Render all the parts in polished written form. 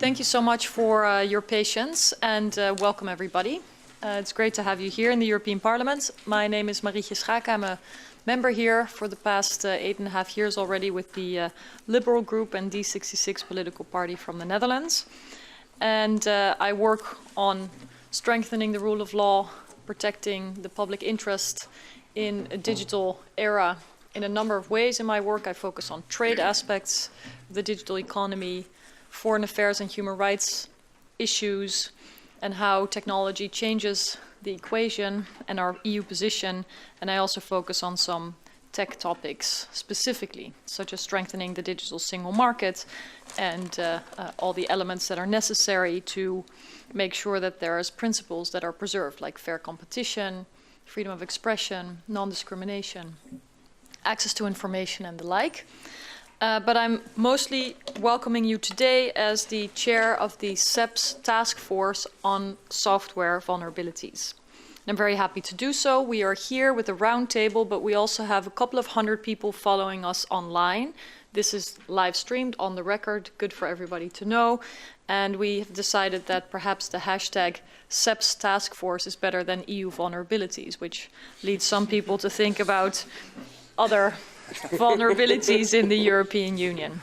Thank you so much for your patience and welcome everybody. It's great to have you here in the European Parliament. My name is Marietje Schaake. I'm a member here for the past 8.5 years already with the Liberal Group and D66 political party from the Netherlands. And I work on strengthening the rule of law, protecting the public interest in a digital era in a number of ways. In my work, I focus on trade aspects of the digital economy, foreign affairs and human rights issues, and how technology changes the equation and our EU position. And I also focus on some tech topics specifically, such as strengthening the digital single market and all the elements that are necessary to make sure that there is principles that are preserved, like fair competition, freedom of expression, non-discrimination, access to information and the like. But I'm mostly welcoming you today as the chair of the CEPS task force on software vulnerabilities. I'm very happy to do so. We are here with a round table, but we also have a couple of hundred people following us online. This is live streamed on the record, good for everybody to know. And we have decided that perhaps the hashtag CEPS task force is better than EU vulnerabilities, which leads some people to think about other vulnerabilities in the European Union.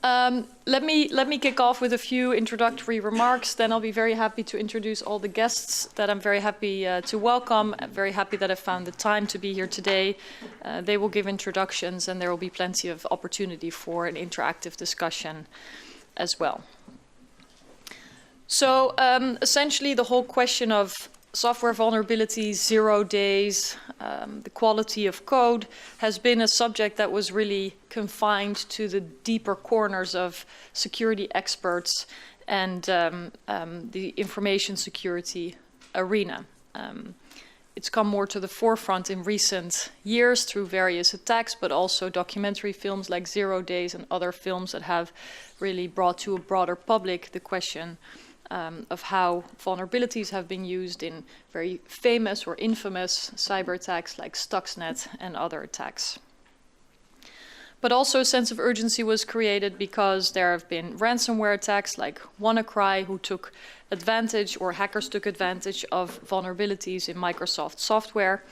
Let me kick off with a few introductory remarks. Then I'll be very happy to introduce all the guests that I'm very happy to welcome. I'm very happy that I found the time to be here today. They will give introductions and there will be plenty of opportunity for an interactive discussion as well. So essentially the whole question of software vulnerabilities, 0 days, the quality of code has been a subject that was really confined to the deeper corners of security experts and the information security arena. It's come more to the forefront in recent years through various attacks, but also documentary films like 0 Days and other films that have really brought to a broader public the question of how vulnerabilities have been used in very famous or infamous cyber attacks like Stuxnet and other attacks. But also a sense of urgency was created because there have been ransomware attacks like WannaCry, who took advantage, or hackers took advantage of vulnerabilities in Microsoft software,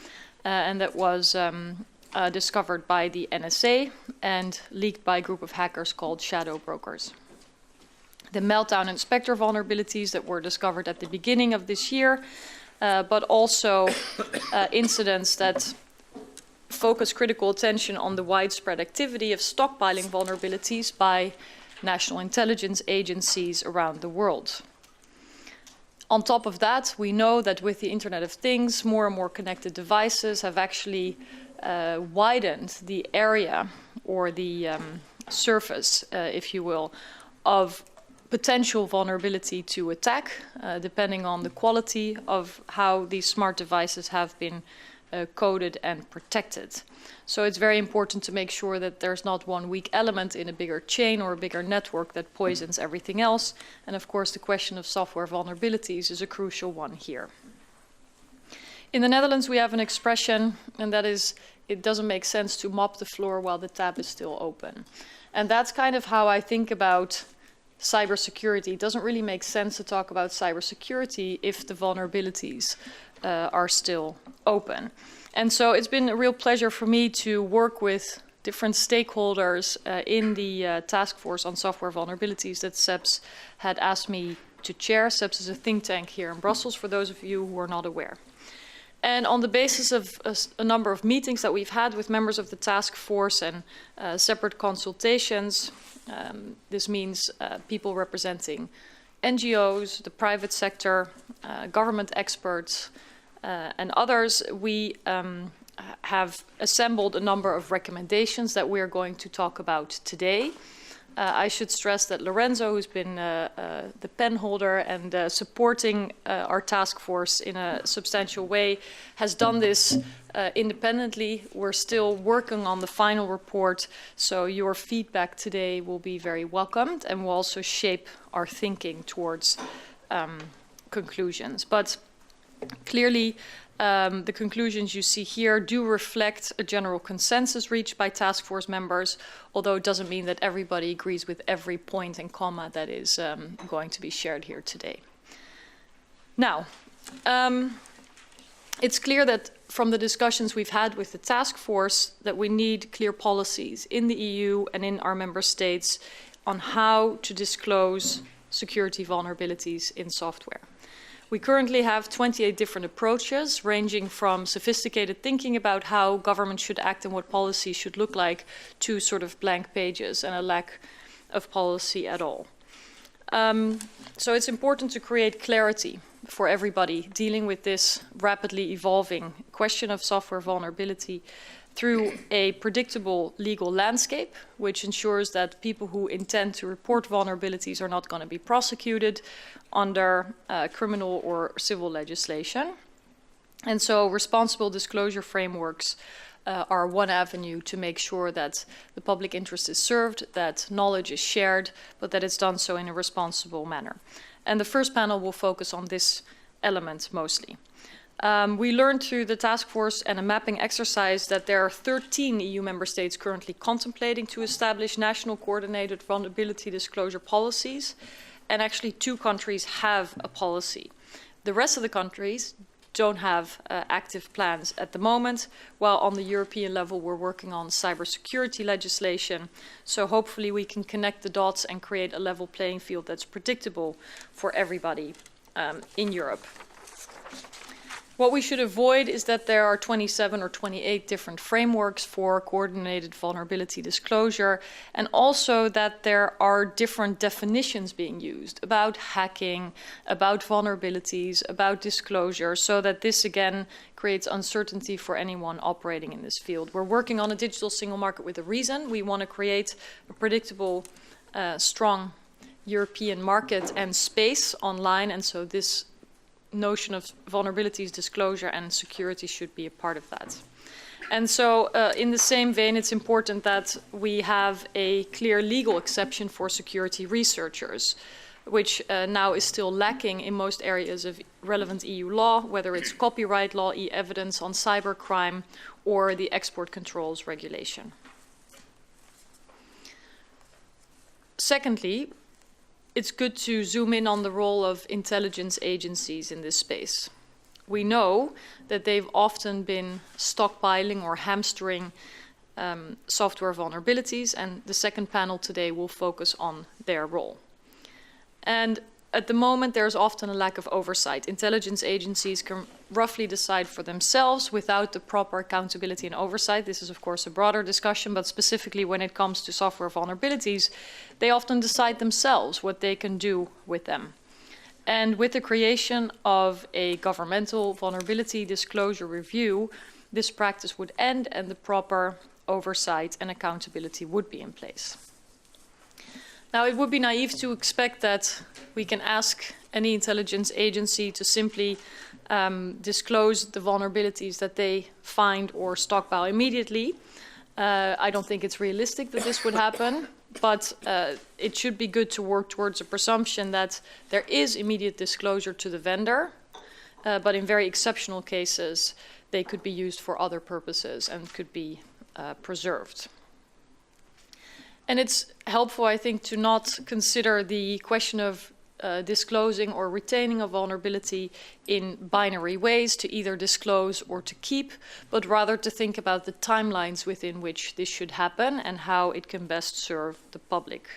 and that was discovered by the NSA and leaked by a group of hackers called shadow brokers. The Meltdown and Spectre vulnerabilities that were discovered at the beginning of this year, but also incidents that focus critical attention on the widespread activity of stockpiling vulnerabilities by national intelligence agencies around the world. On top of that, we know that with the Internet of Things, more and more connected devices have actually widened the area or the surface, if you will, of potential vulnerability to attack, depending on the quality of how these smart devices have been coded and protected. So it's very important to make sure that there's not one weak element in a bigger chain or a bigger network that poisons everything else. And of course, the question of software vulnerabilities is a crucial one here. In the Netherlands, we have an expression, and that is, it doesn't make sense to mop the floor while the tap is still open. And that's kind of how I think about cybersecurity. It doesn't really make sense to talk about cybersecurity if the vulnerabilities are still open. And so it's been a real pleasure for me to work with different stakeholders in the task force on software vulnerabilities that CEPS had asked me to chair. CEPS is a think tank here in Brussels, for those of you who are not aware. And on the basis of a number of meetings that we've had with members of the task force and separate consultations, this means people representing NGOs, the private sector, government experts, and others, we have assembled a number of recommendations that we are going to talk about today. I should stress that Lorenzo, who's been the pen holder and supporting our task force in a substantial way, has done this independently. We're still working on the final report, so your feedback today will be very welcomed and will also shape our thinking towards conclusions. But Clearly, the conclusions you see here do reflect a general consensus reached by task force members, although it doesn't mean that everybody agrees with every point and comma that is going to be shared here today. Now, it's clear that from the discussions we've had with the task force that we need clear policies in the EU and in our member states on how to disclose security vulnerabilities in software. We currently have 28 different approaches, ranging from sophisticated thinking about how government should act and what policy should look like, to sort of blank pages and a lack of policy at all. So it's important to create clarity for everybody dealing with this rapidly evolving question of software vulnerability through a predictable legal landscape, which ensures that people who intend to report vulnerabilities are not going to be prosecuted under criminal or civil legislation. And so responsible disclosure frameworks are one avenue to make sure that the public interest is served, that knowledge is shared, but that it's done so in a responsible manner. And the first panel will focus on this element mostly. We learned through the task force and a mapping exercise that there are 13 EU member states currently contemplating to establish national coordinated vulnerability disclosure policies, and actually 2 countries have a policy. The rest of the countries don't have active plans at the moment, while on the European level we're working on cybersecurity legislation, so hopefully we can connect the dots and create a level playing field that's predictable for everybody in Europe. What we should avoid is that there are 27 or 28 different frameworks for coordinated vulnerability disclosure, and also that there are different definitions being used about hacking, about vulnerabilities, about disclosure, so that this again creates uncertainty for anyone operating in this field. We're working on a digital single market with a reason. We want to create a predictable, strong European market and space online, and so this notion of vulnerabilities, disclosure and security should be a part of that. And so in the same vein, it's important that we have a clear legal exception for security researchers, which now is still lacking in most areas of relevant EU law, whether it's copyright law, e-evidence on cybercrime, or the export controls regulation. Secondly, it's good to zoom in on the role of intelligence agencies in this space. We know that they've often been stockpiling or hamstering software vulnerabilities, and the second panel today will focus on their role. And at the moment, there's often a lack of oversight. Intelligence agencies can roughly decide for themselves without the proper accountability and oversight. This is, of course, a broader discussion, but specifically when it comes to software vulnerabilities, they often decide themselves what they can do with them. And with the creation of a governmental vulnerability disclosure review, this practice would end and the proper oversight and accountability would be in place. Now, it would be naive to expect that we can ask any intelligence agency to simply disclose the vulnerabilities that they find or stockpile immediately. I don't think it's realistic that this would happen, but it should be good to work towards a presumption that there is immediate disclosure to the vendor, but in very exceptional cases, they could be used for other purposes and could be preserved. And it's helpful, I think, to not consider the question of disclosing or retaining a vulnerability in binary ways, to either disclose or to keep, but rather to think about the timelines within which this should happen and how it can best serve the public.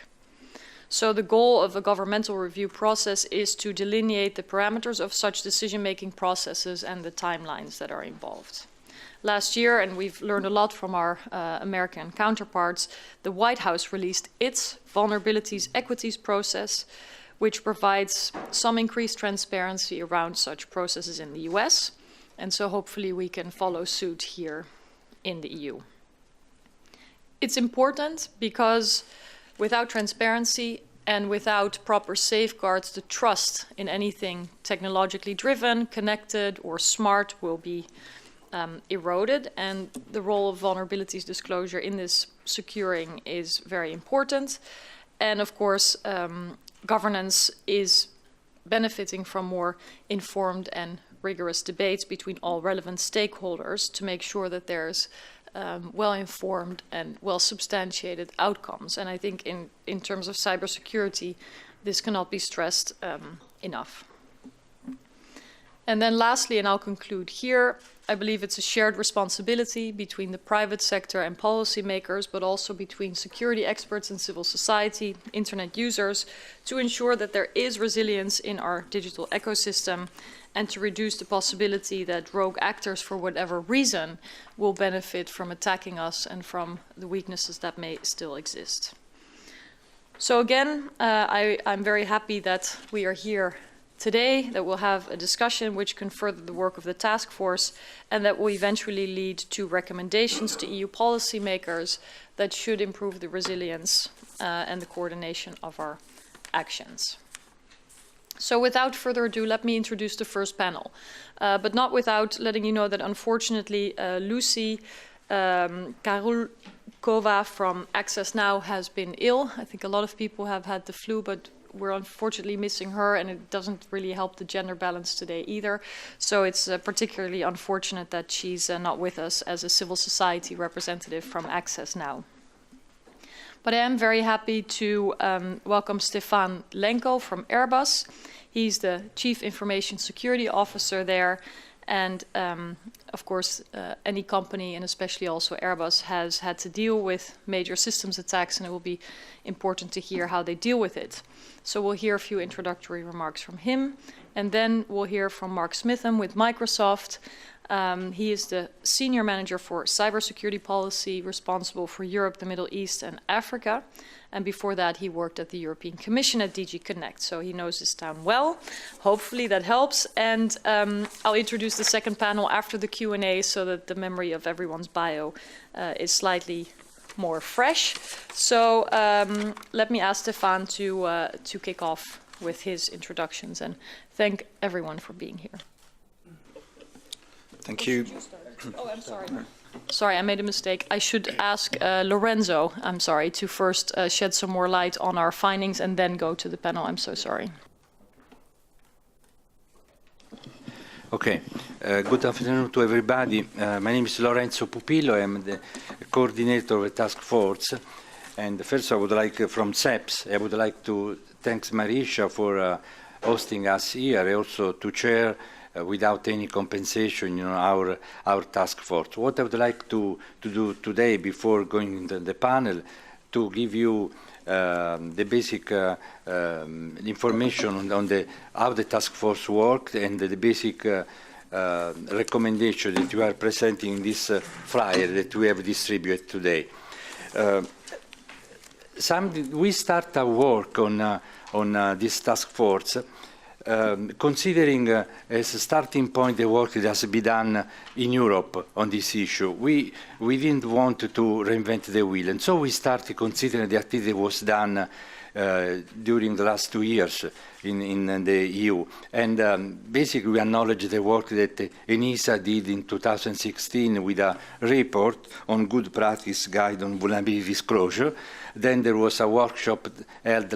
So the goal of a governmental review process is to delineate the parameters of such decision-making processes and the timelines that are involved. Last year, and we've learned a lot from our American counterparts, the White House released its vulnerabilities equities process, which provides some increased transparency around such processes in the US. And so hopefully we can follow suit here in the EU. It's important because without transparency and without proper safeguards, the trust in anything technologically driven, connected, or smart will be eroded, and the role of vulnerabilities disclosure in this securing is very important. And of course, governance is benefiting from more informed and rigorous debates between all relevant stakeholders to make sure that there's well-informed and well-substantiated outcomes. And I think in terms of cybersecurity, this cannot be stressed enough. And then lastly, and I'll conclude here, I believe it's a shared responsibility between the private sector and policymakers, but also between security experts and civil society, internet users, to ensure that there is resilience in our digital ecosystem and to reduce the possibility that rogue actors, for whatever reason, will benefit from attacking us and from the weaknesses that may still exist. So again, I'm very happy that we are here today, that we'll have a discussion which can further the work of the task force and that will eventually lead to recommendations to EU policymakers that should improve the resilience and the coordination of our actions. So without further ado, let me introduce the first panel, but not without letting you know that unfortunately Lucy Karulkova from Access Now has been ill. I think a lot of people have had the flu, but we're unfortunately missing her, and it doesn't really help the gender balance today either. So it's particularly unfortunate that she's not with us as a civil society representative from Access Now. But I am very happy to welcome Stephane Lenco from Airbus. He's the Chief Information Security Officer there. And of course, any company, and especially also Airbus, has had to deal with major systems attacks, and it will be important to hear how they deal with it. So we'll hear a few introductory remarks from him, and then we'll hear from Mark Smitham with Microsoft. He is the Senior Manager for Cybersecurity Policy, responsible for Europe, the Middle East, and Africa. And before that, he worked at the European Commission at DG Connect, so he knows this town well. Hopefully that helps. And I'll introduce the second panel after the Q&A so that the memory of everyone's bio is slightly more fresh. So let me ask Stephane to kick off with his introductions, and thank everyone for being here. Thank you. Oh, I'm sorry. Sorry, I made a mistake. I should ask Lorenzo, I'm sorry, to first shed some more light on our findings and then go to the panel. I'm so sorry. Okay. Good afternoon to everybody. My name is Lorenzo Pupillo. I'm the coordinator of the task force. And first I would like, from CEPS, I would like to thank Marietje for hosting us here, and also to chair without any compensation, our task force. What I would like to do today, before going into the panel, to give you the basic information on how the task force worked and the basic recommendation that we are presenting in this flyer that we have distributed today. We start our work on this task force considering as a starting point the work that has been done in Europe on this issue. We didn't want to reinvent the wheel, and so we started considering the activity that was done during the last 2 years in the EU. And basically we acknowledge the work that ENISA did in 2016 with a report on good practice guide on vulnerability disclosure. Then there was a workshop held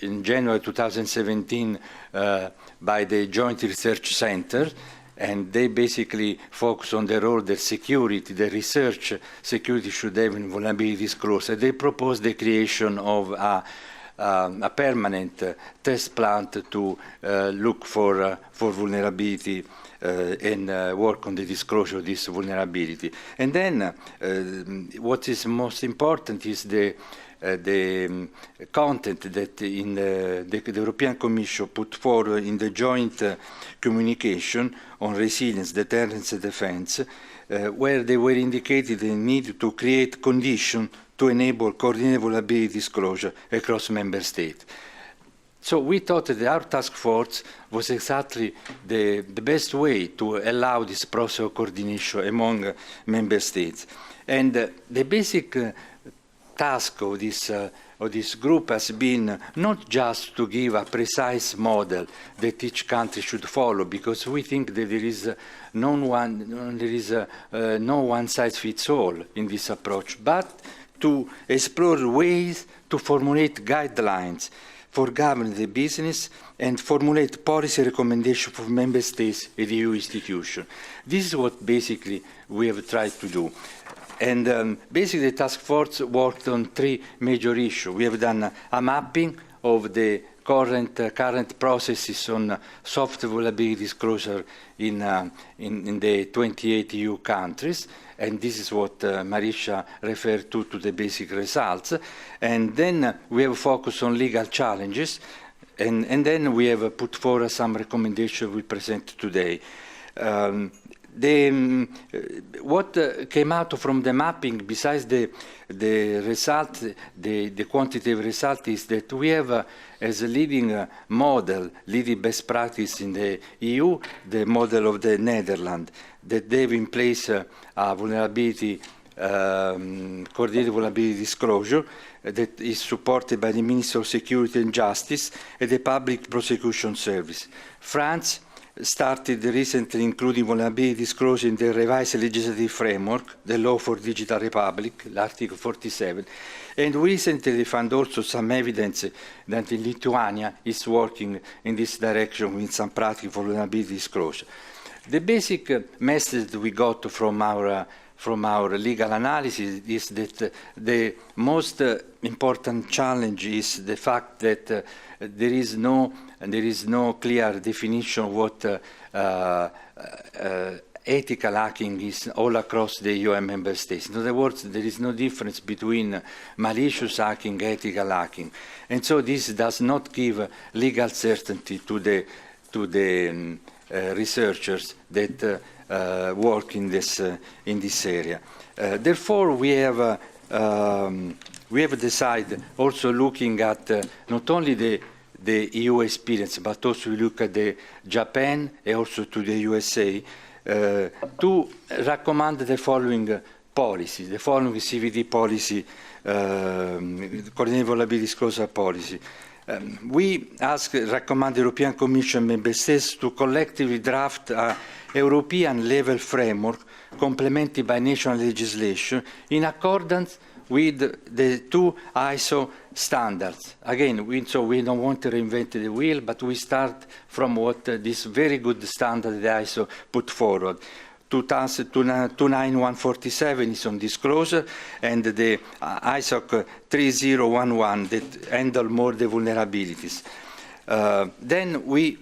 in January 2017 by the Joint Research Center, and they basically focus on the role that security, the research security should have in vulnerability disclosure. They proposed the creation of a permanent test plant to look for vulnerability and work on the disclosure of this vulnerability. And then what is most important is the content that the European Commission put forward in the joint communication on resilience, deterrence and defense, where they were indicated the need to create conditions to enable coordinated vulnerability disclosure across member states. So we thought that our task force was exactly the best way to allow this process of coordination among member states. And the basic task of this group has been not just to give a precise model that each country should follow, because we think that there is no one-size-fits-all in this approach, but to explore ways to formulate guidelines for governing the business and formulate policy recommendations for member states and EU institutions. This is what basically we have tried to do. And basically the task force worked on three major issues. We have done a mapping of the current processes on software vulnerability disclosure in the 28 EU countries, and this is what Marisha referred to the basic results. And then we have focused on legal challenges, and then we have put forward some recommendations we present today. What came out from the mapping, besides the result, the quantitative result, is that we have as a leading model, leading best practice in the EU, the model of the Netherlands, that they have in place a vulnerability, coordinated vulnerability disclosure that is supported by the Ministry of Security and Justice and the Public Prosecution Service. France started recently including vulnerability disclosure in the revised legislative framework, the Law for Digital Republic, Article 47, and recently found also some evidence that in Lithuania is working in this direction with some practical vulnerability disclosure. The basic message we got from our legal analysis is that the most important challenge is the fact that there is no clear definition of what ethical hacking is all across the EU and member states. In other words, there is no difference between malicious hacking and ethical hacking. And so this does not give legal certainty to the researchers that work in this area. Therefore, we have decided, also looking at not only the EU experience, but also we look at the Japan and also to the USA, to recommend the following policies, the following CVD policy, coordinated vulnerability disclosure policy. We recommend the European Commission member states to collectively draft a European level framework complemented by national legislation in accordance with the two ISO standards. Again, we don't want to reinvent the wheel, but we start from what this very good standard the ISO put forward. 29147 is on disclosure, and the ISO 3011 that handle more the vulnerabilities. Then we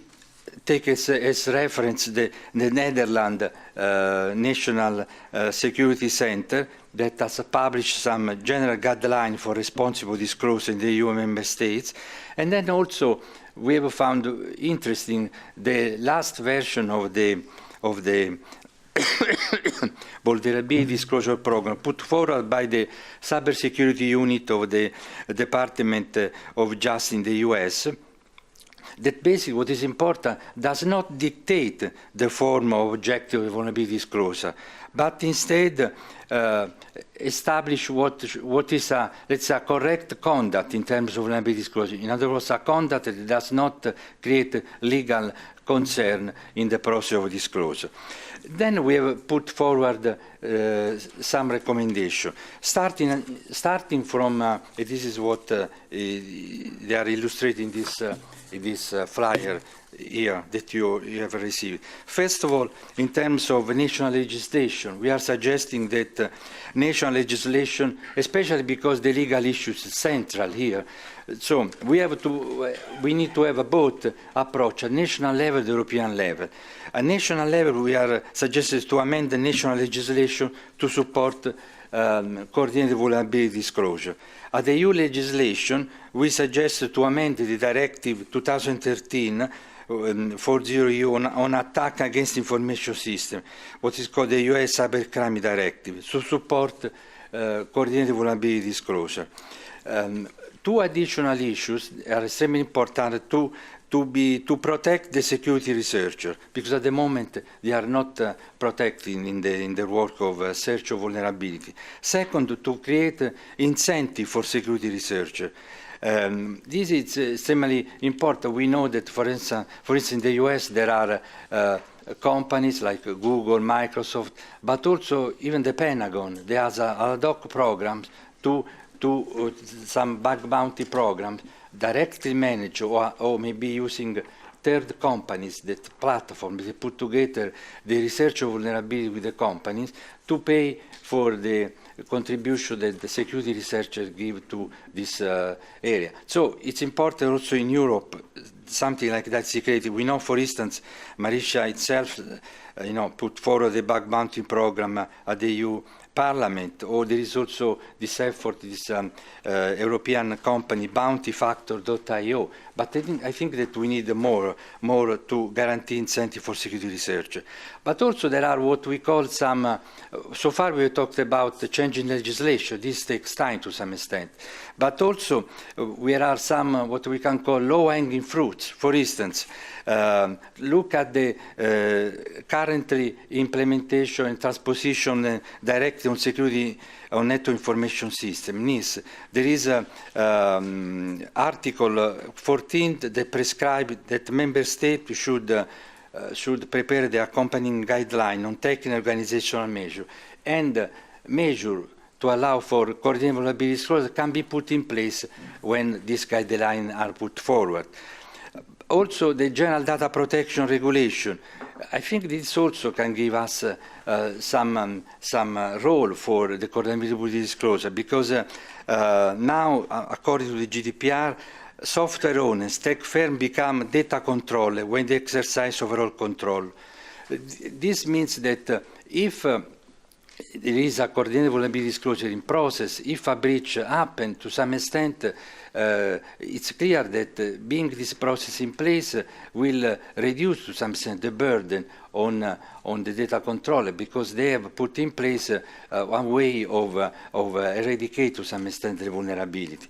take as reference the Netherlands National Security Center that has published some general guidelines for responsible disclosure in the EU member states. And then also we have found interesting the last version of the vulnerability disclosure program put forward by the Cybersecurity unit of the Department of Justice in the US, that basically what is important does not dictate the form of objective of vulnerability disclosure, but instead establish what is a correct conduct in terms of vulnerability disclosure. In other words, a conduct that does not create legal concern in the process of disclosure. Then we have put forward some recommendations, starting from, this is what they are illustrating this flyer here that you have received. First of all, in terms of national legislation, we are suggesting that national legislation, especially because the legal issue is central here, so we need to have a both approach, at national level, the European level. At national level, we are suggested to amend the national legislation to support coordinated vulnerability disclosure. At the EU legislation, we suggest to amend the Directive 2013 40EU on attack against information system, what is called the US Cybercrime Directive, to support coordinated vulnerability disclosure. Two additional issues are extremely important to protect the security researcher, because at the moment they are not protected in the work of search of vulnerability. Second, to create incentive for security researcher. This is extremely important. We know that, for instance, in the US there are companies like Google, Microsoft, but also even the Pentagon. There are ad hoc programs to some bug bounty programs directly manage or maybe using third companies, that platform, they put together the research of vulnerability with the companies to pay for the contribution that the security researchers give to this area. So it's important also in Europe, something like that security. We know, for instance, Marietje itself, put forward the bug bounty program at the EU Parliament, or there is also this effort, this European company, bountyfactor.io. But I think that we need more to guarantee incentive for security research. But also there are what we call some, so far we have talked about the changing legislation. This takes time to some extent. But also there are some what we can call low-hanging fruits. For instance, look at the currently implementation and transposition directly on security on network information system, NIS. There is Article 14 that prescribes that member states should prepare the accompanying guideline on technical organizational measure, and measure to allow for coordinated vulnerability disclosure can be put in place when these guidelines are put forward. Also, the General Data Protection Regulation, I think this also can give us some role for the coordinated vulnerability disclosure, because now, according to the GDPR, software owners, tech firms become data controllers when they exercise overall control. This means that if there is a coordinated vulnerability disclosure in process, if a breach happens to some extent, it's clear that being this process in place will reduce to some extent the burden on the data controller, because they have put in place one way of eradicate to some extent the vulnerability.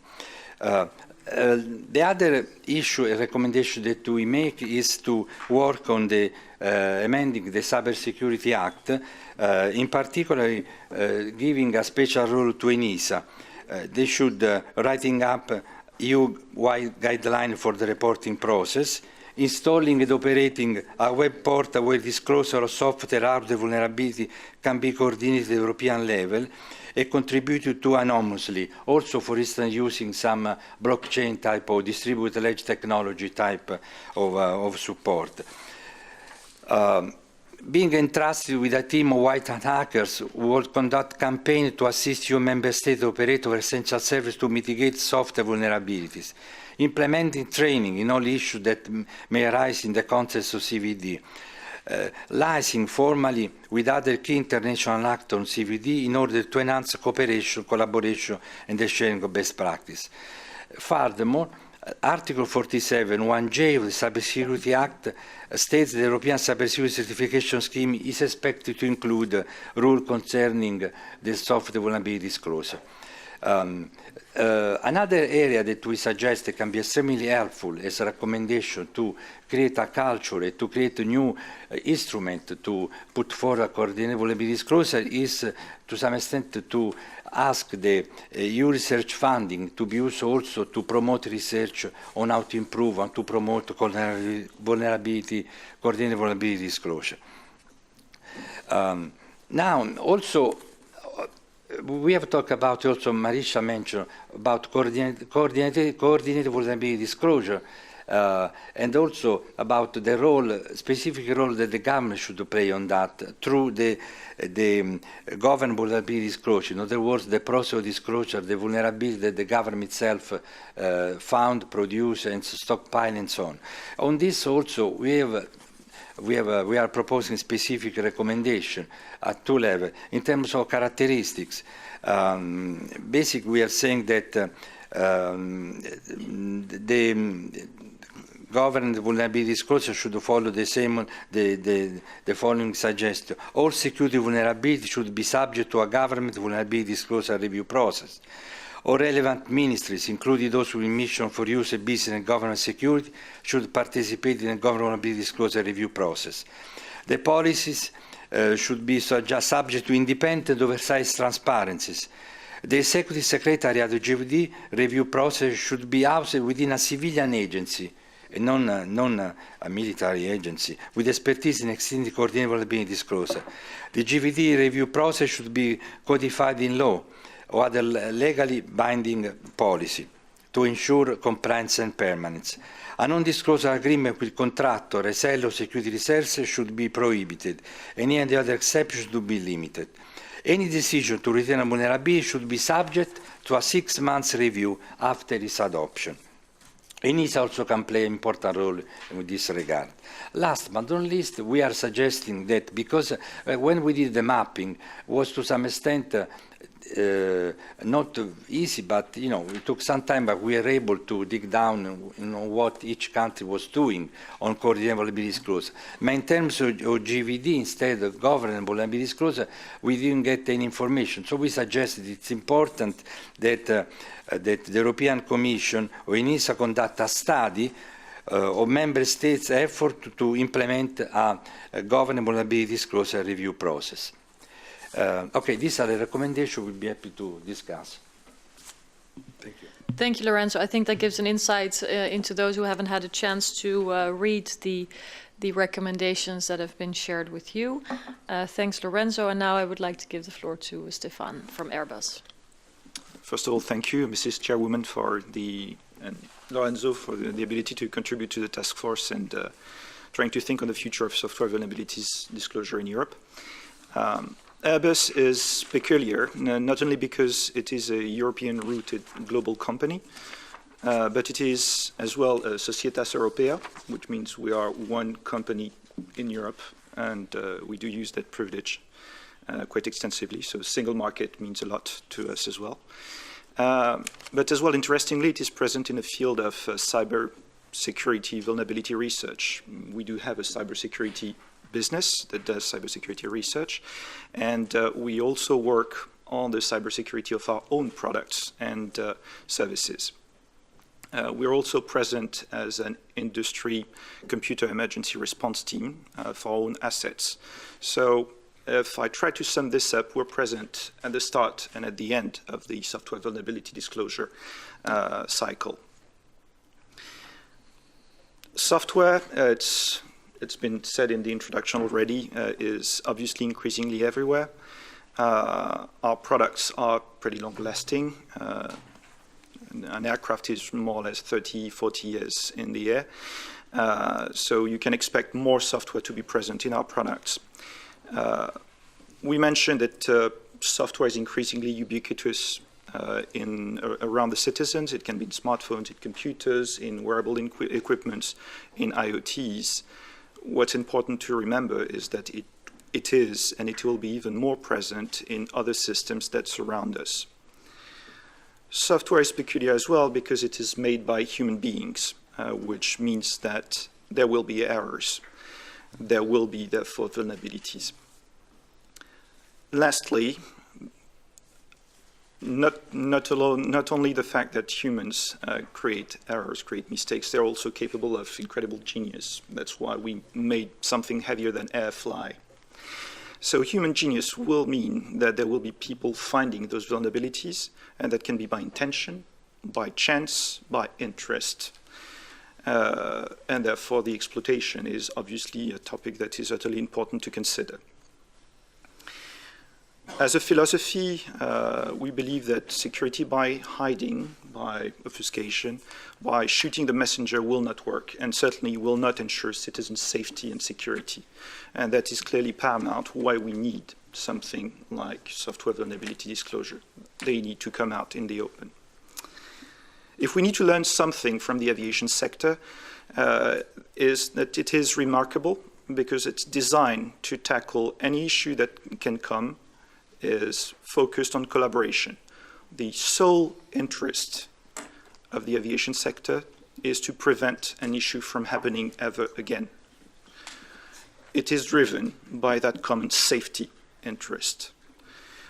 The other issue, a recommendation that we make, is to work on the amending the Cybersecurity Act, in particular giving a special role to ENISA. They should writing up EU-wide guideline for the reporting process, installing and operating a web portal where disclosure of software hardware vulnerability can be coordinated at European level, and contributed to anonymously, also for instance using some blockchain type or distributed ledger technology type of support. Being entrusted with a team of white hat hackers who will conduct campaigns to assist EU member state operators of essential service to mitigate software vulnerabilities, implementing training in all issues that may arise in the context of CVD, liaising formally with other key international actors on CVD in order to enhance cooperation, collaboration and the sharing of best practice. Furthermore, Article 47, 1J of the Cybersecurity Act states the European Cybersecurity Certification Scheme is expected to include rules concerning the software vulnerability disclosure. Another area that we suggest that can be extremely helpful as a recommendation to create a culture and to create a new instrument to put forward coordinated vulnerability disclosure is to some extent to ask the EU research funding to be used also to promote research on how to improve and to promote coordinated vulnerability disclosure. Now, also, we have talked about, also Marietje mentioned, about coordinated vulnerability disclosure, and also about the role, specific role that the government should play on that through the government vulnerability disclosure. In other words, the process of disclosure, the vulnerability that the government itself found, produced, and stockpile, and so on. On this also, we are proposing specific recommendation at two levels. In terms of characteristics, basically we are saying that the government vulnerability disclosure should follow the same, the following suggestion. All security vulnerability should be subject to a government vulnerability disclosure review process. All relevant ministries, including those with mission for use in business and government security, should participate in the government vulnerability disclosure review process. The policies should be subject to independent oversight transparencies. The Executive Secretariat of the GVD review process should be housed within a civilian agency, and non a military agency, with expertise in extending coordinated vulnerability disclosure. The GVD review process should be codified in law or other legally binding policy. to ensure compliance and permanence. A non-disclosure agreement with contractor, reseller, security researcher should be prohibited. Any other exceptions should be limited. Any decision to retain a vulnerability should be subject to a 6-month review after its adoption. ENISA also can play an important role in this regard. Last but not least, we are suggesting that because when we did the mapping, was to some extent not easy, but it took some time, but we were able to dig down what each country was doing on coordinated vulnerability disclosure. But in terms of GVD, instead of governance vulnerability disclosure, we didn't get any information. So we suggested it's important that that the European Commission or ENISA conduct a study of member states' effort to implement a governance vulnerability disclosure review process. Okay, these are the recommendations. We'll be happy to discuss. Thank you. Thank you, Lorenzo. I think that gives an insight into those who haven't had a chance to read the recommendations that have been shared with you. Thanks, Lorenzo. And now I would like to give the floor to Stephane from Airbus. First of all, thank you, Mrs. Chairwoman, and Lorenzo for the ability to contribute to the task force and trying to think on the future of software vulnerabilities disclosure in Europe. Airbus is peculiar, not only because it is a European-rooted global company, but it is as well a Societas Europea, which means we are one company in Europe, and we do use that privilege quite extensively. So single market means a lot to us as well. But as well, interestingly, it is present in the field of cybersecurity vulnerability research. We do have a cybersecurity business that does cybersecurity research, and we also work on the cybersecurity of our own products and services. We're also present as an industry computer emergency response team for our own assets. So if I try to sum this up, we're present at the start and at the end of the software vulnerability disclosure cycle. Software, it's been said in the introduction already, is obviously increasingly everywhere. Our products are pretty long-lasting. An aircraft is more or less 30, 40 years in the air. So you can expect more software to be present in our products. We mentioned that software is increasingly ubiquitous around the citizens. It can be in smartphones, in computers, in wearable equipments, in IoTs. What's important to remember is that it is, and it will be even more present in other systems that surround us. Software is peculiar as well because it is made by human beings, which means that there will be errors. There will be, therefore, vulnerabilities. Lastly, not only the fact that humans create errors, create mistakes, they're also capable of incredible genius. That's why we made something heavier than air fly. So human genius will mean that there will be people finding those vulnerabilities, and that can be by intention, by chance, by interest. And therefore the exploitation is obviously a topic that is utterly important to consider. As a philosophy, we believe that security by hiding, by obfuscation, by shooting the messenger will not work, and certainly will not ensure citizens' safety and security. And that is clearly paramount why we need something like software vulnerability disclosure. They need to come out in the open. If we need to learn something from the aviation sector, is that it is remarkable because it's designed to tackle any issue that can come, is focused on collaboration. The sole interest of the aviation sector is to prevent an issue from happening ever again. It is driven by that common safety interest.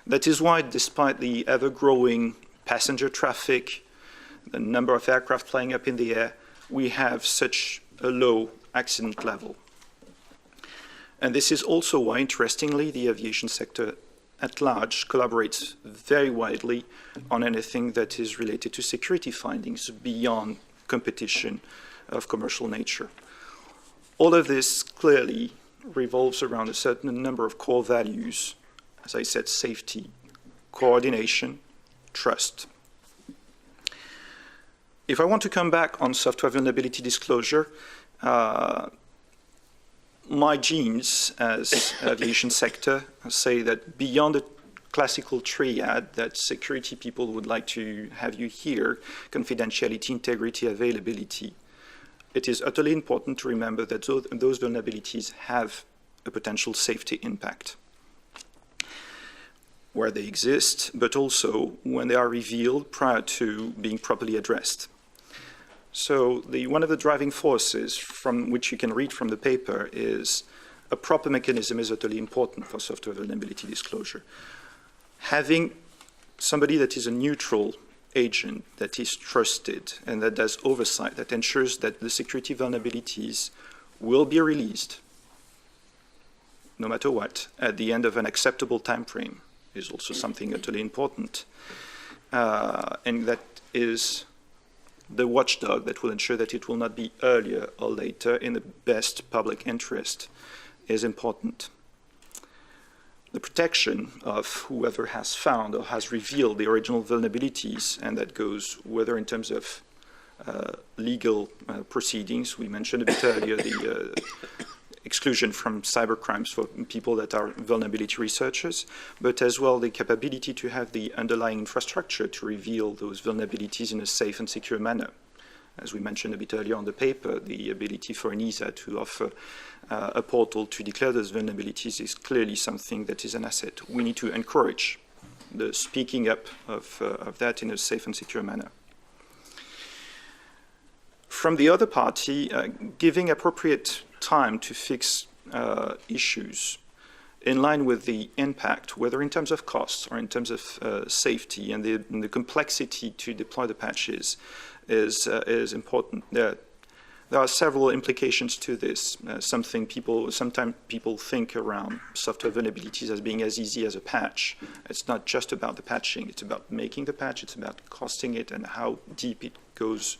That is why, despite the ever-growing passenger traffic, the number of aircraft flying up in the air, we have such a low accident level. And this is also why, interestingly, the aviation sector at large collaborates very widely on anything that is related to security findings beyond competition of commercial nature. All of this clearly revolves around a certain number of core values, as I said, safety, coordination, trust. If I want to come back on software vulnerability disclosure, my genes as aviation sector say that beyond the classical triad that security people would like to have you hear, confidentiality, integrity, availability, it is utterly important to remember that those vulnerabilities have a potential safety impact where they exist, but also when they are revealed prior to being properly addressed. So one of the driving forces from which you can read from the paper is a proper mechanism is utterly important for software vulnerability disclosure. Having somebody that is a neutral agent, that is trusted, and that does oversight, that ensures that the security vulnerabilities will be released, no matter what, at the end of an acceptable time frame, is also something utterly important. And that is the watchdog that will ensure that it will not be earlier or later in the best public interest is important. The protection of whoever has found or has revealed the original vulnerabilities, and that goes whether in terms of legal proceedings. We mentioned a bit earlier the exclusion from cybercrimes for people that are vulnerability researchers, but as well the capability to have the underlying infrastructure to reveal those vulnerabilities in a safe and secure manner. As we mentioned a bit earlier on the paper, the ability for ENISA to offer a portal to declare those vulnerabilities is clearly something that is an asset. We need to encourage the speaking up of that in a safe and secure manner. From the other party, giving appropriate time to fix issues in line with the impact, whether in terms of costs or in terms of safety and the complexity to deploy the patches is important. There are several implications to this. Sometimes people think around software vulnerabilities as being as easy as a patch. It's not just about the patching. It's about making the patch. It's about costing it and how deep it goes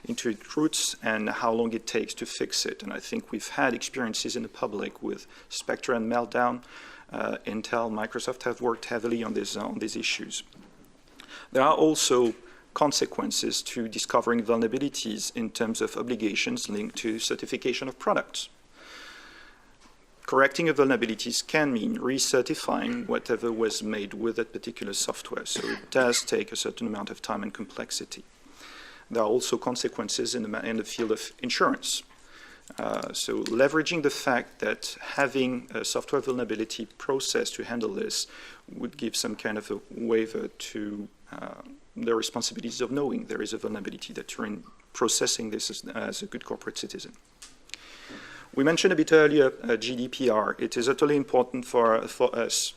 into its roots and how long it takes to fix it. And I think we've had experiences in the public with Spectre and Meltdown. Intel, Microsoft have worked heavily on these issues. There are also consequences to discovering vulnerabilities in terms of obligations linked to certification of products. Correcting a vulnerabilities can mean recertifying whatever was made with that particular software, so it does take a certain amount of time and complexity. There are also consequences in the field of insurance. So leveraging the fact that having a software vulnerability process to handle this would give some kind of a waiver to the responsibilities of knowing there is a vulnerability, that you're in processing this as a good corporate citizen. We mentioned a bit earlier GDPR. It is utterly important for us.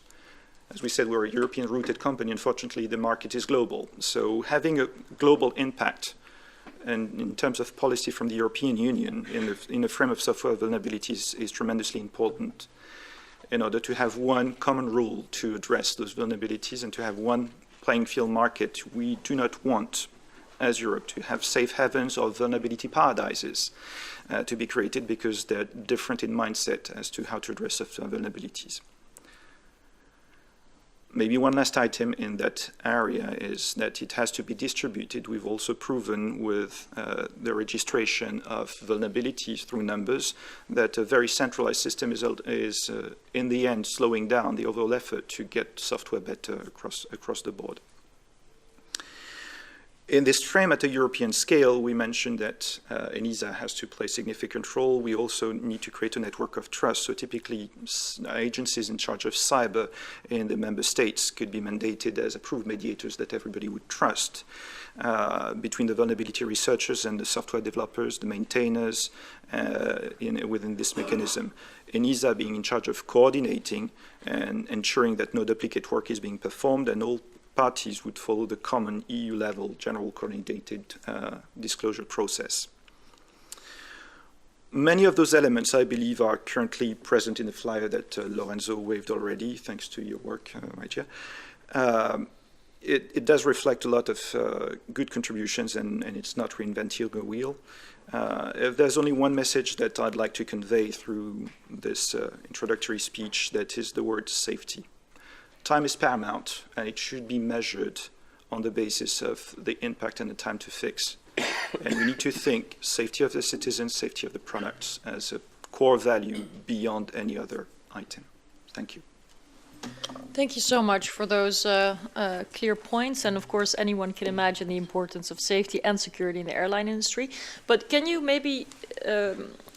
As we said, we're a European-rooted company. Unfortunately, the market is global. So having a global impact and in terms of policy from the European Union in the frame of software vulnerabilities is tremendously important in order to have one common rule to address those vulnerabilities and to have one playing field market. We do not want, as Europe, to have safe havens or vulnerability paradises to be created because they're different in mindset as to how to address software vulnerabilities. Maybe one last item in that area is that it has to be distributed. We've also proven with the registration of vulnerabilities through numbers that a very centralized system is in the end slowing down the overall effort to get software better across the board. In this frame at a European scale, we mentioned that ENISA has to play a significant role. We also need to create a network of trust. So typically, agencies in charge of cyber in the member states could be mandated as approved mediators that everybody would trust between the vulnerability researchers and the software developers, the maintainers within this mechanism. ENISA being in charge of coordinating and ensuring that no duplicate work is being performed, and all parties would follow the common EU-level general coordinated disclosure process. Many of those elements, I believe, are currently present in the flyer that Lorenzo waved already, thanks to your work, Marietje. It does reflect a lot of good contributions, and it's not reinventing the wheel. If there's only one message that I'd like to convey through this introductory speech, that is the word safety. Time is paramount, and it should be measured on the basis of the impact and the time to fix. And we need to think safety of the citizens, safety of the products as a core value beyond any other item. Thank you. Thank you so much for those clear points. And of course, anyone can imagine the importance of safety and security in the airline industry. But can you maybe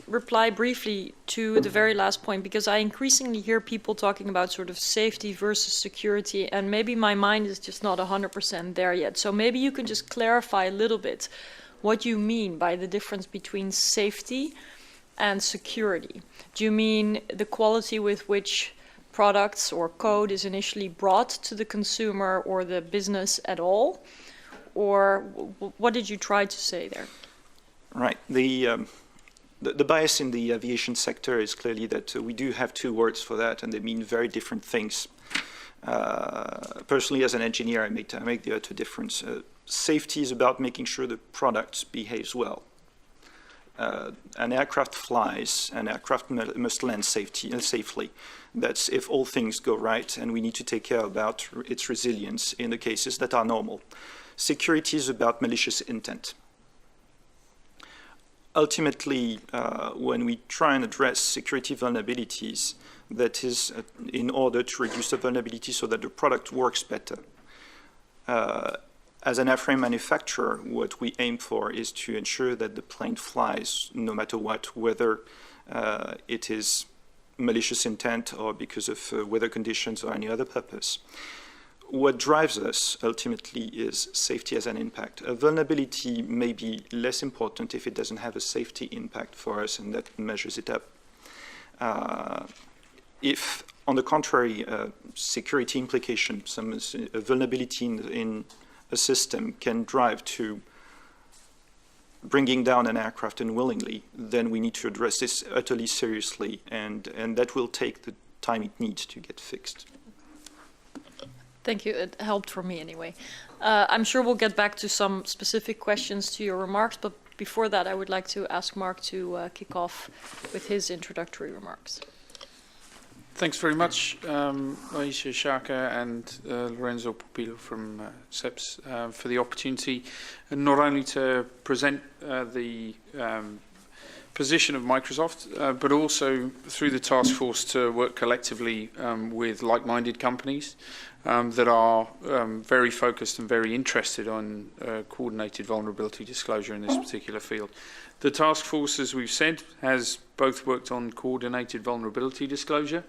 reply briefly to the very last point? Because I increasingly hear people talking about sort of safety versus security, and maybe my mind is just not 100% there yet. So maybe you can just clarify a little bit what you mean by the difference between safety and security. Do you mean the quality with which products or code is initially brought to the consumer or the business at all? Or what did you try to say there? Right. The bias in the aviation sector is clearly that we do have two words for that, and they mean very different things. Personally, as an engineer, I make the utter difference. Safety is about making sure the product behaves well. An aircraft flies, an aircraft must land safely. That's if all things go right, and we need to take care about its resilience in the cases that are normal. Security is about malicious intent. Ultimately, when we try and address security vulnerabilities, that is in order to reduce the vulnerability so that the product works better. As an airframe manufacturer, what we aim for is to ensure that the plane flies no matter what, whether it is malicious intent or because of weather conditions or any other purpose. What drives us ultimately is safety as an impact. A vulnerability may be less important if it doesn't have a safety impact for us, and that measures it up. If, on the contrary, security implication, a vulnerability in a system can drive to bringing down an aircraft unwillingly, then we need to address this utterly seriously, and that will take the time it needs to get fixed. Thank you. It helped for me anyway. I'm sure we'll get back to some specific questions to your remarks, but before that, I would like to ask Mark to kick off with his introductory remarks. Thanks very much, Marietje Schaake and Lorenzo Pupillo from CEPS for the opportunity, and not only to present the position of Microsoft, but also through the task force to work collectively with like-minded companies that are very focused and very interested on coordinated vulnerability disclosure in this particular field. The task force, as we've said, has both worked on coordinated vulnerability disclosure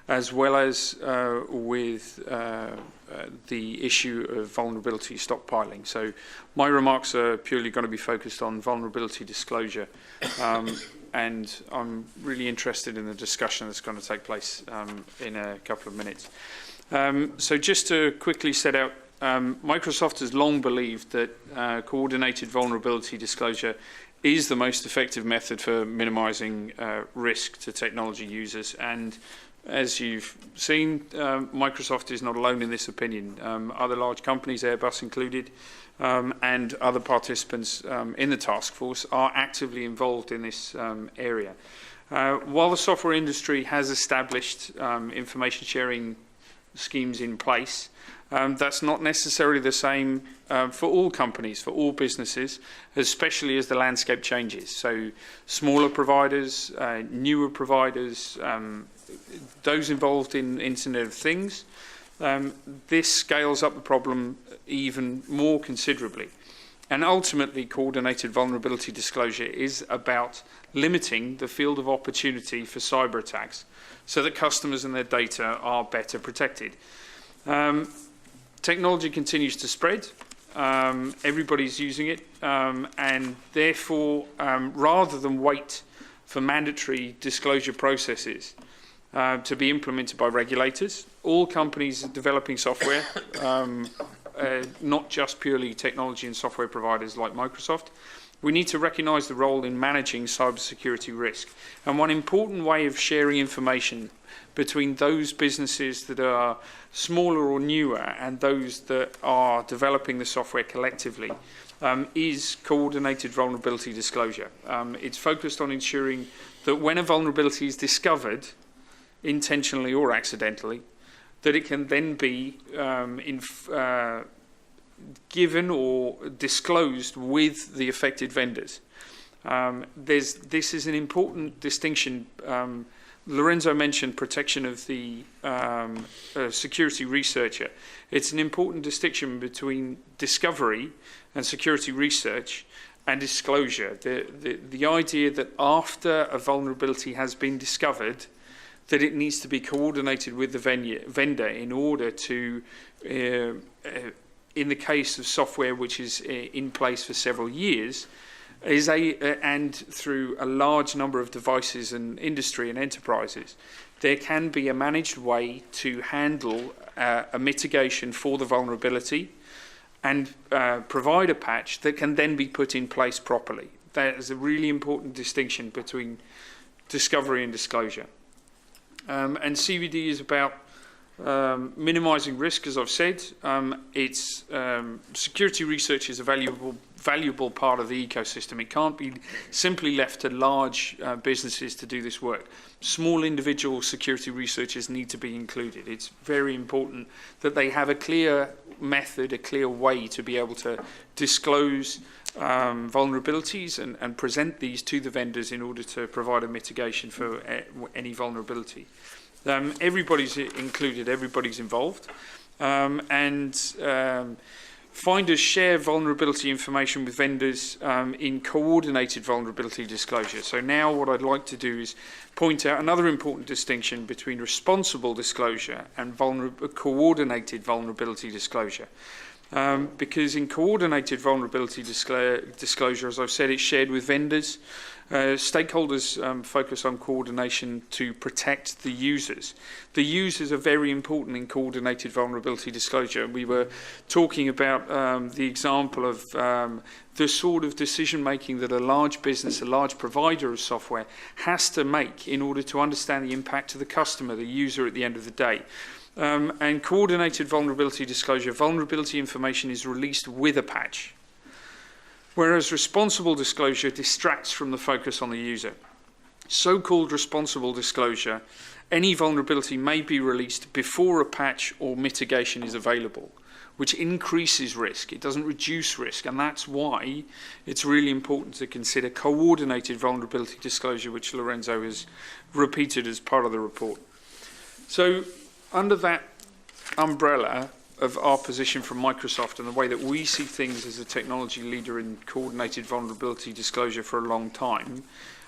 as well as with the issue of vulnerability stockpiling. So my remarks are purely going to be focused on vulnerability disclosure, and I'm really interested in the discussion that's going to take place in a couple of minutes. So just to quickly set out, Microsoft has long believed that coordinated vulnerability disclosure is the most effective method for minimizing risk to technology users. And as you've seen, Microsoft is not alone in this opinion. Other large companies, Airbus included, and other participants in the task force are actively involved in this area. While the software industry has established information sharing schemes in place, that's not necessarily the same for all companies, for all businesses, especially as the landscape changes. So smaller providers, newer providers, those involved in Internet of Things, this scales up the problem even more considerably. And ultimately, coordinated vulnerability disclosure is about limiting the field of opportunity for cyber attacks so that customers and their data are better protected. Technology continues to spread. Everybody's using it. And therefore, rather than wait for mandatory disclosure processes to be implemented by regulators, all companies developing software, not just purely technology and software providers like Microsoft, we need to recognize the role in managing cybersecurity risk. And one important way of sharing information between those businesses that are smaller or newer and those that are developing the software collectively is coordinated vulnerability disclosure. It's focused on ensuring that when a vulnerability is discovered, intentionally or accidentally, that it can then be given or disclosed with the affected vendors. This is an important distinction. Lorenzo mentioned protection of the security researcher. It's an important distinction between discovery and security research and disclosure. The idea that after a vulnerability has been discovered, that it needs to be coordinated with the vendor in order to, in the case of software which is in place for several years, and through a large number of devices and industry and enterprises, there can be a managed way to handle a mitigation for the vulnerability and provide a patch that can then be put in place properly. That is a really important distinction between discovery and disclosure. And CVD is about minimizing risk, as I've said. Security research is a valuable part of the ecosystem. It can't be simply left to large businesses to do this work. Small individual security researchers need to be included. It's very important that they have a clear method, a clear way to be able to disclose vulnerabilities and present these to the vendors in order to provide a mitigation for any vulnerability. Everybody's included, everybody's involved, finders share vulnerability information with vendors in coordinated vulnerability disclosure. So now what I'd like to do is point out another important distinction between responsible disclosure and coordinated vulnerability disclosure. Because in coordinated vulnerability disclosure, as I've said, it's shared with vendors. Stakeholders focus on coordination to protect the users. The users are very important in coordinated vulnerability disclosure. We were talking about the example of the sort of decision making that a large business, a large provider of software has to make in order to understand the impact to the customer, the user at the end of the day. And coordinated vulnerability disclosure, vulnerability information is released with a patch, whereas responsible disclosure distracts from the focus on the user. So-called responsible disclosure, any vulnerability may be released before a patch or mitigation is available, which increases risk. It doesn't reduce risk, and that's why it's really important to consider coordinated vulnerability disclosure, which Lorenzo has repeated as part of the report. So, under that umbrella of our position from Microsoft and the way that we see things as a technology leader in coordinated vulnerability disclosure for a long time,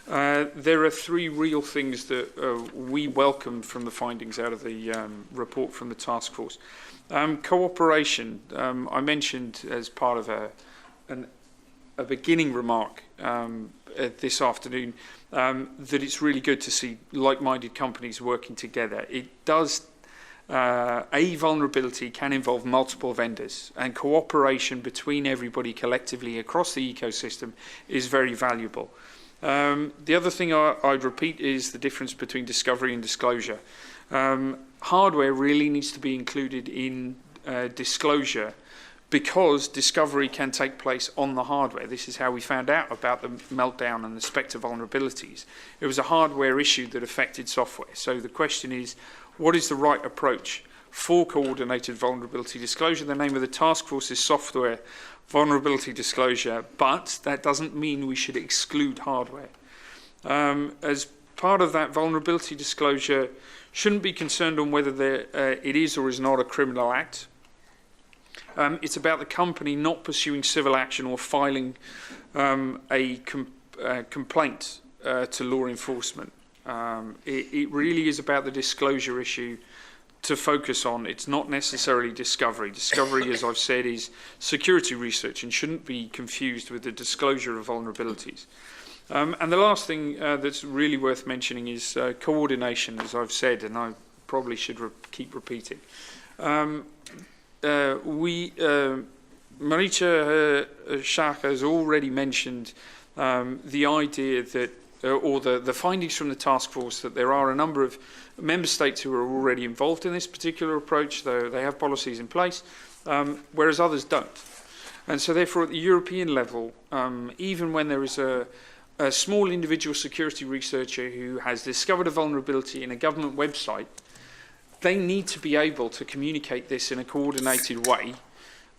there are three real things that we welcomed from the findings out of the report from the task force. Cooperation, I mentioned as part of a beginning remark this afternoon, that it's really good to see like-minded companies working together. It does. A vulnerability can involve multiple vendors, and cooperation between everybody collectively across the ecosystem is very valuable. The other thing I'd repeat is the difference between discovery and disclosure. Hardware really needs to be included in disclosure because discovery can take place on the hardware. This is how we found out about the meltdown and the Spectre vulnerabilities. It was a hardware issue that affected software. So the question is, what is the right approach for coordinated vulnerability disclosure? The name of the task force is Software Vulnerability Disclosure, but that doesn't mean we should exclude hardware. As part of that, vulnerability disclosure shouldn't be concerned on whether it is or is not a criminal act. It's about the company not pursuing civil action or filing a complaint to law enforcement. It really is about the disclosure issue to focus on. It's not necessarily discovery. Discovery, as I've said, is security research and shouldn't be confused with the disclosure of vulnerabilities. And the last thing that's really worth mentioning is coordination, as I've said, and I probably should keep repeating. Marietje Schaake has already mentioned the idea that or the findings from the task force that there are a number of member states who are already involved in this particular approach, though they have policies in place, whereas others don't. And so therefore at the European level, even when there is a small individual security researcher who has discovered a vulnerability in a government website, they need to be able to communicate this in a coordinated way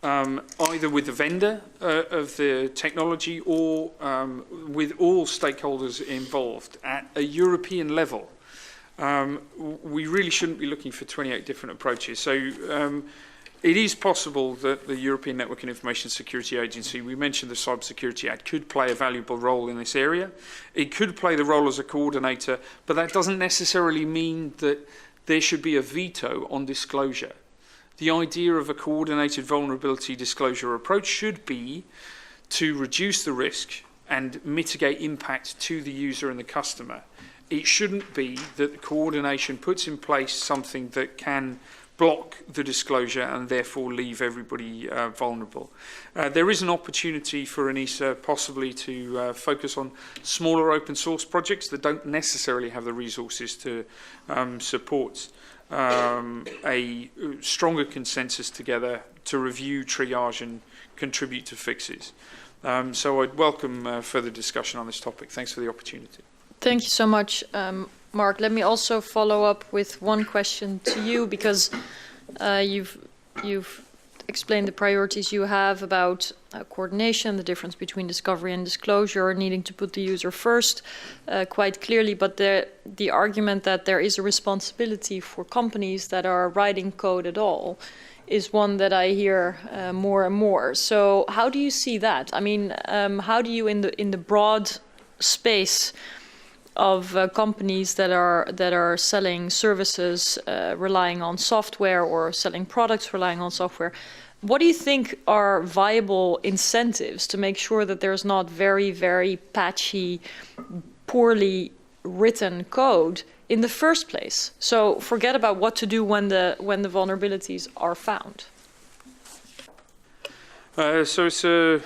either with the vendor of the technology or with all stakeholders involved at a European level. We really shouldn't be looking for 28 different approaches. So it is possible that the European Network and Information Security Agency, we mentioned the Cybersecurity Act, could play a valuable role in this area. It could play the role as a coordinator, but that doesn't necessarily mean that there should be a veto on disclosure. The idea of a coordinated vulnerability disclosure approach should be to reduce the risk and mitigate impact to the user and the customer. It shouldn't be that the coordination puts in place something that can block the disclosure and therefore leave everybody vulnerable. There is an opportunity for ENISA possibly to focus on smaller open source projects that don't necessarily have the resources to support a stronger consensus together to review, triage and contribute to fixes. So I'd welcome further discussion on this topic. Thanks for the opportunity. Thank you so much, Mark. Let me also follow up with one question to you, because you've explained the priorities you have about coordination, the difference between discovery and disclosure, needing to put the user first quite clearly, but the argument that there is a responsibility for companies that are writing code at all is one that I hear more and more. So how do you see that? I mean, how do you, in the broad space of companies that are selling services relying on software, or selling products relying on software, what do you think are viable incentives to make sure that there's not very, very patchy, poorly written code in the first place? So forget about what to do when the vulnerabilities are found. So it's a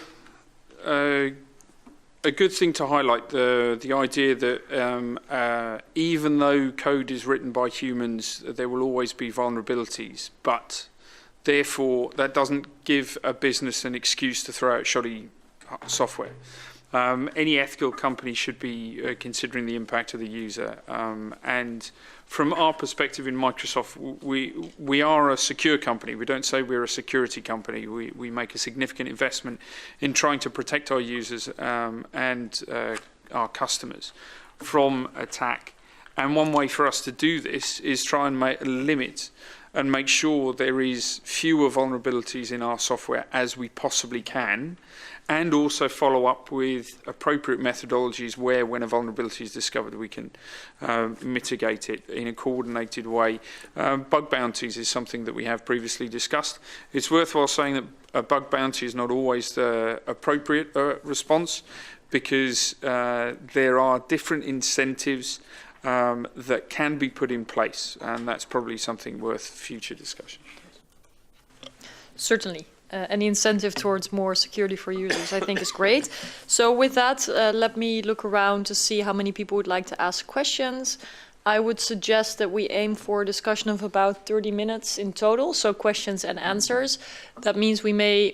good thing to highlight the idea that even though code is written by humans, there will always be vulnerabilities, but therefore that doesn't give a business an excuse to throw out shoddy software. Any ethical company should be considering the impact of the user. And from our perspective in Microsoft, we are a secure company. We don't say we're a security company. We make a significant investment in trying to protect our users and our customers from attack. And one way for us to do this is try and limit and make sure there is fewer vulnerabilities in our software as we possibly can, and also follow up with appropriate methodologies where, when a vulnerability is discovered, we can mitigate it in a coordinated way. Bug bounties is something that we have previously discussed. It's worthwhile saying that a bug bounty is not always the appropriate response, because there are different incentives that can be put in place, and that's probably something worth future discussion. Certainly. Any incentive towards more security for users, I think, is great. So with that, let me look around to see how many people would like to ask questions. I would suggest that we aim for a discussion of about 30 minutes in total, so questions and answers. That means we may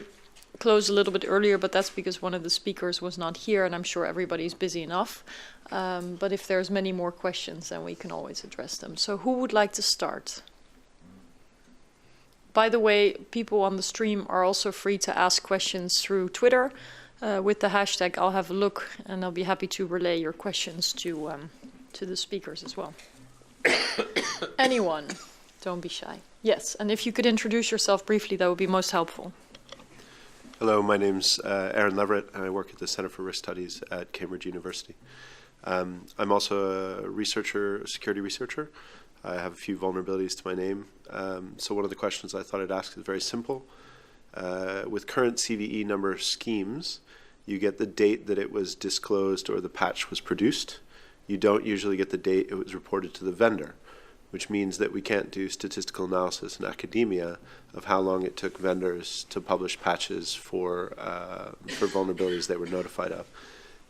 close a little bit earlier, but that's because one of the speakers was not here, and I'm sure everybody's busy enough. But if there's many more questions, then we can always address them. So who would like to start? By the way, people on the stream are also free to ask questions through Twitter. With the hashtag, I'll have a look, and I'll be happy to relay your questions to the speakers as well. Anyone? Don't be shy. Yes, and if you could introduce yourself briefly, that would be most helpful. Hello, my name's Aaron Leverett, and I work at the Center for Risk Studies at Cambridge University. I'm also a researcher, a security researcher. I have a few vulnerabilities to my name. So one of the questions I thought I'd ask is very simple. With current CVE number schemes, you get the date that it was disclosed or the patch was produced. You don't usually get the date it was reported to the vendor, which means that we can't do statistical analysis in academia of how long it took vendors to publish patches for vulnerabilities they were notified of.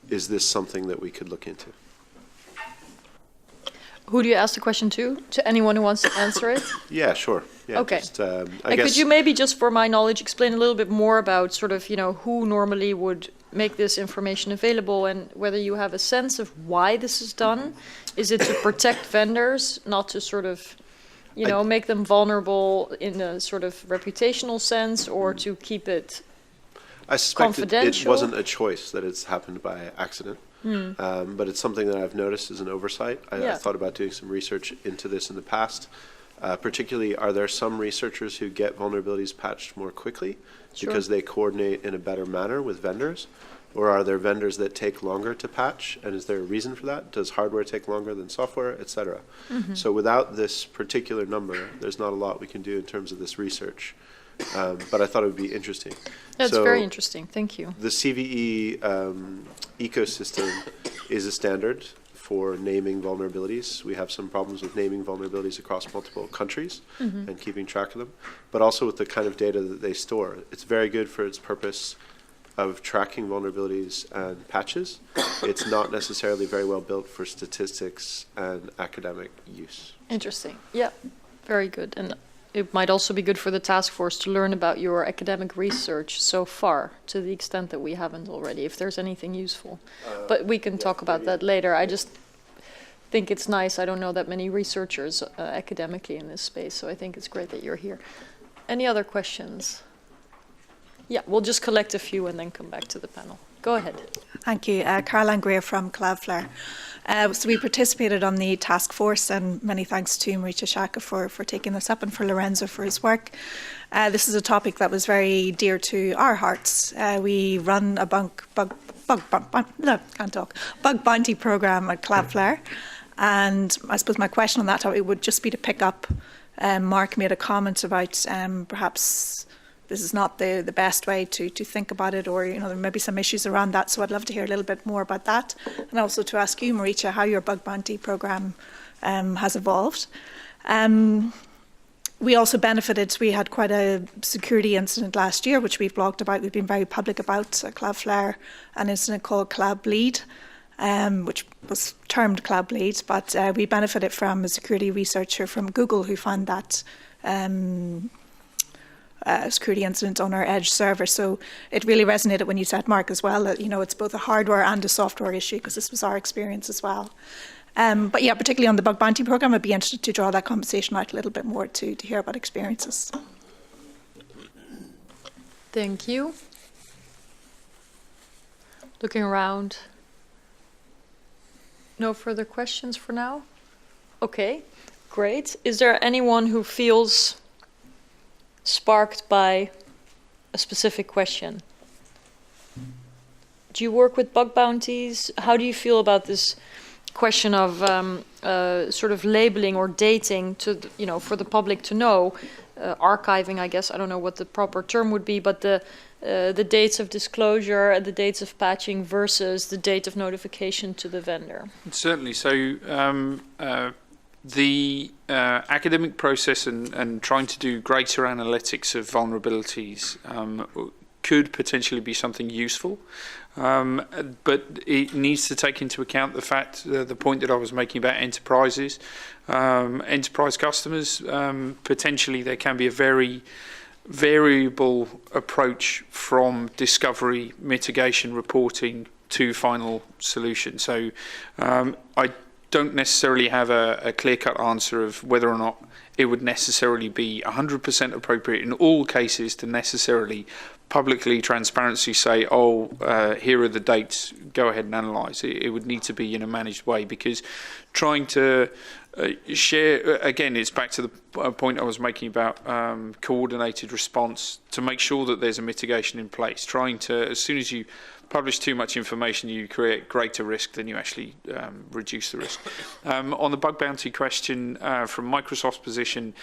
Is this something that we could look into? Who do you ask the question to? To anyone who wants to answer it? Yeah, sure. Yeah, okay. Just, I guess, could you maybe, just for my knowledge, explain a little bit more about sort of, who normally would make this information available, and whether you have a sense of why this is done? Is it to protect vendors, not to sort of you know, make them vulnerable in a sort of reputational sense, or to keep it I suspect it confidential? wasn't a choice that it's happened by accident, but it's something that I've noticed as an oversight. I thought about doing some research into this in the past. Particularly, are there some researchers who get vulnerabilities patched more quickly because they coordinate in a better manner with vendors? Or are there vendors that take longer to patch? And is there a reason for that? Does hardware take longer than software, et cetera? So without this particular number, there's not a lot we can do in terms of this research. But I thought it would be interesting. That's very interesting. Thank you. The CVE ecosystem is a standard for naming vulnerabilities. We have some problems with naming vulnerabilities across multiple countries and keeping track of them, but also with the kind of data that they store. It's very good for its purpose of tracking vulnerabilities and patches. It's not necessarily very well built for statistics and academic use. Interesting. Yeah, very good. And it might also be good for the task force to learn about your academic research so far, to the extent that we haven't already, if there's anything useful. But we can talk about that later. I just think it's nice. I don't know that many researchers academically in this space, so I think it's great that you're here. Any other questions? Yeah, we'll just collect a few and then come back to the panel. Go ahead. Thank you. Caroline Greer from Cloudflare. So we participated on the task force, and many thanks to Marietje Schaake for taking this up, and for Lorenzo for his work. This is a topic that was very dear to our hearts. We run a bug bounty program at Cloudflare, and I suppose my question on that topic would just be to pick up. Mark made a comment about perhaps this is not the best way to think about it, or there may be some issues around that. So I'd love to hear a little bit more about that, and also to ask you, Marietje, how your bug bounty program has evolved. We also benefited. We had quite a security incident last year, which we've blogged about. We've been very public about at Cloudflare, an incident called Cloud Bleed, which was termed Cloud Bleed, but we benefited from a security researcher from Google who found that security incident on our Edge server. So it really resonated when you said, Mark, as well, that it's both a hardware and a software issue, because this was our experience as well. But yeah, particularly on the bug bounty program, I'd be interested to draw that conversation out a little bit more to hear about experiences. Thank you. Looking around. No further questions for now? Okay, great. Is there anyone who feels sparked by a specific question? Do you work with bug bounties? How do you feel about this question of sort of labeling or dating to, for the public to know, archiving, I guess, I don't know what the proper term would be, but the dates of disclosure and the dates of patching versus the date of notification to the vendor? Certainly. So the academic process and trying to do greater analytics of vulnerabilities could potentially be something useful, but it needs to take into account the fact, the point that I was making about enterprises, enterprise customers. Potentially there can be a very variable approach from discovery, mitigation, reporting to final solution. So I don't necessarily have a clear-cut answer of whether or not it would necessarily be 100% appropriate in all cases to necessarily publicly, transparently say, here are the dates, go ahead and analyse. It would need to be in a managed way, because trying to share, again, it's back to the point I was making about coordinated response, to make sure that there's a mitigation in place. Trying to, as soon as you publish too much information, you create greater risk than you actually reduce the risk. On the bug bounty question, from Microsoft's position,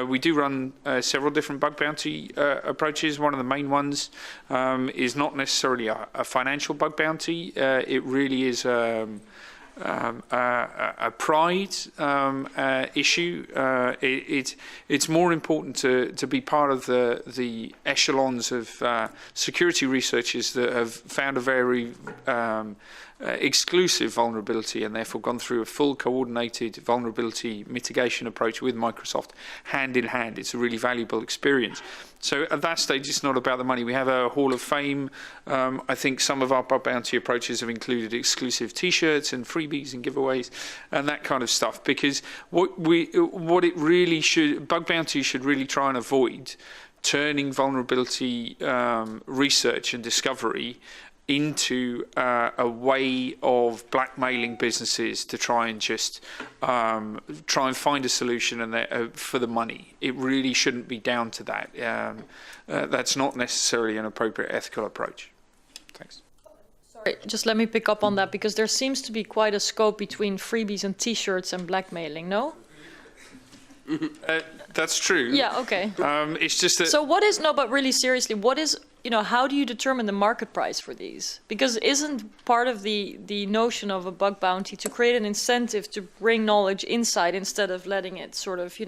we do run several different bug bounty approaches. One of the main ones is not necessarily a financial bug bounty. It really is a pride issue. It's more important to be part of the echelons of security researchers that have found a very exclusive vulnerability and therefore gone through a full coordinated vulnerability mitigation approach with Microsoft hand in hand. It's a really valuable experience. So at that stage, it's not about the money. We have a Hall of Fame. I think some of our bug bounty approaches have included exclusive T-shirts and freebies and giveaways and that kind of stuff. Because what it really should, bug bounty should really try and avoid turning vulnerability research and discovery into a way of blackmailing businesses to try and just try and find a solution and for the money. It really shouldn't be down to that. That's not necessarily an appropriate ethical approach. Thanks. Sorry, just let me pick up on that, because there seems to be quite a scope between freebies and T-shirts and blackmailing, no? That's true. Yeah, okay. It's just that... So what is, no, but really seriously, what is, how do you determine the market price for these? Because isn't part of the notion of a bug bounty to create an incentive to bring knowledge inside instead of letting it sort of,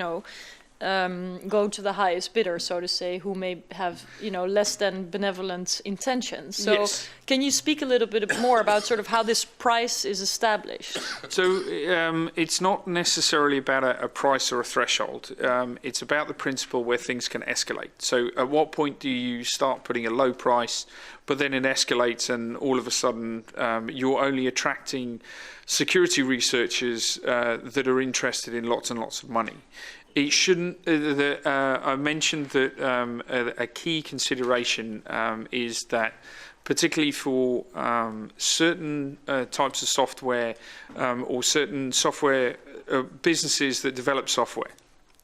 go to the highest bidder, so to say, who may have, less than benevolent intentions. So yes. Can you speak a little bit more about sort of how this price is established? So it's not necessarily about a price or a threshold. It's about the principle where things can escalate. So at what point do you start putting a low price, but then it escalates and all of a sudden you're only attracting security researchers that are interested in lots and lots of money. It shouldn't. I mentioned that a key consideration is that, particularly for certain types of software or certain software businesses that develop software.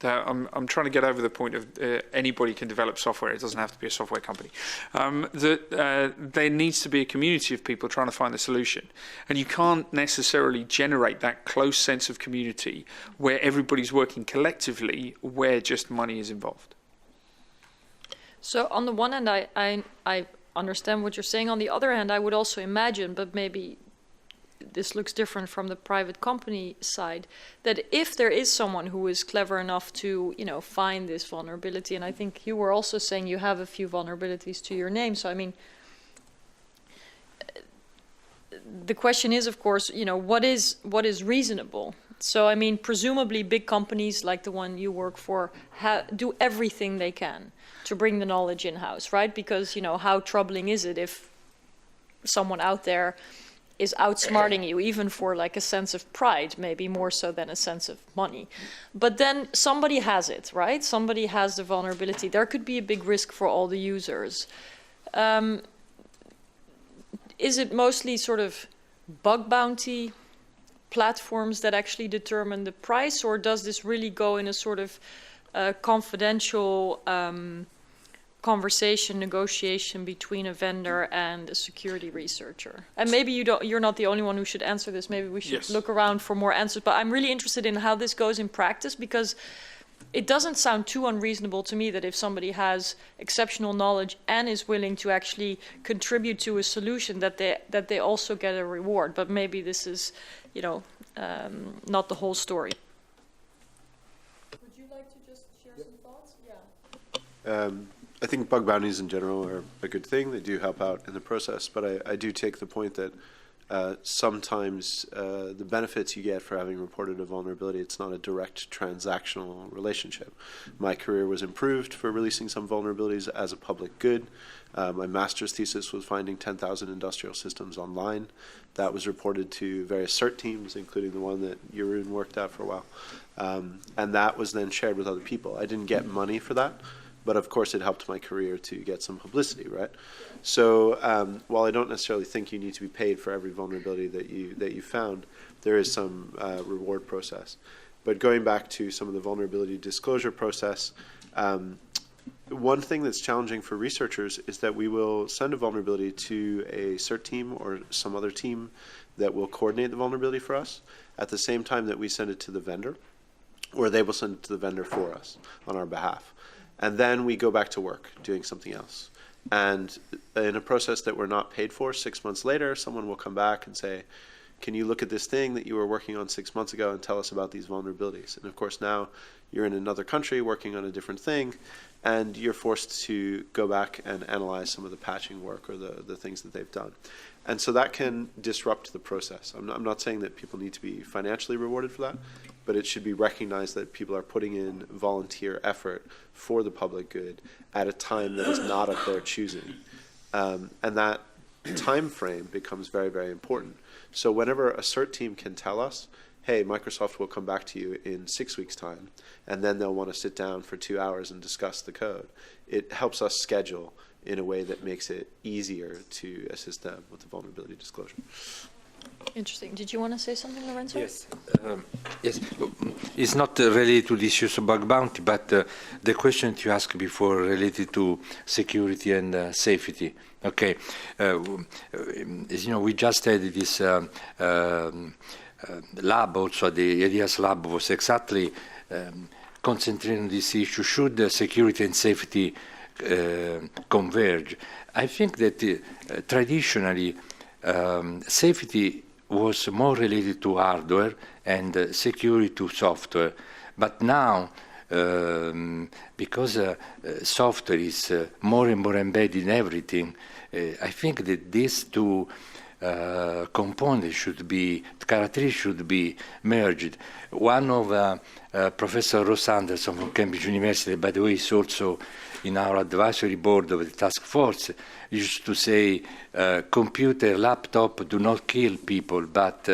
I'm trying to get over the point of anybody can develop software. It doesn't have to be a software company. There needs to be a community of people trying to find the solution. And you can't necessarily generate that close sense of community where everybody's working collectively, where just money is involved. So on the one hand, I understand what you're saying. On the other hand, I would also imagine, but maybe this looks different from the private company side, that if there is someone who is clever enough to, find this vulnerability, and I think you were also saying you have a few vulnerabilities to your name. So, I mean, the question is, of course, what is reasonable? So, I mean, presumably big companies like the one you work for do everything they can to bring the knowledge in-house, right? Because, how troubling is it if someone out there is outsmarting you, even for like a sense of pride, maybe more so than a sense of money. But then somebody has it, right? Somebody has the vulnerability. There could be a big risk for all the users. Is it mostly sort of bug bounty platforms that actually determine the price, or does this really go in a sort of confidential conversation, negotiation between a vendor and a security researcher? And maybe you're not the only one who should answer this. Maybe we should Yes. look around for more answers. But I'm really interested in how this goes in practice, because it doesn't sound too unreasonable to me that if somebody has exceptional knowledge and is willing to actually contribute to a solution, that they also get a reward. But maybe this is, not the whole story. Would you like to just share some thoughts? Yeah. I think bug bounties in general are a good thing. They do help out in the process, but I do take the point that sometimes the benefits you get for having reported a vulnerability, it's not a direct transactional relationship. My career was improved for releasing some vulnerabilities as a public good. My master's thesis was finding 10,000 industrial systems online. That was reported to various CERT teams, including the one that Jeroen worked at for a while. And that was then shared with other people. I didn't get money for that, but of course it helped my career to get some publicity, right? So while I don't necessarily think you need to be paid for every vulnerability that you found, there is some reward process. But going back to some of the vulnerability disclosure process, one thing that's challenging for researchers is that we will send a vulnerability to a CERT team or some other team that will coordinate the vulnerability for us at the same time that we send it to the vendor, or they will send it to the vendor for us on our behalf. And then we go back to work doing something else. And in a process that we're not paid for, 6 months later, someone will come back and say, can you look at this thing that you were working on 6 months ago and tell us about these vulnerabilities? And of course now you're in another country working on a different thing, and you're forced to go back and analyze some of the patching work or the things that they've done. And so that can disrupt the process. I'm not saying that people need to be financially rewarded for that, but it should be recognized that people are putting in volunteer effort for the public good at a time that is not of their choosing. And that time frame becomes very, very important. So whenever a CERT team can tell us, hey, Microsoft will come back to you in 6 weeks' time, and then they'll want to sit down for 2 hours and discuss the code, it helps us schedule in a way that makes it easier to assist them with the vulnerability disclosure. Interesting. Did you want to say something, Lorenzo? Yes. Yes. It's not related to the issues of bug bounty, but the question you asked before related to security and safety. Okay. As you know, we just had this lab also. The IDEAS lab was exactly concentrating on this issue. Should security and safety converge? I think that traditionally safety was more related to hardware and security to software. But now, because software is more and more embedded in everything, I think that these two components should be, characteristics should be merged. One of Professor Ross Anderson from Cambridge University, by the way, is also in our advisory board of the task force, used to say, computer, laptop do not kill people, but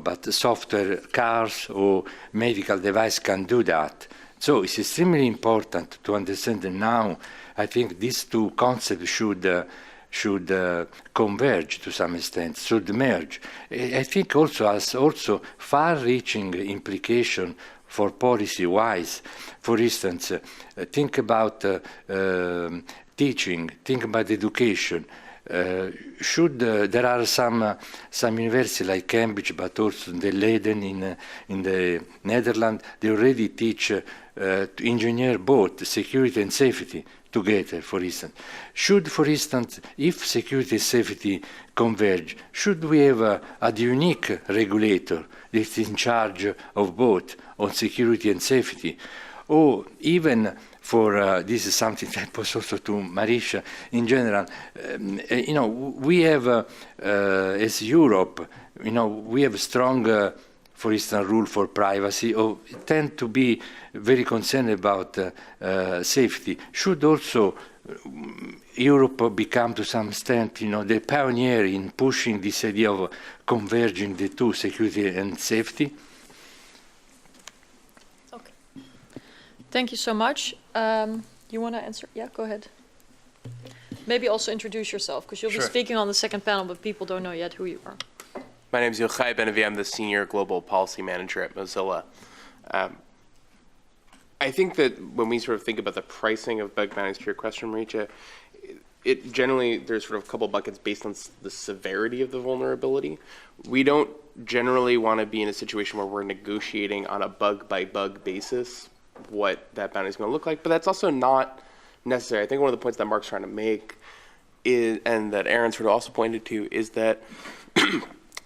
but software, cars or medical device can do that. So it's extremely important to understand that now I think these two concepts should converge to some extent, should merge. I think also has also far-reaching implication for policy-wise. For instance, think about teaching, think about education. There are some universities like Cambridge, but also the Leiden in the Netherlands, they already teach to engineer both security and safety together, for instance. Should, for instance, if security and safety converge, should we have a unique regulator that is in charge of both on security and safety? Or even for, this is something that was also to Marisha in general, we have, as Europe, we have strong, for instance, rule for privacy, or tend to be very concerned about safety. Should also Europe become to some extent, the pioneer in pushing this idea of converging the two, security and safety? Okay. Thank you so much. You want to answer? Yeah, go ahead. Maybe also introduce yourself, because you'll be speaking on the second panel, but people don't know yet who you are. My name is Jochai Ben-Avie. I'm the Senior Global Policy Manager at Mozilla. I think that when we sort of think about the pricing of bug bounties, to your question, Marietje, it generally, there's sort of a couple buckets based on the severity of the vulnerability. We don't generally want to be in a situation where we're negotiating on a bug-by-bug basis what that bounty is going to look like, but that's also not necessary. I think one of the points that Mark's trying to make is, and that Aaron sort of also pointed to, is that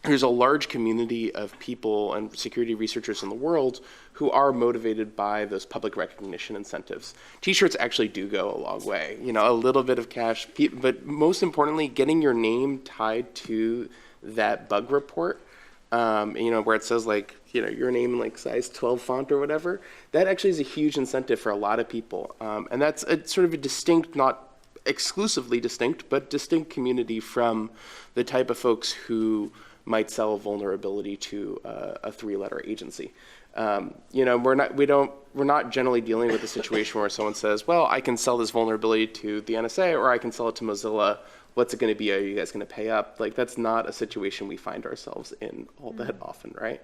there's a large community of people and security researchers in the world who are motivated by those public recognition incentives. T-shirts actually do go a long way. A little bit of cash, but most importantly, getting your name tied to that bug report, where it says your name in like size 12 font or whatever, that actually is a huge incentive for a lot of people. And that's sort of a distinct, not exclusively distinct, but distinct community from the type of folks who might sell a vulnerability to a three-letter agency. We're not generally dealing with a situation where someone says, well, I can sell this vulnerability to the NSA or I can sell it to Mozilla. What's it going to be? Are you guys going to pay up? That's not a situation we find ourselves in all that often, right?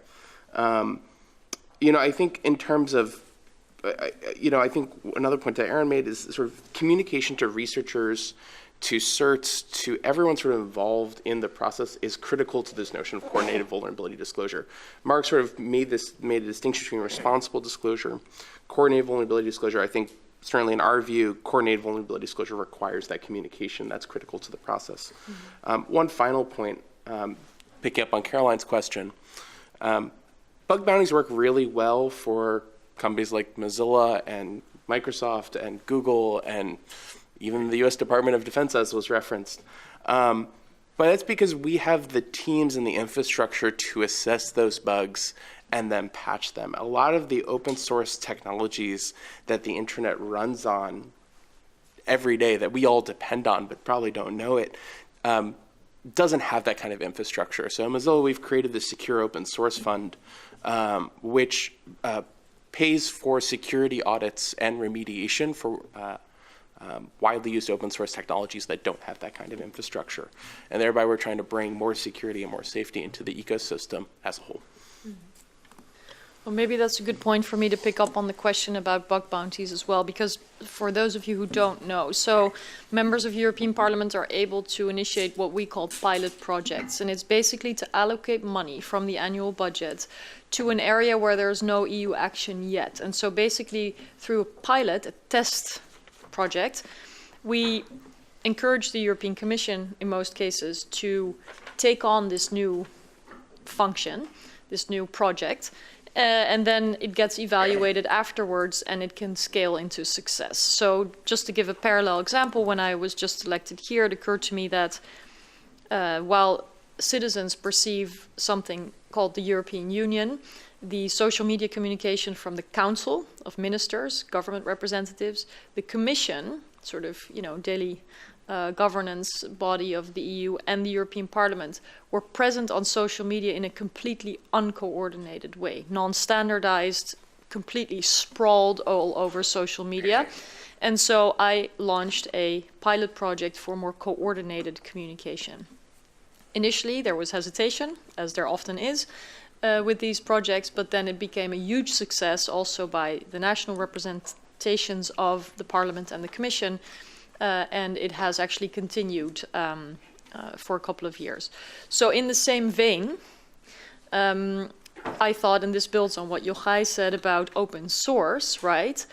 I think in terms of, I think another point that Aaron made is sort of communication to researchers, to certs, to everyone sort of involved in the process is critical to this notion of coordinated vulnerability disclosure. Mark sort of made a distinction between responsible disclosure, coordinated vulnerability disclosure. I think certainly in our view, coordinated vulnerability disclosure requires that communication. That's critical to the process. One final point picking up on Caroline's question, bug bounties work really well for companies like Mozilla and Microsoft and Google and even the U.S. Department of Defense, as was referenced. But that's because we have the teams and the infrastructure to assess those bugs and then patch them. A lot of the open source technologies that the internet runs on every day that we all depend on but probably don't know it, doesn't have that kind of infrastructure. So at Mozilla, we've created the Secure Open Source Fund, which pays for security audits and remediation for widely used open source technologies that don't have that kind of infrastructure. And thereby we're trying to bring more security and more safety into the ecosystem as a whole. Well, maybe that's a good point for me to pick up on the question about bug bounties as well, because for those of you who don't know, so members of European Parliament are able to initiate what we call pilot projects, and it's basically to allocate money from the annual budget to an area where there's no EU action yet. And so basically through a pilot, a test project, we encourage the European Commission in most cases to take on this new function, this new project, and then it gets evaluated afterwards and it can scale into success. So just to give a parallel example, when I was just elected here, it occurred to me that while citizens perceive something called the European Union, the social media communication from the Council of Ministers, government representatives, the Commission, sort of, daily governance body of the EU, and the European Parliament were present on social media in a completely uncoordinated way, non-standardized, completely sprawled all over social media. And so I launched a pilot project for more coordinated communication. Initially, there was hesitation, as there often is, with these projects, but then it became a huge success also by the national representations of the Parliament and the Commission, and it has actually continued for a couple of years. So in the same vein, I thought, and this builds on what Jochai said about open source, right?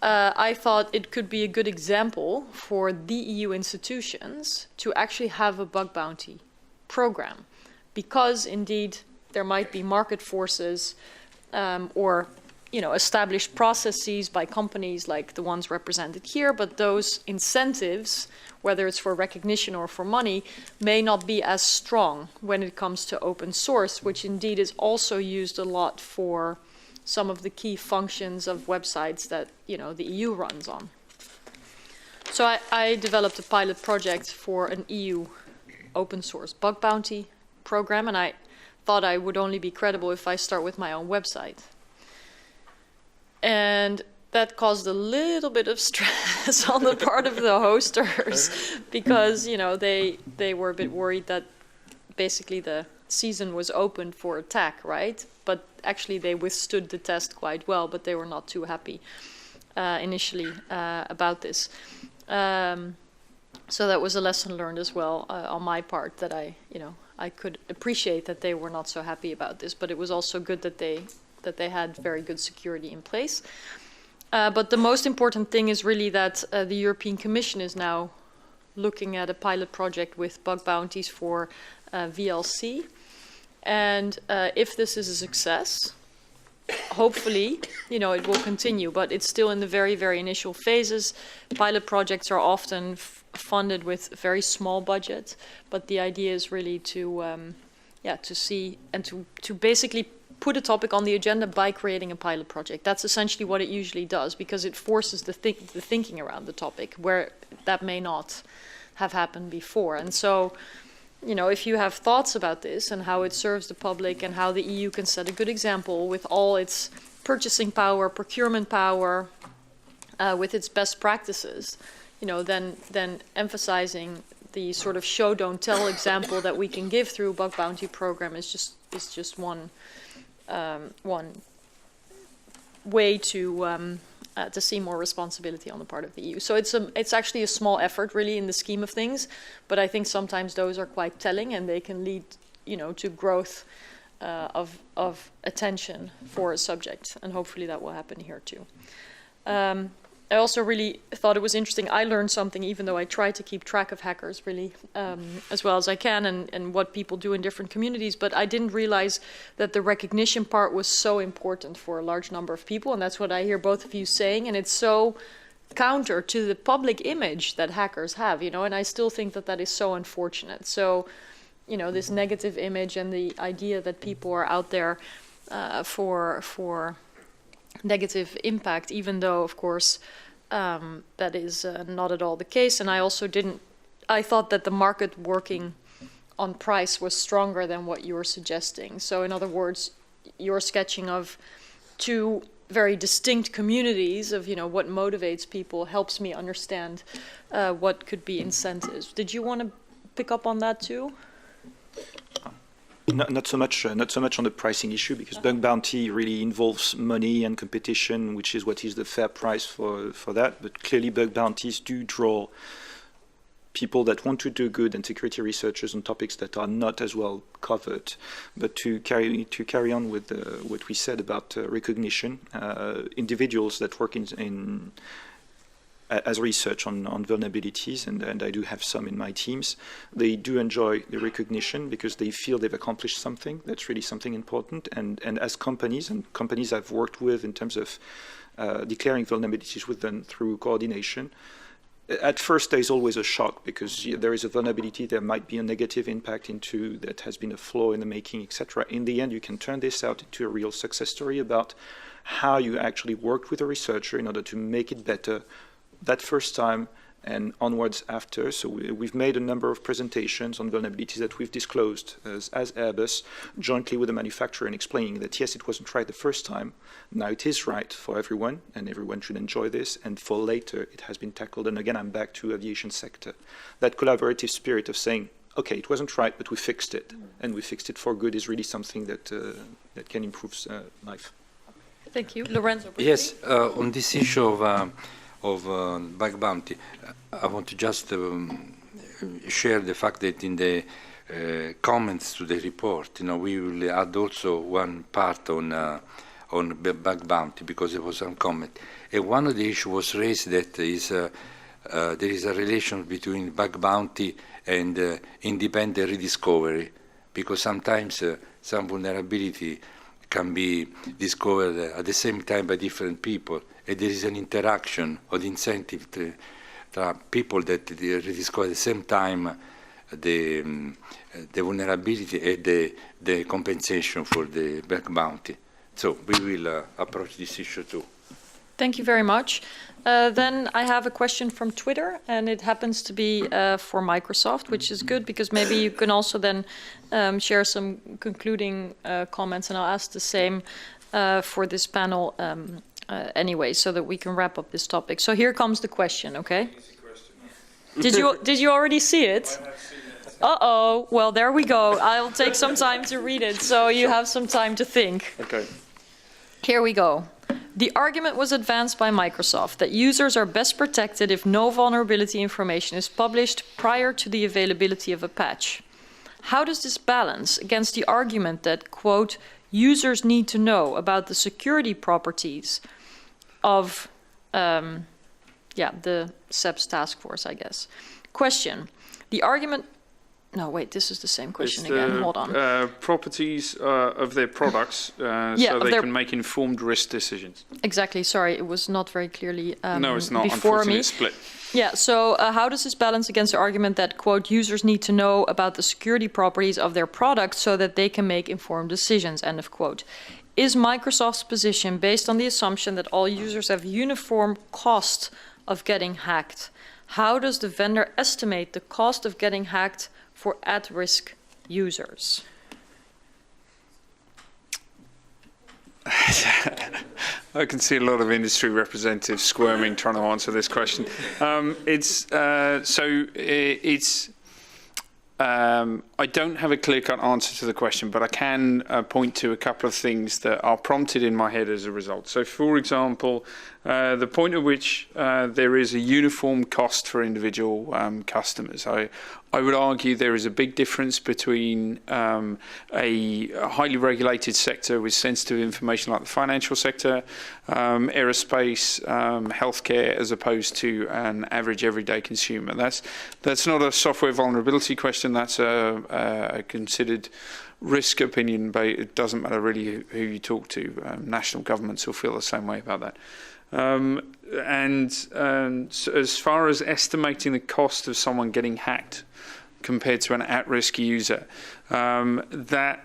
I thought it could be a good example for the EU institutions to actually have a bug bounty program, because indeed there might be market forces or established processes by companies like the ones represented here, but those incentives, whether it's for recognition or for money, may not be as strong when it comes to open source, which indeed is also used a lot for some of the key functions of websites that the EU runs on. So I developed a pilot project for an EU open source bug bounty program, and I thought I would only be credible if I start with my own website. And that caused a little bit of stress on the part of the hosters because, they were a bit worried that basically the season was open for attack, right? But actually they withstood the test quite well, but they were not too happy initially about this. So that was a lesson learned as well on my part, that I could appreciate that they were not so happy about this, but it was also good that they had very good security in place. But the most important thing is really that the European Commission is now looking at a pilot project with bug bounties for VLC. And if this is a success, hopefully, it will continue, but it's still in the very, very initial phases. Pilot projects are often funded with very small budgets, but the idea is really to see and to basically put a topic on the agenda by creating a pilot project. That's essentially what it usually does, because it forces the thinking around the topic where that may not have happened before. And so, if you have thoughts about this and how it serves the public and how the EU can set a good example with all its purchasing power, procurement power, with its best practices, then emphasizing the sort of show don't tell example that we can give through a bug bounty program is just one way to see more responsibility on the part of the EU. So it's actually a small effort, really, in the scheme of things, but I think sometimes those are quite telling, and they can lead, to growth of attention for a subject, and hopefully that will happen here too. I also really thought it was interesting. I learned something, even though I try to keep track of hackers really as well as I can, and what people do in different communities. But I didn't realize that the recognition part was so important for a large number of people, and that's what I hear both of you saying. And it's so counter to the public image that hackers have, you know. And I still think that that is so unfortunate. So, you know, this negative image and the idea that people are out there for negative impact, even though, of course, that is not at all the case. And I also I thought that the market working on price was stronger than what you're suggesting. So in other words, you're sketching of two very distinct communities of, you know, what motivates people helps me understand what could be incentives. Did you want to pick up on that too? Not so much on the pricing issue, because bug bounty really involves money and competition, which is what is the fair price for that. But clearly, bug bounties do draw people that want to do good and security researchers on topics that are not as well covered. But to carry on with what we said about recognition, individuals that work as research on vulnerabilities, and I do have some in my teams, they do enjoy the recognition because they feel they've accomplished something. That's really something important. And as companies I've worked with in terms of declaring vulnerabilities with them through coordination, at first there's always a shock because there is a vulnerability, there might be a negative impact into that has been a flaw in the making, etc. In the end, you can turn this out into a real success story about how you actually worked with a researcher in order to make it better that first time and onwards after. So we've made a number of presentations on vulnerabilities that we've disclosed as Airbus jointly with the manufacturer, and explaining that yes, it wasn't right the first time, now it is right for everyone and everyone should enjoy this, and for later it has been tackled. And again, I'm back to aviation sector. That collaborative spirit of saying, okay, it wasn't right, but we fixed it, and we fixed it for good, is really something that can improve life. Thank you. Lorenzo. Yes, on this issue of bug bounty, I want to just share the fact that in the comments to the report, you know, we will add also one part on bug bounty, because there was some comment. And one of the issues was raised that is there is a relation between bug bounty and independent rediscovery, because sometimes some vulnerability can be discovered at the same time by different people, and there is an interaction or the incentive to people that rediscover at the same time the vulnerability and the compensation for the bug bounty. So we will approach this issue too. Thank you very much. Then I have a question from Twitter, and it happens to be for Microsoft, which is good because maybe you can also then share some concluding comments, and I'll ask the same for this panel anyway, so that we can wrap up this topic. So here comes the question, okay? Did you already see it? Uh-oh. Well, there we go. I'll take some time to read it, so you have some time to think. Okay. Here we go. The argument was advanced by Microsoft that users are best protected if no vulnerability information is published prior to the availability of a patch. How does this balance against the argument that, quote, users need to know about the security properties of the CEPS task force, I guess. Question. The argument... No, wait, this is the same question again. Hold on. Properties of their products so they can make informed risk decisions. Exactly. Sorry, it was not very clearly no, it's not. Before me. It's split. Yeah, so how does this balance against the argument that, quote, users need to know about the security properties of their products so that they can make informed decisions, end of quote. Is Microsoft's position based on the assumption that all users have uniform cost of getting hacked? How does the vendor estimate the cost of getting hacked for at-risk users? I can see a lot of industry representatives squirming trying to answer this question. I don't have a clear-cut answer to the question, but I can point to a couple of things that are prompted in my head as a result. So, for example, the point at which there is a uniform cost for individual customers. I would argue there is a big difference between a highly regulated sector with sensitive information like the financial sector, aerospace, healthcare, as opposed to an average everyday consumer. That's not a software vulnerability question, that's a considered risk opinion, but it doesn't matter really who you talk to. National governments will feel the same way about that. So as far as estimating the cost of someone getting hacked compared to an at-risk user, that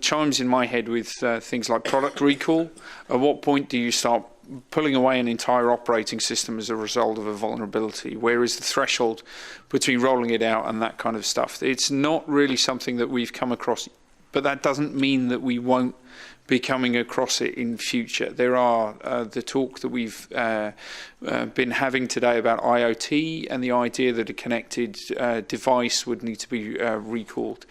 chimes in my head with things like product recall. At what point do you start pulling away an entire operating system as a result of a vulnerability? Where is the threshold between rolling it out and that kind of stuff? It's not really something that we've come across, but that doesn't mean that we won't be coming across it in future. There are the talk that we've been having today about IoT and the idea that a connected device would need to be recalled.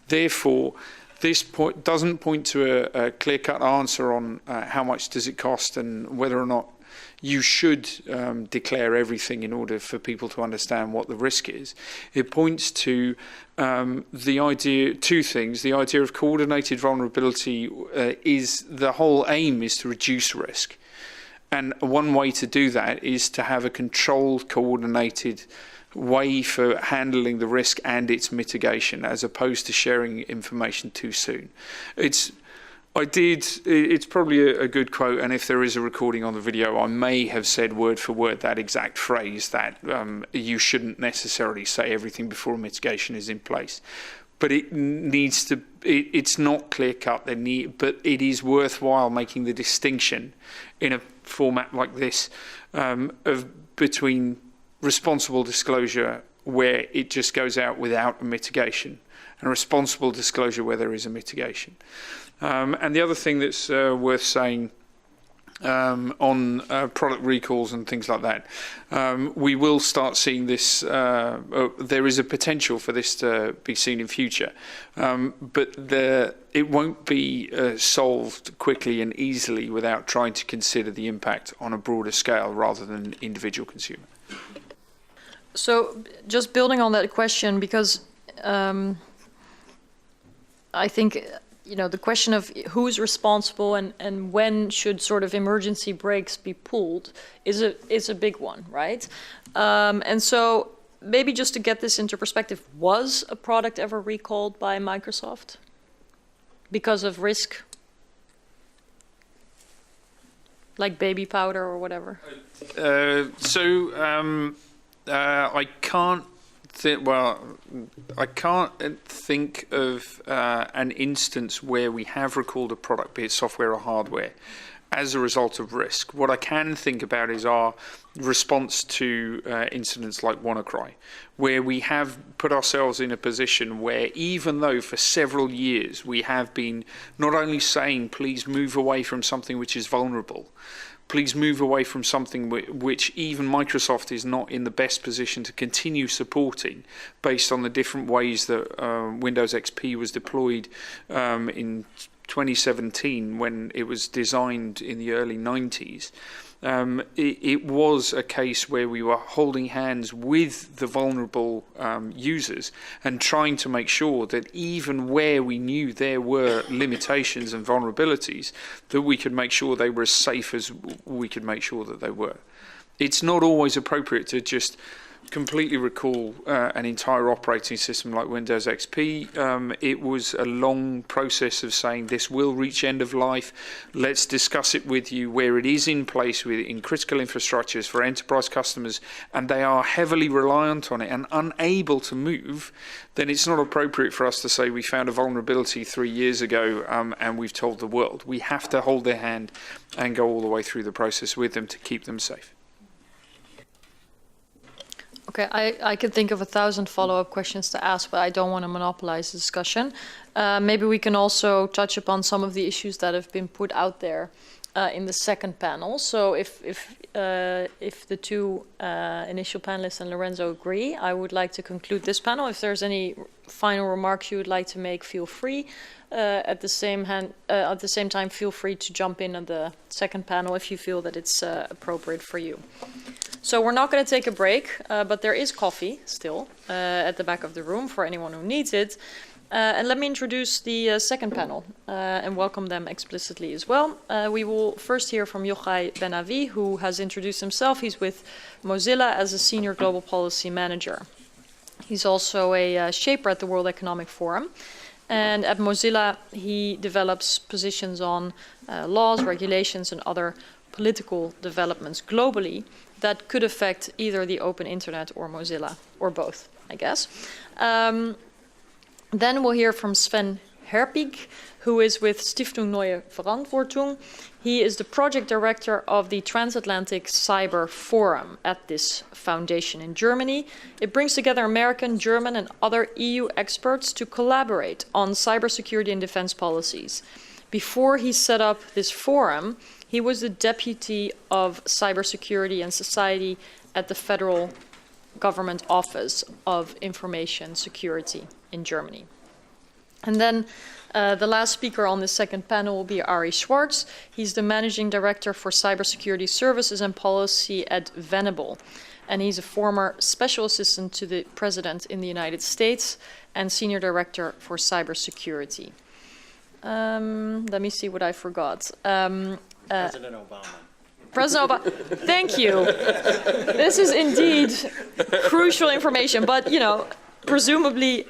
Therefore, this doesn't point to a clear-cut answer on how much does it cost and whether or not you should declare everything in order for people to understand what the risk is. It points to the idea, two things. The idea of coordinated vulnerability is the whole aim is to reduce risk. And one way to do that is to have a controlled, coordinated way for handling the risk and its mitigation, as opposed to sharing information too soon. It's probably a good quote, and if there is a recording on the video, I may have said word for word that exact phrase, that you shouldn't necessarily say everything before mitigation is in place. But it needs to, it's not clear cut, but it is worthwhile making the distinction in a format like this between responsible disclosure where it just goes out without a mitigation and responsible disclosure where there is a mitigation. And the other thing that's worth saying on product recalls and things like that, we will start seeing this, there is a potential for this to be seen in future, but it won't be solved quickly and easily without trying to consider the impact on a broader scale rather than an individual consumer. So just building on that question, because I think, you know, the question of who's responsible and when should sort of emergency brakes be pulled is a big one, right? And so maybe just to get this into perspective, was a product ever recalled by Microsoft because of risk? Like baby powder or whatever? I can't think of an instance where we have recalled a product, be it software or hardware, as a result of risk. What I can think about is our response to incidents like WannaCry, where we have put ourselves in a position where, even though for several years we have been not only saying, please move away from something which is vulnerable, please move away from something which even Microsoft is not in the best position to continue supporting based on the different ways that Windows XP was deployed in 2017 when it was designed in the early 90s. It was a case where we were holding hands with the vulnerable users and trying to make sure that even where we knew there were limitations and vulnerabilities, that we could make sure they were as safe as we could make sure that they were. It's not always appropriate to just completely recall an entire operating system like Windows XP. It was a long process of saying this will reach end of life. Let's discuss it with you where it is in place in critical infrastructures for enterprise customers, and they are heavily reliant on it and unable to move. Then it's not appropriate for us to say we found a vulnerability 3 years ago and we've told the world. We have to hold their hand and go all the way through the process with them to keep them safe. Okay, I could think of 1,000 follow-up questions to ask, but I don't want to monopolize the discussion. Maybe we can also touch upon some of the issues that have been put out there. in the second panel. So if the two initial panelists and Lorenzo agree, I would like to conclude this panel. If there's any final remarks you would like to make, feel free. At the same time, feel free to jump in on the second panel if you feel that it's appropriate for you. So we're not going to take a break, but there is coffee still at the back of the room for anyone who needs it. And let me introduce the second panel and welcome them explicitly as well. We will first hear from Jochai Ben-Avie, who has introduced himself. He's with Mozilla as a Senior Global Policy Manager. He's also a shaper at the World Economic Forum. And at Mozilla, he develops positions on laws, regulations, and other political developments globally that could affect either the open internet or Mozilla, or both, I guess. Then we'll hear from Sven Herpig, who is with Stiftung Neue, Verantwortung. He is the project director of the Transatlantic Cyber Forum at this foundation in Germany. It brings together American, German, and other EU experts to collaborate on cybersecurity and defense policies. Before he set up this forum, he was the deputy of cybersecurity and society at the Federal Government Office of Information Security in Germany. And then the last speaker on the second panel will be Ari Schwartz. He's the managing director for cybersecurity services and policy at Venable. And he's a former special assistant to the president in the United States and senior director for cybersecurity. Let me see what I forgot. President Obama. President Obama, thank you. This is indeed crucial information, but you know, presumably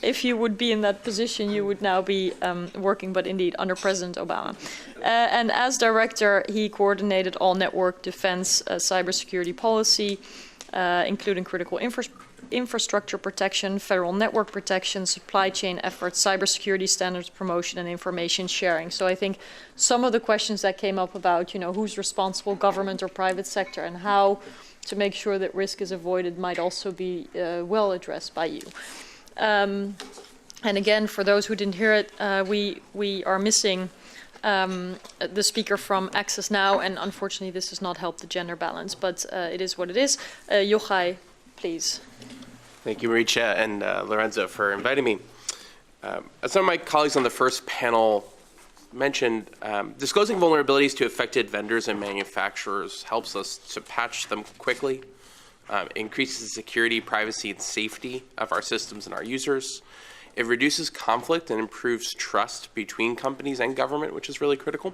if you would be in that position, you would now be working, but indeed under President Obama. And as director, he coordinated all network defense cybersecurity policy, including critical infrastructure protection, federal network protection, supply chain efforts, cybersecurity standards promotion, and information sharing. So I think some of the questions that came up about, you know, who's responsible, government or private sector, and how to make sure that risk is avoided might also be well addressed by you. And again, for those who didn't hear it, we are missing the speaker from Access Now, and unfortunately this does not help the gender balance, but it is what it is. Jochai, please. Thank you, Marietje and Lorenzo, for inviting me. As some of my colleagues on the first panel mentioned, disclosing vulnerabilities to affected vendors and manufacturers helps us to patch them quickly, increases the security, privacy, and safety of our systems and our users. It reduces conflict and improves trust between companies and government, which is really critical,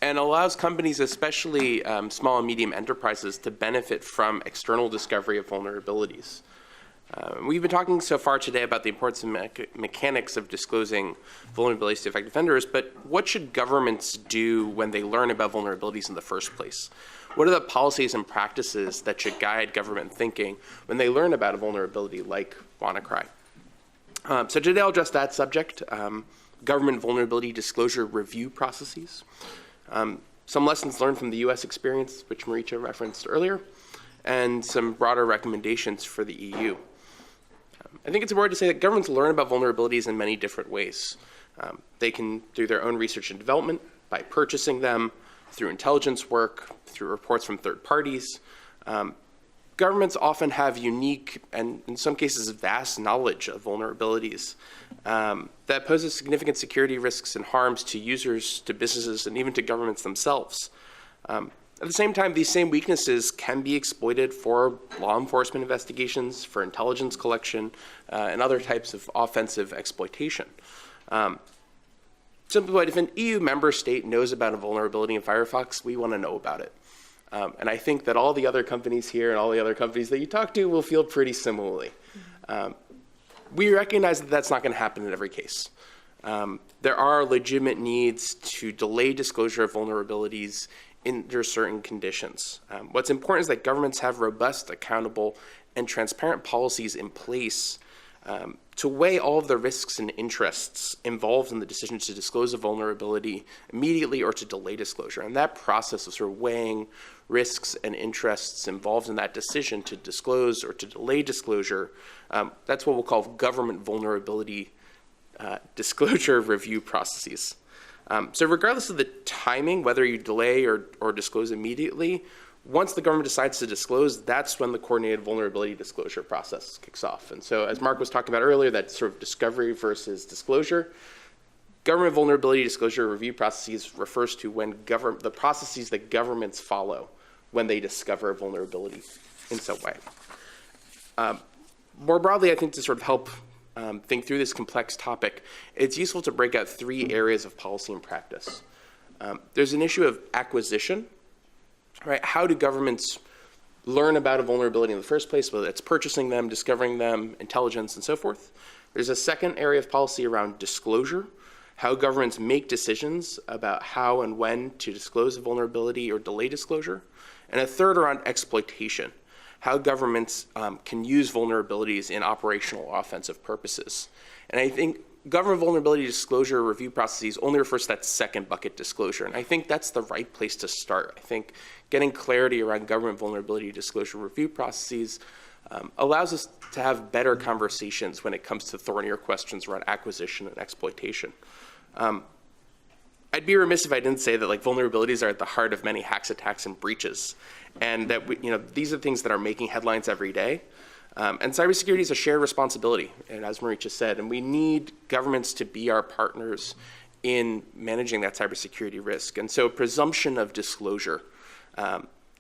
and allows companies, especially small and medium enterprises, to benefit from external discovery of vulnerabilities. We've been talking so far today about the importance and mechanics of disclosing vulnerabilities to affected vendors, but what should governments do when they learn about vulnerabilities in the first place? What are the policies and practices that should guide government thinking when they learn about a vulnerability like WannaCry? So today I'll address that subject, government vulnerability disclosure review processes, some lessons learned from the US experience, which Marietje referenced earlier, and some broader recommendations for the EU. I think it's important to say that governments learn about vulnerabilities in many different ways. They can do their own research and development by purchasing them, through intelligence work, through reports from third parties. Governments often have unique and, in some cases, vast knowledge of vulnerabilities that poses significant security risks and harms to users, to businesses, and even to governments themselves. At the same time, these same weaknesses can be exploited for law enforcement investigations, for intelligence collection, and other types of offensive exploitation. Simply put, if an EU member state knows about a vulnerability in Firefox, we want to know about it. And I think that all the other companies here and all the other companies that you talk to will feel pretty similarly. We recognize that that's not going to happen in every case. There are legitimate needs to delay disclosure of vulnerabilities under certain conditions. What's important is that governments have robust, accountable, and transparent policies in place to weigh all of the risks and interests involved in the decision to disclose a vulnerability immediately or to delay disclosure. And that process of sort of weighing risks and interests involved in that decision to disclose or to delay disclosure, that's what we'll call government vulnerability disclosure review processes. So regardless of the timing, whether you delay or disclose immediately, once the government decides to disclose, that's when the coordinated vulnerability disclosure process kicks off. And so as Mark was talking about earlier, that sort of discovery versus disclosure, government vulnerability disclosure review processes refers to when the processes that governments follow when they discover a vulnerability in some way. More broadly, I think to sort of help think through this complex topic, it's useful to break out 3 areas of policy and practice. There's an issue of acquisition, right? How do governments learn about a vulnerability in the first place, whether it's purchasing them, discovering them, intelligence, and so forth. There's a second area of policy around disclosure, how governments make decisions about how and when to disclose a vulnerability or delay disclosure. And a third around exploitation, how governments can use vulnerabilities in operational or offensive purposes. And I think government vulnerability disclosure review processes only refers to that second bucket, disclosure. And I think that's the right place to start. I think getting clarity around government vulnerability disclosure review processes allows us to have better conversations when it comes to thornier questions around acquisition and exploitation. I'd be remiss if I didn't say that vulnerabilities are at the heart of many hacks, attacks, and breaches, and that these are things that are making headlines every day. And cybersecurity is a shared responsibility, and as Marietje said, and we need governments to be our partners in managing that cybersecurity risk. And so presumption of disclosure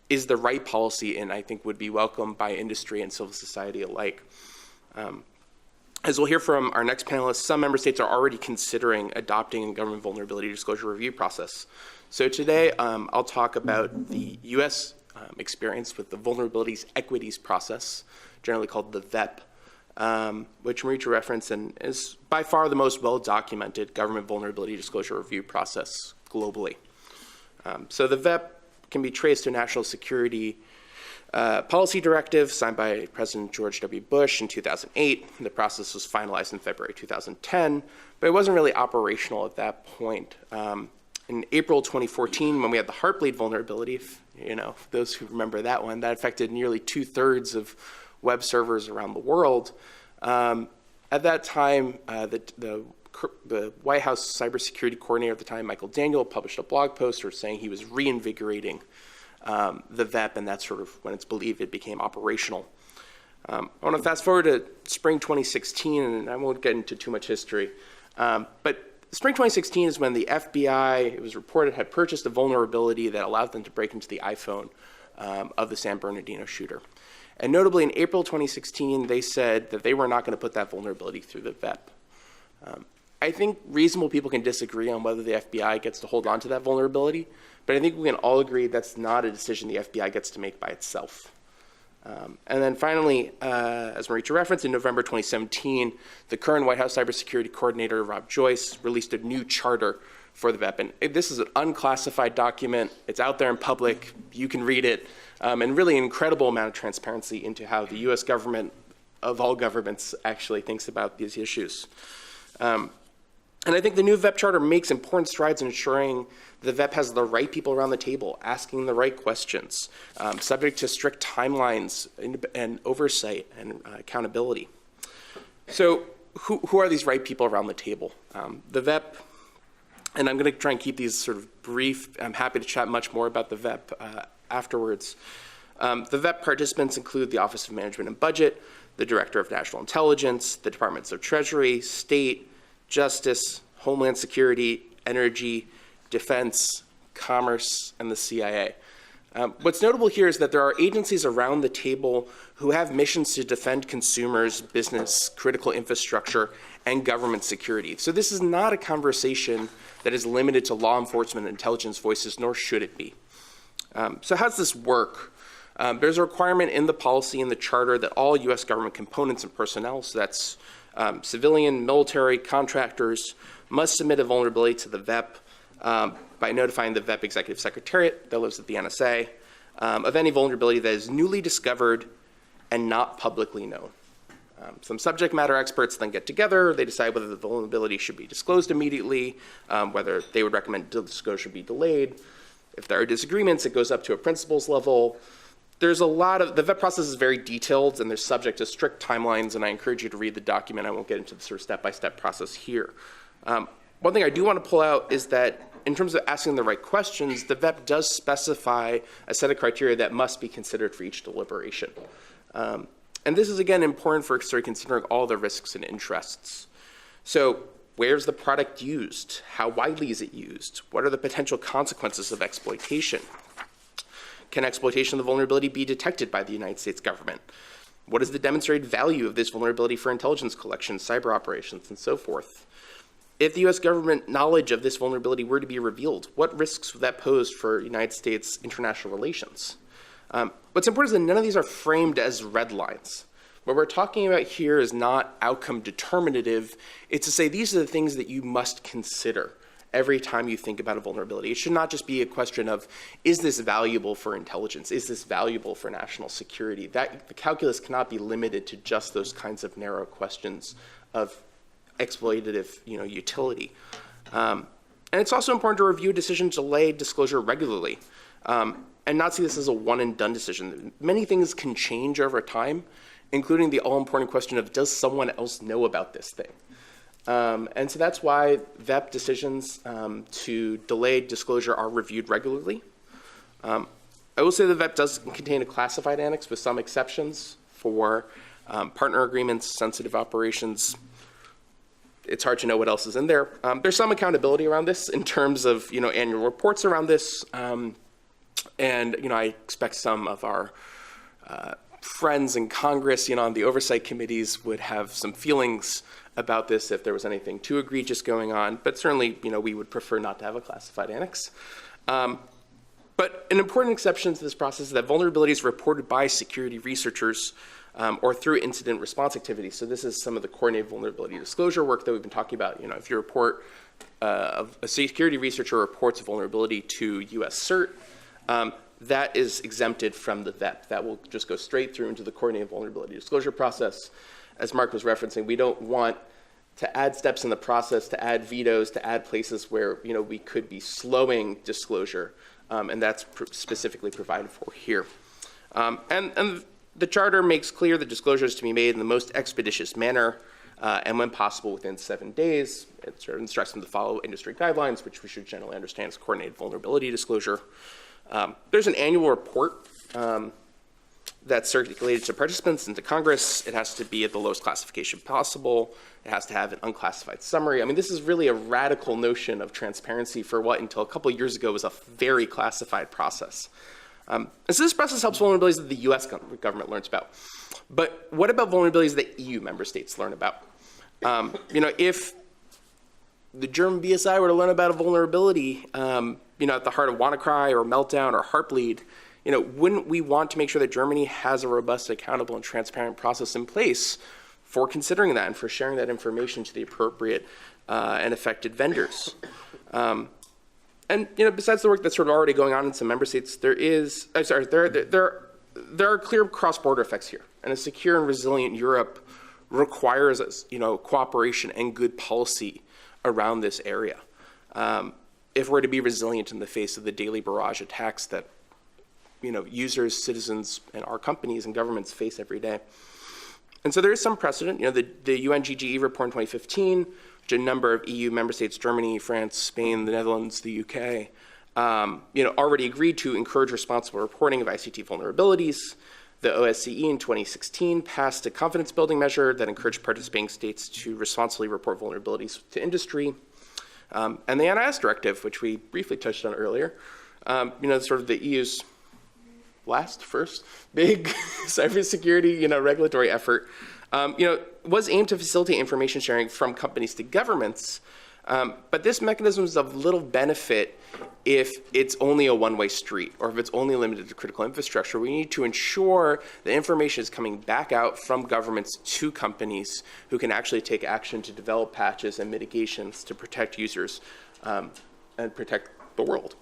is the right policy, and I think would be welcomed by industry and civil society alike. As we'll hear from our next panelist, some member states are already considering adopting a government vulnerability disclosure review process. So today, I'll talk about the US experience with the vulnerabilities equities process, generally called the VEP, which Marietje referenced and is by far the most well-documented government vulnerability disclosure review process globally. So the VEP can be traced to a national security policy directive signed by President George W. Bush in 2008. The process was finalized in February 2010, but it wasn't really operational at that point. In April 2014, when we had the Heartbleed vulnerability, those who remember that one, that affected nearly 2/3 of web servers around the world. At that time, the White House cybersecurity coordinator at the time, Michael Daniel, published a blog post saying he was reinvigorating the VEP, and that's sort of when it's believed it became operational. I want to fast forward to spring 2016, and I won't get into too much history, but spring 2016 is when the FBI, it was reported, had purchased a vulnerability that allowed them to break into the iPhone of the San Bernardino shooter. And notably, in April 2016, they said that they were not going to put that vulnerability through the VEP. I think reasonable people can disagree on whether the FBI gets to hold on to that vulnerability, but I think we can all agree that's not a decision the FBI gets to make by itself. And then finally, as Marietje referenced, in November 2017, the current White House cybersecurity coordinator, Rob Joyce, released a new charter for the VEP. And this is an unclassified document. It's out there in public. You can read it. And really an incredible amount of transparency into how the US government, of all governments, actually thinks about these issues. And I think the new VEP charter makes important strides in ensuring the VEP has the right people around the table, asking the right questions, subject to strict timelines and oversight and accountability. So who are these right people around the table? The VEP, and I'm going to try and keep these sort of brief. I'm happy to chat much more about the VEP afterwards. The VEP participants include the Office of Management and Budget, the Director of National Intelligence, the Departments of Treasury, State, Justice, Homeland Security, Energy, Defense, Commerce, and the CIA. What's notable here is that there are agencies around the table who have missions to defend consumers, business, critical infrastructure, and government security. So this is not a conversation that is limited to law enforcement and intelligence voices, nor should it be. So how does this work? There's a requirement in the policy in the charter that all US government components and personnel, so that's civilian, military, contractors, must submit a vulnerability to the VEP by notifying the VEP Executive Secretariat that lives at the NSA of any vulnerability that is newly discovered and not publicly known. Some subject matter experts then get together, they decide whether the vulnerability should be disclosed immediately, whether they would recommend disclosure be delayed. If there are disagreements, it goes up to a principals level. There's a lot of, the VEP process is very detailed and they're subject to strict timelines, and I encourage you to read the document. I won't get into the sort of step-by-step process here. One thing I do want to pull out is that in terms of asking the right questions, the VEP does specify a set of criteria that must be considered for each deliberation. And this is, again, important for considering all the risks and interests. So where's the product used? How widely is it used? What are the potential consequences of exploitation? Can exploitation of the vulnerability be detected by the United States government? What is the demonstrated value of this vulnerability for intelligence collection, cyber operations, and so forth? If the U.S. government knowledge of this vulnerability were to be revealed, what risks would that pose for United States international relations? What's important is that none of these are framed as red lines. What we're talking about here is not outcome determinative. It's to say these are the things that you must consider every time you think about a vulnerability. It should not just be a question of, is this valuable for intelligence? Is this valuable for national security? That the calculus cannot be limited to just those kinds of narrow questions of exploitative, utility. And it's also important to review a decision to delay disclosure regularly, and not see this as a one and done decision. Many things can change over time, including the all-important question of, does someone else know about this thing? And so that's why VEP decisions to delay disclosure are reviewed regularly. I will say the VEP does contain a classified annex with some exceptions for partner agreements, sensitive operations. It's hard to know what else is in there. There's some accountability around this in terms of annual reports around this. And I expect some of our friends in Congress, on the oversight committees would have some feelings about this if there was anything too egregious going on. But certainly, we would prefer not to have a classified annex. But an important exception to this process is that vulnerabilities reported by security researchers or through incident response activities. So this is some of the coordinated vulnerability disclosure work that we've been talking about. If you report, a security researcher reports a vulnerability to US CERT, that is exempted from the VEP. That will just go straight through into the coordinated vulnerability disclosure process. As Mark was referencing, we don't want to add steps in the process, to add vetoes, to add places where we could be slowing disclosure, and that's specifically provided for here. And the charter makes clear that disclosure is to be made in the most expeditious manner, and when possible within 7 days. It sort of instructs them to follow industry guidelines, which we should generally understand as coordinated vulnerability disclosure. There's an annual report that's circulated to participants and to Congress. It has to be at the lowest classification possible. It has to have an unclassified summary. I mean, this is really a radical notion of transparency for what until a couple of years ago was a very classified process. And so this process helps vulnerabilities that the US government learns about. But what about vulnerabilities that EU member states learn about? If the German BSI were to learn about a vulnerability, at the heart of WannaCry or Meltdown or Heartbleed, wouldn't we want to make sure that Germany has a robust, accountable, and transparent process in place for considering that and for sharing that information to the appropriate and affected vendors? And besides the work that's sort of already going on in some member states, there are clear cross-border effects here, and a secure and resilient Europe requires cooperation and good policy around this area. If we're to be resilient in the face of the daily barrage attacks that users, citizens, and our companies and governments face every day. And so there is some precedent. The UNGGE report in 2015, which a number of EU member states, Germany, France, Spain, the Netherlands, the UK, already agreed to encourage responsible reporting of ICT vulnerabilities. The OSCE in 2016 passed a confidence building measure that encouraged participating states to responsibly report vulnerabilities to industry. And the NIS directive, which we briefly touched on earlier, sort of the EU's first big cybersecurity, regulatory effort, was aimed to facilitate information sharing from companies to governments. But this mechanism is of little benefit if it's only a one-way street or if it's only limited to critical infrastructure. We need to ensure the information is coming back out from governments to companies who can actually take action to develop patches and mitigations to protect users and protect the world.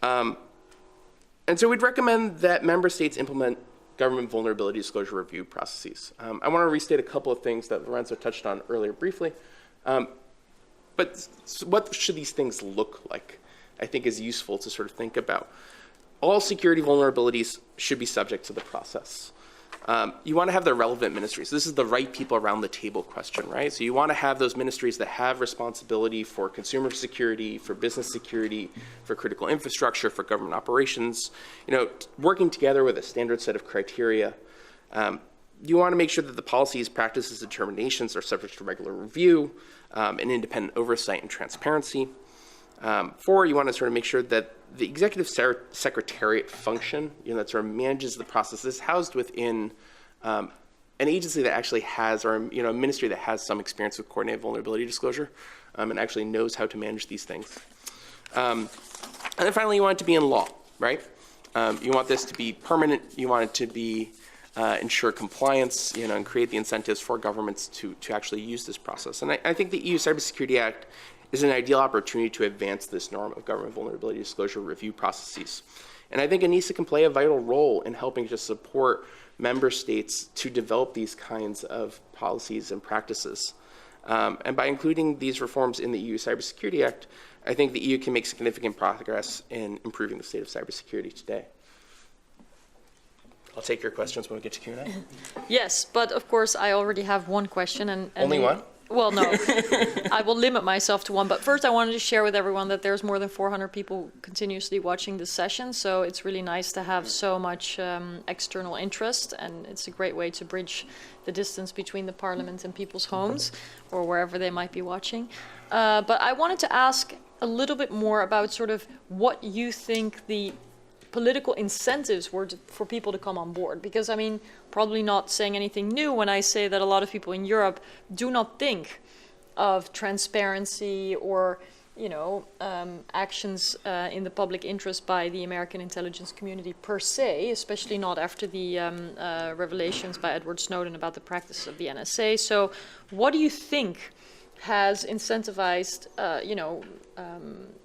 And so we'd recommend that member states implement government vulnerability disclosure review processes. I want to restate a couple of things that Lorenzo touched on earlier briefly. But what should these things look like, I think is useful to sort of think about. All security vulnerabilities should be subject to the process. You want to have the relevant ministries. This is the right people around the table question, right? So you want to have those ministries that have responsibility for consumer security, for business security, for critical infrastructure, for government operations, working together with a standard set of criteria. You want to make sure that the policies, practices, determinations are subject to regular review, and independent oversight and transparency. 4, you want to sort of make sure that the executive secretariat function, that sort of manages the process, is housed within an agency that actually has, or a ministry that has some experience with coordinated vulnerability disclosure, and actually knows how to manage these things. And then finally, you want it to be in law, right? You want this to be permanent. You want it to be ensure compliance, and create the incentives for governments to actually use this process. And I think the EU Cybersecurity Act is an ideal opportunity to advance this norm of government vulnerability disclosure review processes. And I think ENISA can play a vital role in helping to support member states to develop these kinds of policies and practices. And by including these reforms in the EU Cybersecurity Act, I think the EU can make significant progress in improving the state of cybersecurity today. I'll take your questions when we get to Q&A. Yes, but of course I already have one question. And Only one? Well, no, I will limit myself to one. But first I wanted to share with everyone that there's more than 400 people continuously watching this session. So it's really nice to have so much external interest. And it's a great way to bridge the distance between the parliament and people's homes or wherever they might be watching. But I wanted to ask a little bit more about sort of what you think the political incentives were for people to come on board. Because, I mean, probably not saying anything new when I say that a lot of people in Europe do not think of transparency or, actions in the public interest by the American intelligence community per se, especially not after the revelations by Edward Snowden about the practice of the NSA. So what do you think has incentivized,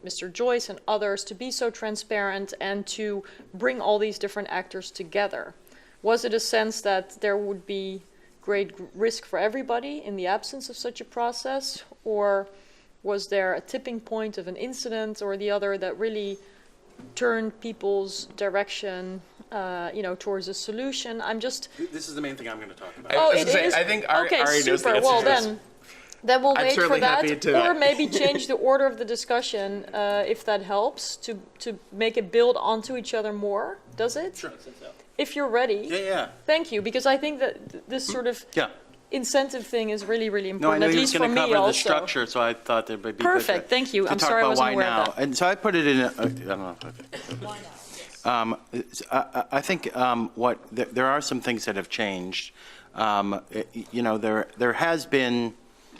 Mr. Joyce and others to be so transparent and to bring all these different actors together? Was it a sense that there would be great risk for everybody in the absence of such a process? Or was there a tipping point of an incident or the other that really turned people's direction towards a solution? This is the main thing I'm going to talk about. Oh, it is? I think Ari knows the super. answer Well, to this. Then we'll I'm wait for certainly happy that, to- or maybe change the order of the discussion if that helps to make it build onto each other more. Does it? Sure. If you're ready. Yeah. Thank you, because I think that this sort of incentive thing is really, really No, I important. know at he was least for going to me cover also. the structure, so I thought there might be Perfect. Thank you. to I'm talk sorry I about wasn't why aware now. of that. And so I put it in. I don't know. Why now? Yes. I think there are some things that have changed. There has been.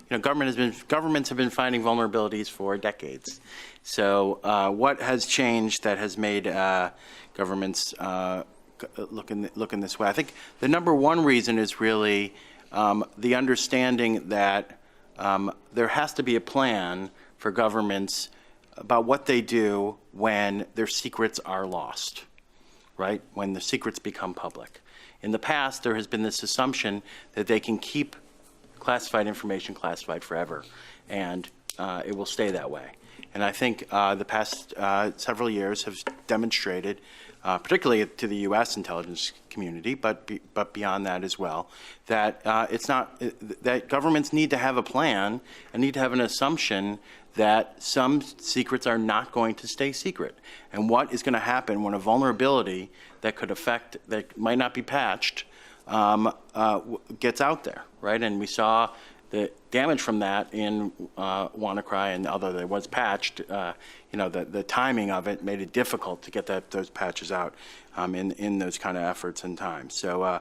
Governments have been finding vulnerabilities for decades. So what has changed that has made governments look in this way? I think the number one reason is really the understanding that there has to be a plan for governments about what they do when their secrets are lost, right? When the secrets become public. In the past, there has been this assumption that they can keep classified information classified forever, and it will stay that way. And I think the past several years have demonstrated, particularly to the U.S. intelligence community, but beyond that as well, that that governments need to have a plan and need to have an assumption that some secrets are not going to stay secret. And what is going to happen when a vulnerability that might not be patched gets out there, right? And we saw the damage from that in WannaCry, and although it was patched, the timing of it made it difficult to get those patches out in those kind of efforts and times. So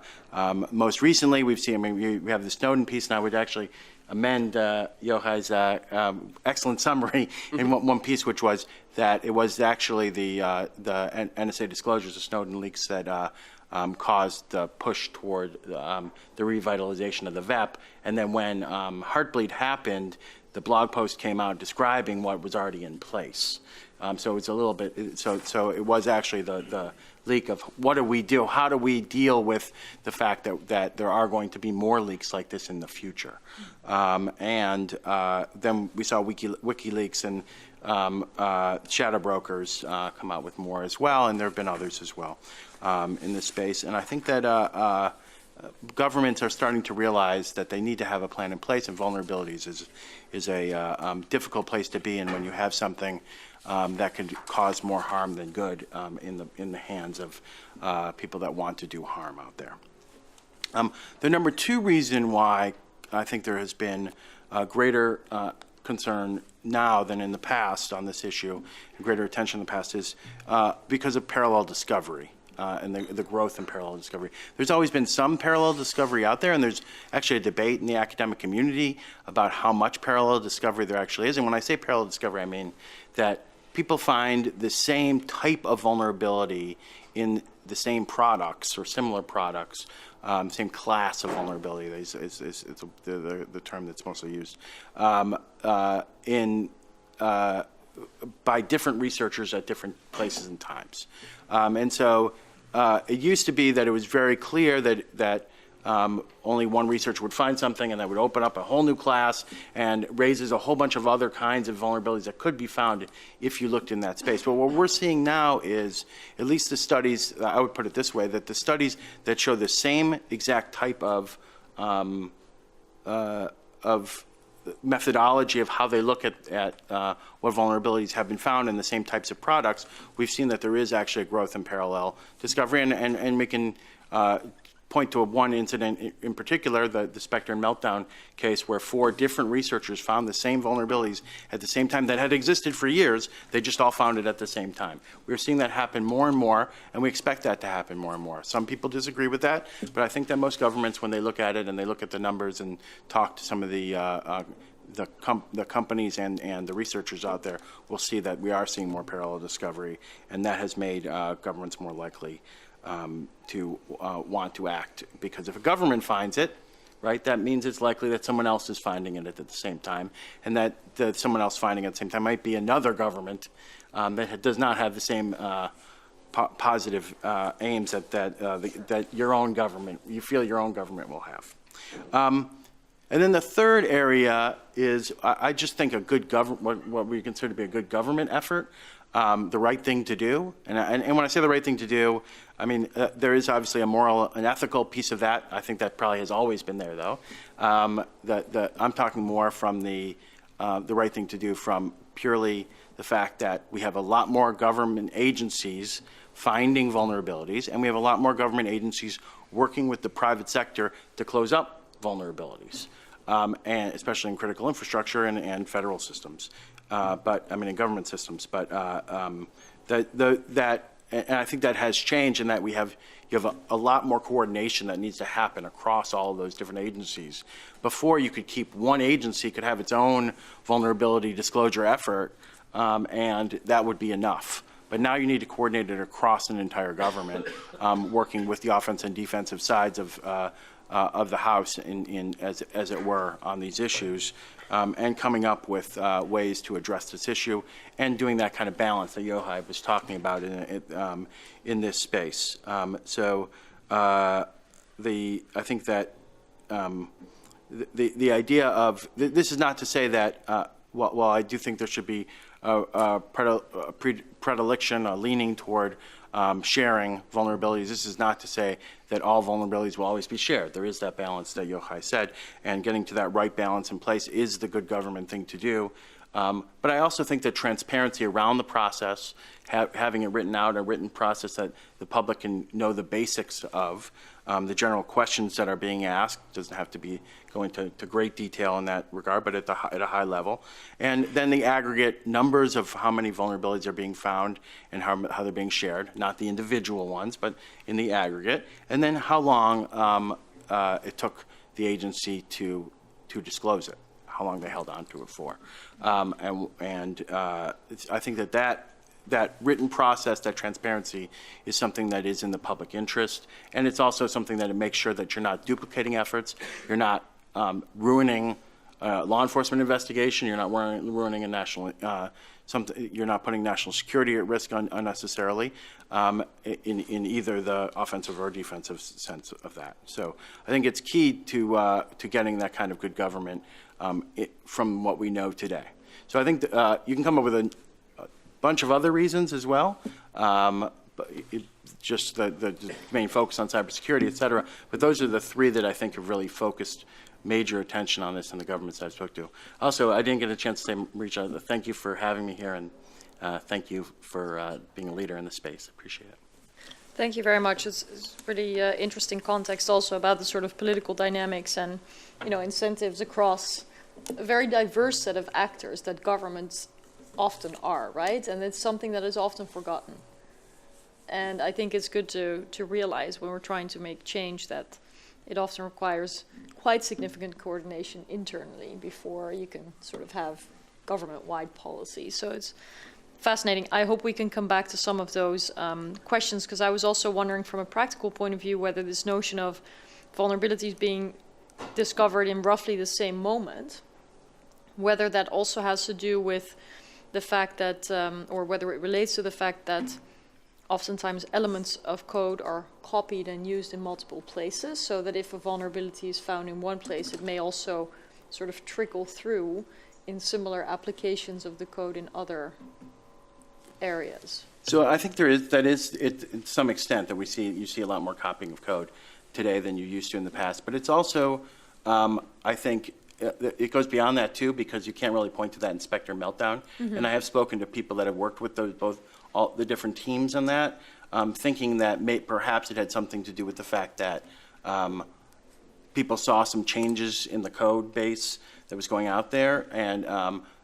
most recently, we've seen, we have the Snowden piece, and I would actually amend Jochai's excellent summary in one piece, which was that it was actually the NSA disclosures, the Snowden leaks that caused the push toward the revitalization of the VEP. And then when Heartbleed happened, the blog post came out describing what was already in place. So it was a little bit, so it was actually the leak of what do we do? How do we deal with the fact that there are going to be more leaks like this in the future? And then we saw WikiLeaks and shadow brokers come out with more as well, and there have been others as well in this space. And I think that governments are starting to realize that they need to have a plan in place, and vulnerabilities is a difficult place to be in when you have something that could cause more harm than good in the hands of people that want to do harm out there. The number two reason why I think there has been greater concern now than in the past on this issue, and greater attention in the past, is because of parallel discovery. And the growth in parallel discovery. There's always been some parallel discovery out there, and there's actually a debate in the academic community about how much parallel discovery there actually is. And when I say parallel discovery, I mean that people find the same type of vulnerability in the same products or similar products, same class of vulnerability is the term that's mostly used, by different researchers at different places and times. And so it used to be that it was very clear that only one researcher would find something, and that would open up a whole new class and raises a whole bunch of other kinds of vulnerabilities that could be found if you looked in that space. But what we're seeing now is, at least the studies, I would put it this way, that the studies that show the same exact type of methodology of how they look at what vulnerabilities have been found in the same types of products, we've seen that there is actually a growth in parallel discovery, and we can point to one incident in particular, the Spectre and Meltdown case, where 4 different researchers found the same vulnerabilities at the same time that had existed for years. They just all found it at the same time. We're seeing that happen more and more, and we expect that to happen more and more. Some people disagree with that, but I think that most governments, when they look at it and they look at the numbers and talk to some of the companies and the researchers out there, will see that we are seeing more parallel discovery, and that has made governments more likely to want to act, because if a government finds it, right, that means it's likely that someone else is finding it at the same time, and that someone else finding it at the same time might be another government that does not have the same positive aims that your own government, you feel your own government will have. And then the third area is, I just think a good government, what we consider to be a good government effort, the right thing to do. And when I say the right thing to do, I mean, there is obviously a moral and ethical piece of that. I think that probably has always been there, though. I'm talking more from the right thing to do from purely the fact that we have a lot more government agencies finding vulnerabilities, and we have a lot more government agencies working with the private sector to close up vulnerabilities, and especially in critical infrastructure and federal systems, but I mean in government systems. But and I think that has changed in that you have a lot more coordination that needs to happen across all of those different agencies. Before, you could keep one agency could have its own vulnerability disclosure effort, and that would be enough. But now you need to coordinate it across an entire government, working with the offensive and defensive sides of the House, as it were, on these issues, and coming up with ways to address this issue, and doing that kind of balance that Jochai was talking about in this space. I think that the idea of this is not to say that while I do think there should be a predilection, a leaning toward sharing vulnerabilities. This is not to say that all vulnerabilities will always be shared. There is that balance that Jochai said, and getting to that right balance in place is the good government thing to do. But I also think that transparency around the process, having it written out, a written process that the public can know the basics of, the general questions that are being asked, doesn't have to be going to great detail in that regard, but at a high level. And then the aggregate numbers of how many vulnerabilities are being found and how they're being shared, not the individual ones, but in the aggregate. And then how long it took the agency to disclose it, how long they held on to it for. I think that written process, that transparency, is something that is in the public interest, and it's also something that it makes sure that you're not duplicating efforts, you're not ruining law enforcement investigation, you're not ruining a national, you're not putting national security at risk unnecessarily in either the offensive or defensive sense of that. So I think it's key to getting that kind of good government from what we know today. So I think that, you can come up with a bunch of other reasons as well, but just the main focus on cybersecurity, et cetera. But those are the three that I think have really focused major attention on this in the governments I've spoke to. Also, I didn't get a chance to say, Marietje, thank you for having me here, and thank you for being a leader in the space. I appreciate it. Thank you very much. It's really interesting context also about the sort of political dynamics and, you know, incentives across a very diverse set of actors that governments often are, right? And it's something that is often forgotten. And I think it's good to realize when we're trying to make change that it often requires quite significant coordination internally before you can sort of have government-wide policy. So it's fascinating. I hope we can come back to some of those questions, because I was also wondering from a practical point of view whether this notion of vulnerabilities being discovered in roughly the same moment, whether that also has to do with the fact that, or whether it relates to the fact that oftentimes elements of code are copied and used in multiple places, so that if a vulnerability is found in one place, it may also sort of trickle through in similar applications of the code in other areas. So I think that is to some extent that you see a lot more copying of code today than you used to in the past. But it's also, I think, it goes beyond that too, because you can't really point to that inspector meltdown. Mm-hmm. And I have spoken to people that have worked with those all the different teams in that, thinking that perhaps it had something to do with the fact that people saw some changes in the code base that was going out there, and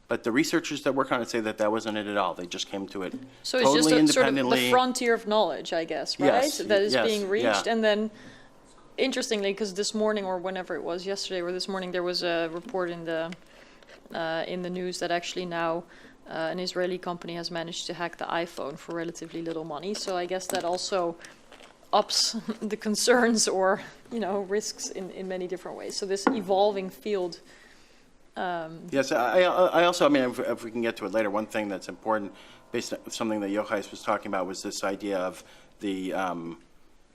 but the researchers that work on it say that wasn't it at all. They just came to it so totally it's just independently. Sort of the frontier of knowledge, I guess, right? Yes, that is yes, being reached, yeah. and then interestingly, because this morning or whenever it was, yesterday or this morning, there was a report in the news that actually now an Israeli company has managed to hack the iPhone for relatively little money. So I guess that also ups the concerns or, you know, risks in many different ways. So this evolving field. Yes, I also, I mean, if we can get to it later, one thing that's important, based on something that Jochai was talking about, was this idea of the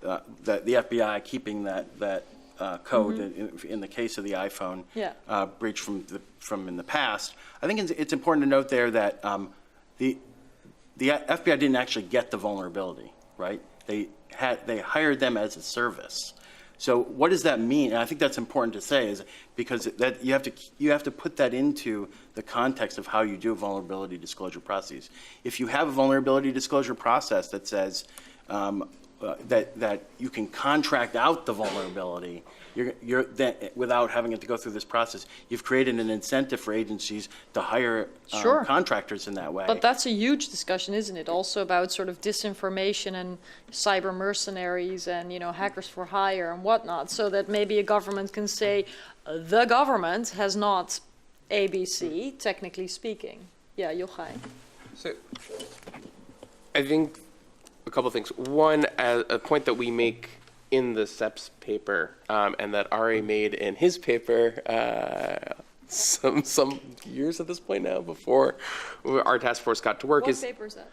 FBI keeping that code mm-hmm. in the case of the iPhone breach from in the past. I think it's important to note there that the FBI didn't actually get the vulnerability, right? They hired them as a service. So what does that mean? And I think that's important to say, is because that you have to put that into the context of how you do a vulnerability disclosure process. If you have a vulnerability disclosure process that says that you can contract out the vulnerability, you're without having it to go through this process, you've created an incentive for agencies to hire contractors in that way. But that's a huge discussion, isn't it? Also about sort of disinformation and cyber mercenaries and, you know, hackers for hire and whatnot, so that maybe a government can say the government has not ABC, technically speaking. Yeah, Jochai. So I think a couple of things. One, a point that we make in the CEPS paper, and that Ari made in his paper some years at this point now, before our task force got to work. What paper is that?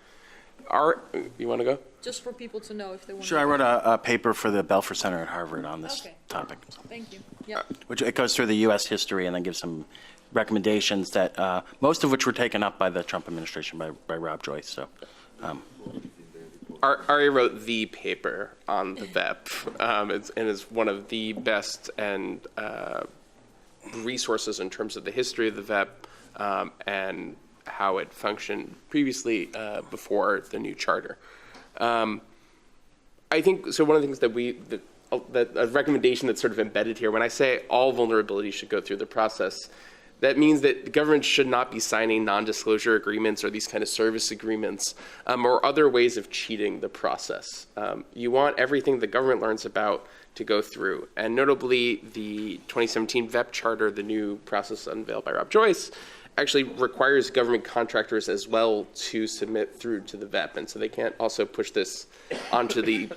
You want to go? Just for people to know if they want. Sure, I wrote a paper for the Belfer Center at Harvard on this topic. Thank you. Yeah. Which it goes through the U.S. history and then gives some recommendations that most of which were taken up by the Trump administration by Rob Joyce. So. Ari wrote the paper on the VEP, and is one of the best and resources in terms of the history of the VEP and how it functioned previously before the new charter. I think so. One of the things that a recommendation that's sort of embedded here, when I say all vulnerabilities should go through the process, that means that governments should not be signing non-disclosure agreements or these kind of service agreements or other ways of cheating the process. You want everything the government learns about to go through. And notably, the 2017 VEP Charter, the new process unveiled by Rob Joyce, actually requires government contractors as well to submit through to the VEP. And so they can't also push this onto the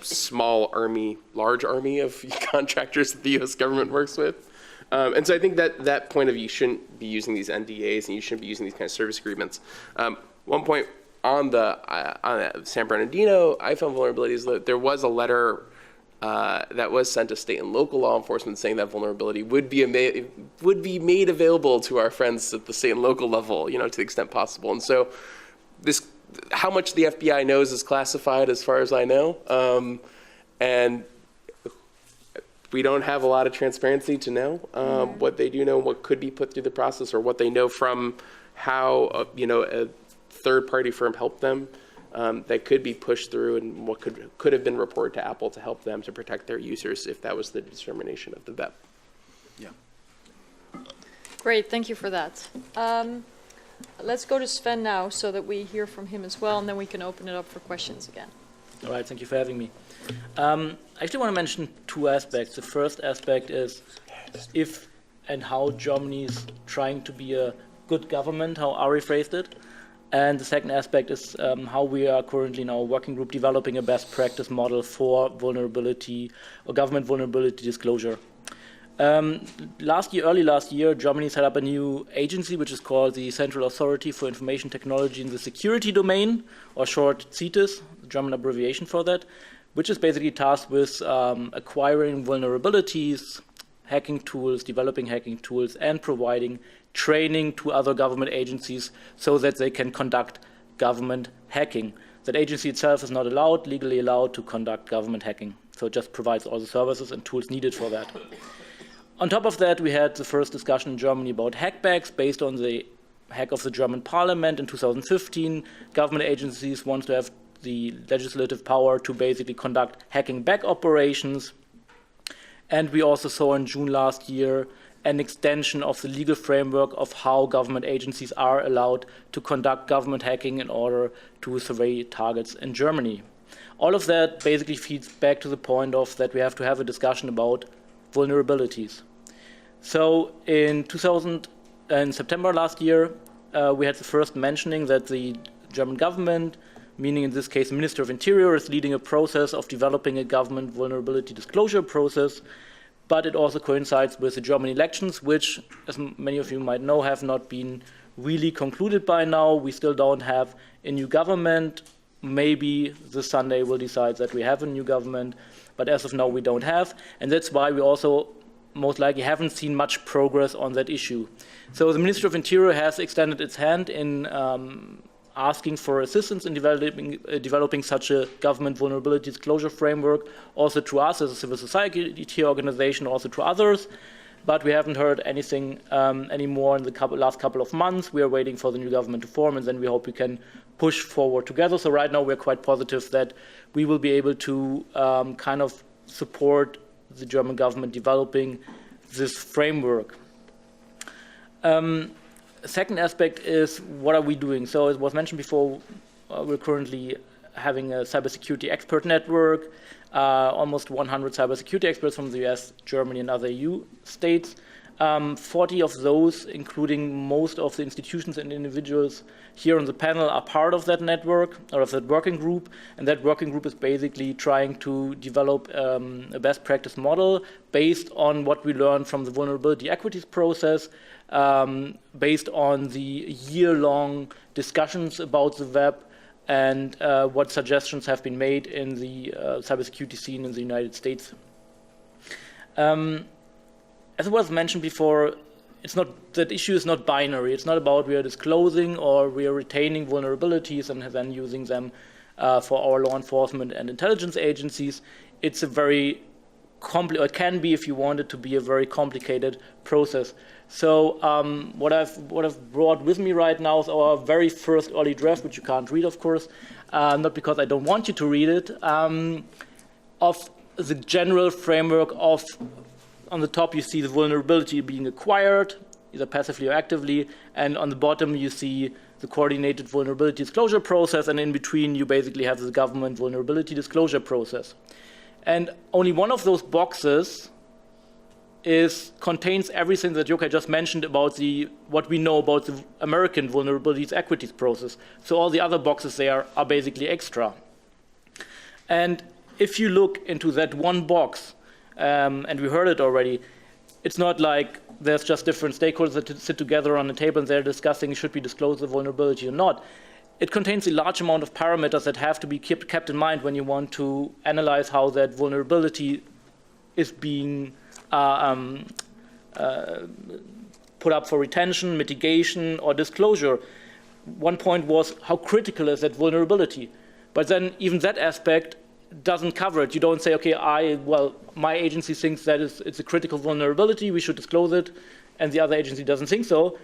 large army of contractors that the U.S. government works with. And so I think that point of view, you shouldn't be using these NDAs and you shouldn't be using these kind of service agreements. One point on the San Bernardino iPhone vulnerabilities, there was a letter that was sent to state and local law enforcement saying that vulnerability would be made available to our friends at the state and local level, you know, to the extent possible. And so this how much the FBI knows is classified as far as I know. And we don't have a lot of transparency to know what they do know, what could be put through the process, or what they know from how a third-party firm helped them that could be pushed through, and what could have been reported to Apple to help them to protect their users if that was the determination of the VEP. Yeah. Great, thank you for that. Let's go to Sven now so that we hear from him as well, and then we can open it up for questions again. All right, thank you for having me. I actually want to mention two aspects. The first aspect is if and how Germany is trying to be a good government, how Ari phrased it. And the second aspect is how we are currently in our working group developing a best practice model for vulnerability or government vulnerability disclosure. Early last year, Germany set up a new agency which is called the Central Authority for Information Technology in the Security Domain, or short CEPS, the German abbreviation for that, which is basically tasked with acquiring vulnerabilities, hacking tools, developing hacking tools, and providing training to other government agencies so that they can conduct government hacking. That agency itself is not legally allowed to conduct government hacking, so it just provides all the services and tools needed for that. On top of that, we had the first discussion in Germany about hackbacks based on the hack of the German parliament in 2015. Government agencies want to have the legislative power to basically conduct hacking back operations. And we also saw in June last year an extension of the legal framework of how government agencies are allowed to conduct government hacking in order to survey targets in Germany. All of that basically feeds back to the point of that we have to have a discussion about vulnerabilities. So in September last year, we had the first mentioning that the German government, meaning in this case the Minister of Interior, is leading a process of developing a government vulnerability disclosure process, but it also coincides with the German elections, which, as many of you might know, have not been really concluded by now. We still don't have a new government. Maybe this Sunday we'll decide that we have a new government, but as of now we don't have, and that's why we also most likely haven't seen much progress on that issue. So the Ministry of Interior has extended its hand in asking for assistance in developing such a government vulnerability disclosure framework, also to us as a civil society organization, also to others. But we haven't heard anything anymore in the last couple of months. We are waiting for the new government to form, and then we hope we can push forward together. So right now we're quite positive that we will be able to kind of support the German government developing this framework. Second aspect is, what are we doing? So it was mentioned before, we're currently having a cybersecurity expert network, almost 100 cybersecurity experts from the US, Germany, and other EU states. 40 of those, including most of the institutions and individuals here on the panel, are part of that network or of that working group. And that working group is basically trying to develop a best practice model based on what we learned from the vulnerability equities process, based on the year-long discussions about the web, and what suggestions have been made in the cybersecurity scene in the United States. As it was mentioned before, that issue is not binary. It's not about we are disclosing or we are retaining vulnerabilities and then using them for our law enforcement and intelligence agencies. It's a very it can be, if you want it to be, a very complicated process. So what I've brought with me right now is our very first early draft, which you can't read, of course, not because I don't want you to read it, of the general framework of, on the top you see the vulnerability being acquired, either passively or actively, and on the bottom you see the coordinated vulnerability disclosure process, and in between you basically have the government vulnerability disclosure process. And only one of those boxes contains everything that Jochai just mentioned about what we know about the American vulnerabilities equities process. So all the other boxes there are basically extra. And if you look into that one box, and we heard it already, it's not like there's just different stakeholders that sit together on a table and they're discussing should we disclose the vulnerability or not. It contains a large amount of parameters that have to be kept in mind when you want to analyze how that vulnerability is being put up for retention, mitigation, or disclosure. one point was, how critical is that vulnerability? But then even that aspect doesn't cover it. You don't say, okay, my agency thinks that it's a critical vulnerability, we should disclose it, and the other agency doesn't think so.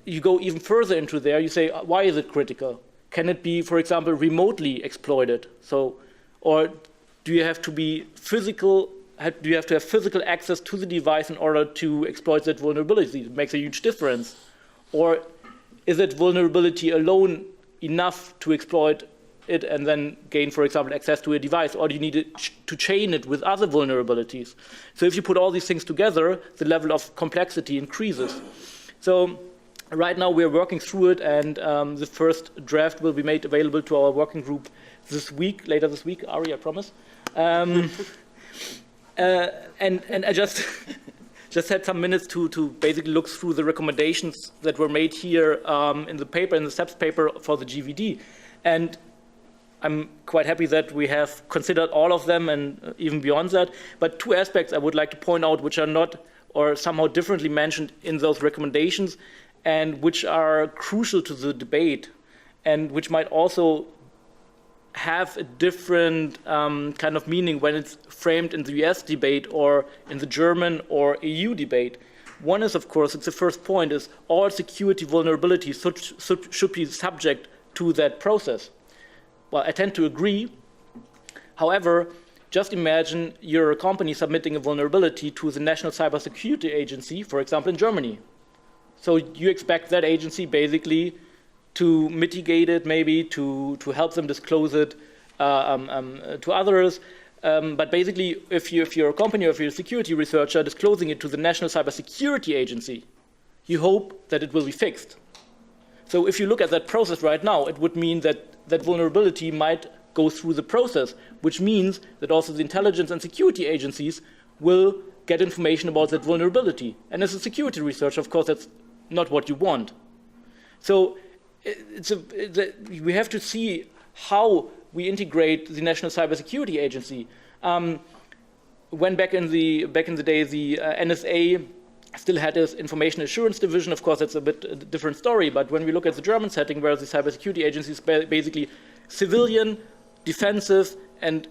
You go even further into there, you say, why is it critical? Can it be, for example, remotely exploited? So, or do you have to be physical, do you have to have physical access to the device in order to exploit that vulnerability? It makes a huge difference. Or is that vulnerability alone enough to exploit it and then gain, for example, access to a device? Or do you need to chain it with other vulnerabilities? So if you put all these things together, the level of complexity increases. So right now we're working through it, and the first draft will be made available to our working group this week, later this week, Ari, I promise. And I just had some minutes to basically look through the recommendations that were made here in the paper, in the CEPS paper for the GVD. And I'm quite happy that we have considered all of them and even beyond that. But two aspects I would like to point out which are not or somehow differently mentioned in those recommendations and which are crucial to the debate and which might also have a different kind of meaning when it's framed in the US debate or in the German or EU debate. One is, of course, it's the first point, is all security vulnerabilities should be subject to that process. Well, I tend to agree. However, just imagine you're a company submitting a vulnerability to the National Cybersecurity Agency, for example, in Germany. So you expect that agency basically to mitigate it, maybe to help them disclose it to others. But basically, if you're a company or if you're a security researcher disclosing it to the National Cybersecurity Agency, you hope that it will be fixed. So if you look at that process right now, it would mean that that vulnerability might go through the process, which means that also the intelligence and security agencies will get information about that vulnerability. And as a security researcher, of course, that's not what you want. So we have to see how we integrate the National Cybersecurity Agency. When back in the day, the NSA still had this information assurance division. Of course, that's a bit a different story. But when we look at the German setting, where the cybersecurity agency is basically civilian, defensive, and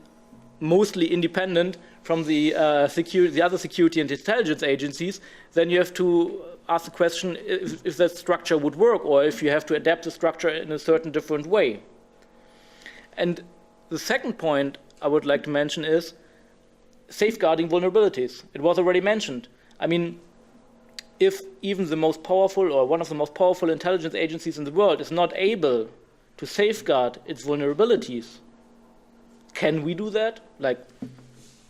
mostly independent from the other security and intelligence agencies, then you have to ask the question if that structure would work, or if you have to adapt the structure in a certain different way. And the second point I would like to mention is safeguarding vulnerabilities. It was already mentioned. I mean, if even the most powerful or one of the most powerful intelligence agencies in the world is not able to safeguard its vulnerabilities, can we do that? Like,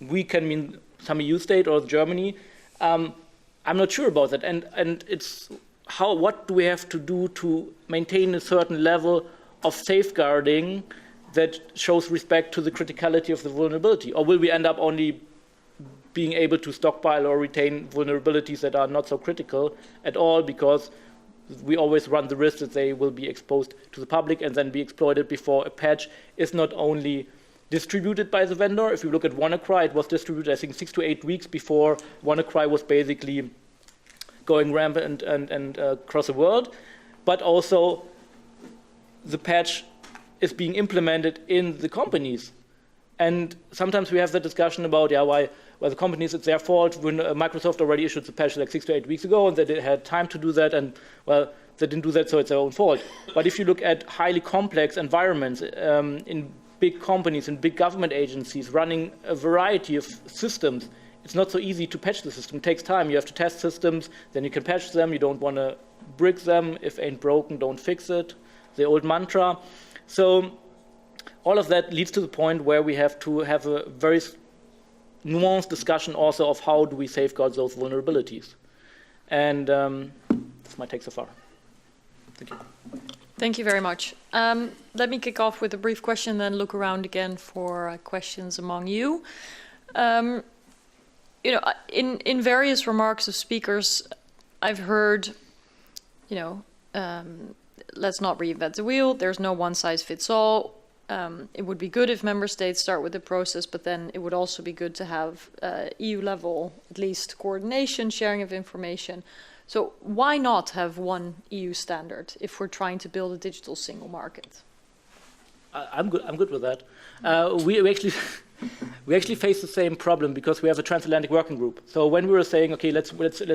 we can mean some EU state or Germany. I'm not sure about that. And it's what do we have to do to maintain a certain level of safeguarding that shows respect to the criticality of the vulnerability? Or will we end up only being able to stockpile or retain vulnerabilities that are not so critical at all, because we always run the risk that they will be exposed to the public and then be exploited before a patch is not only distributed by the vendor. If you look at WannaCry, it was distributed, I think, 6 to 8 weeks before WannaCry was basically going rampant and across the world. But also, the patch is being implemented in the companies. And sometimes we have the discussion about, why the companies, it's their fault when Microsoft already issued the patch like 6 to 8 weeks ago, and they had time to do that, and, well, they didn't do that, so it's their own fault. But if you look at highly complex environments in big companies and big government agencies running a variety of systems, it's not so easy to patch the system. It takes time. You have to test systems, then you can patch them. You don't want to brick them. If ain't broken, don't fix it. The old mantra. So all of that leads to the point where we have to have a very nuanced discussion also of how do we safeguard those vulnerabilities. And that's my take so far. Thank you. Thank you very much. Let me kick off with a brief question, then look around again for questions among you. In various remarks of speakers, I've heard, let's not reinvent the wheel. There's no one size fits all. It would be good if member states start with the process, but then it would also be good to have EU level, at least coordination, sharing of information. So why not have one EU standard if we're trying to build a digital single market? I'm good with that. We actually face the same problem because we have a transatlantic working group. So when we were saying, okay, let's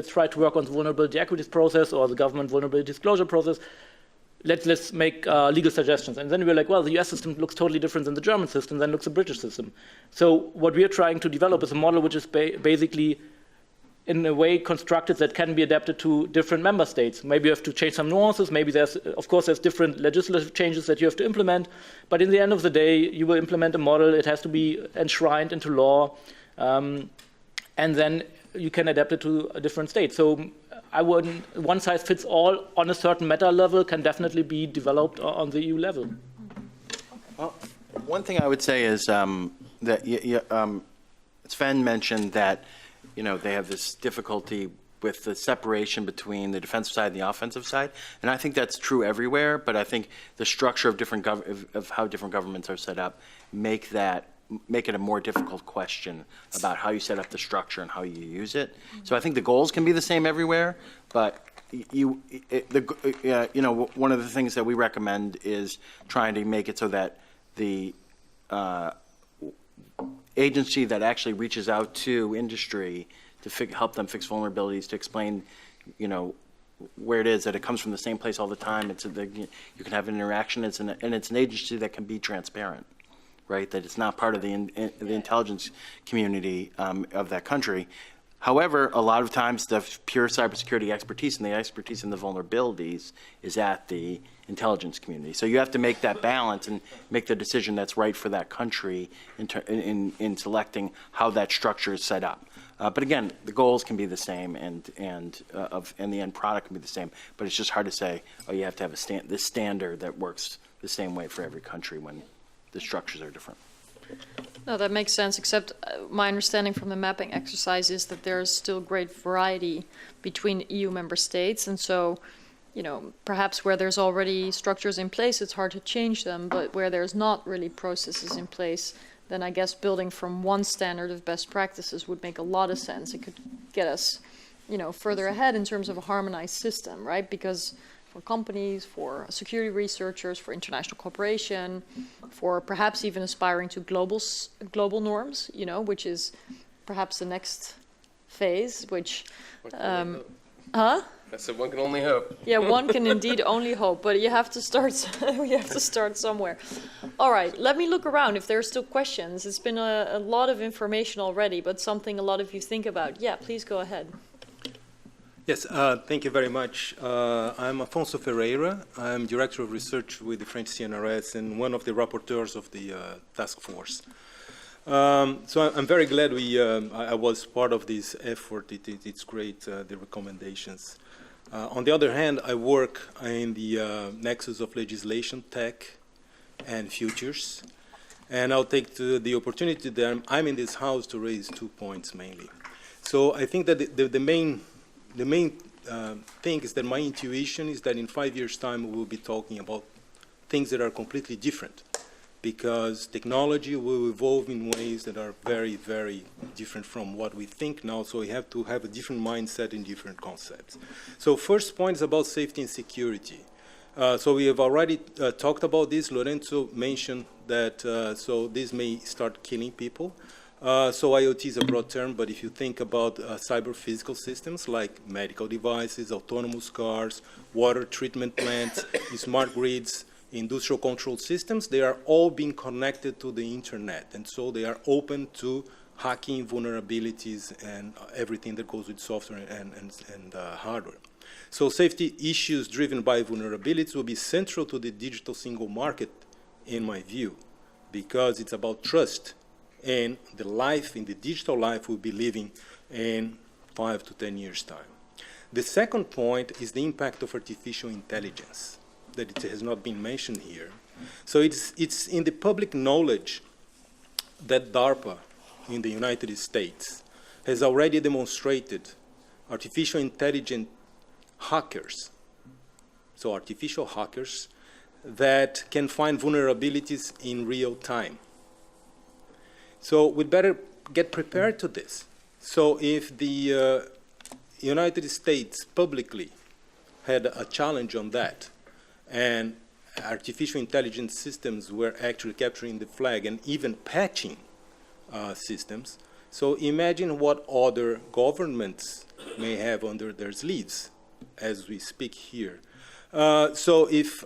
try to work on the vulnerability equities process or the government vulnerability disclosure process, let's make legal suggestions. And then we were like, well, the US system looks totally different than the German system, then looks the British system. So what we are trying to develop is a model which is basically in a way constructed that can be adapted to different member states. Maybe you have to change some nuances, maybe there's different legislative changes that you have to implement, but in the end of the day, you will implement a model, it has to be enshrined into law, and then you can adapt it to a different state. So I wouldn't, one size fits all on a certain meta level can definitely be developed on the EU level. Well, one thing I would say is that Sven mentioned that they have this difficulty with the separation between the defensive side and the offensive side, and I think that's true everywhere. But I think the structure of of how different governments are set up make it a more difficult question about how you set up the structure and how you use it. So I think the goals can be the same everywhere, but one of the things that we recommend is trying to make it so that the agency that actually reaches out to industry to help them fix vulnerabilities, to explain, where it is, that it comes from the same place all the time. You can have an interaction, and it's an agency that can be transparent, right? That it's not part of the intelligence community of that country. However, a lot of times the pure cybersecurity expertise and the expertise in the vulnerabilities is at the intelligence community. So you have to make that balance and make the decision that's right for that country in selecting how that structure is set up. But again, the goals can be the same, and the end product can be the same. But it's just hard to say, oh, you have to have this standard that works the same way for every country when the structures are different. No, that makes sense, except my understanding from the mapping exercise is that there's still great variety between EU member states. And so, perhaps where there's already structures in place, it's hard to change them. But where there's not really processes in place, then I guess building from one standard of best practices would make a lot of sense. It could get us, further ahead in terms of a harmonized system, right? Because for companies, for security researchers, for international cooperation, for perhaps even aspiring to global norms, which is perhaps the next phase, which, I said one can only hope. Yeah, one can indeed only hope, but you have to start. We have to start somewhere. All right, let me look around if there are still questions. It's been a lot of information already, but something a lot of you think about. Yeah, please go ahead. Yes, thank you very much. I'm Afonso Ferreira. I'm Director of Research with the French CNRS and one of the rapporteurs of the task force. So I'm very glad I was part of this effort. It's great, the recommendations. On the other hand, I work in the nexus of legislation, tech, and futures. And I'll take the opportunity that I'm in this house to raise 2 points mainly. So I think that the main thing is that my intuition is that in 5 years' time we will be talking about things that are completely different, because technology will evolve in ways that are very, very different from what we think now. So we have to have a different mindset in different concepts. So first point is about safety and security. So we have already talked about this. Lorenzo mentioned that so this may start killing people. So IoT is a broad term, but if you think about cyber physical systems like medical devices, autonomous cars, water treatment plants, smart grids, industrial control systems, they are all being connected to the internet. And so they are open to hacking, vulnerabilities, and everything that goes with software and hardware. So safety issues driven by vulnerabilities will be central to the digital single market, in my view, because it's about trust and the life, in the digital life we'll be living in 5 to 10 years' time. The second point is the impact of artificial intelligence, that it has not been mentioned here. So it's in the public knowledge that DARPA in the United States has already demonstrated artificial intelligent hackers, so artificial hackers that can find vulnerabilities in real time. So we'd better get prepared to this. So if United States publicly had a challenge on that, and artificial intelligence systems were actually capturing the flag and even patching systems. So imagine what other governments may have under their sleeves as we speak here. So if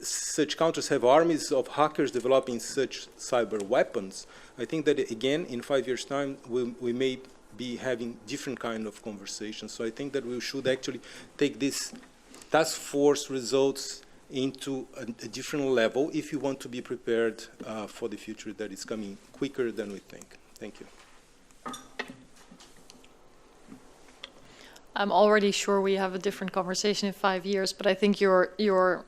such countries have armies of hackers developing such cyber weapons, I think that, again, in 5 years' time, we may be having different kind of conversations. So I think that we should actually take this task force results into a different level if you want to be prepared for the future that is coming quicker than we think. Thank you. I'm already sure we have a different conversation in 5 years, but I think your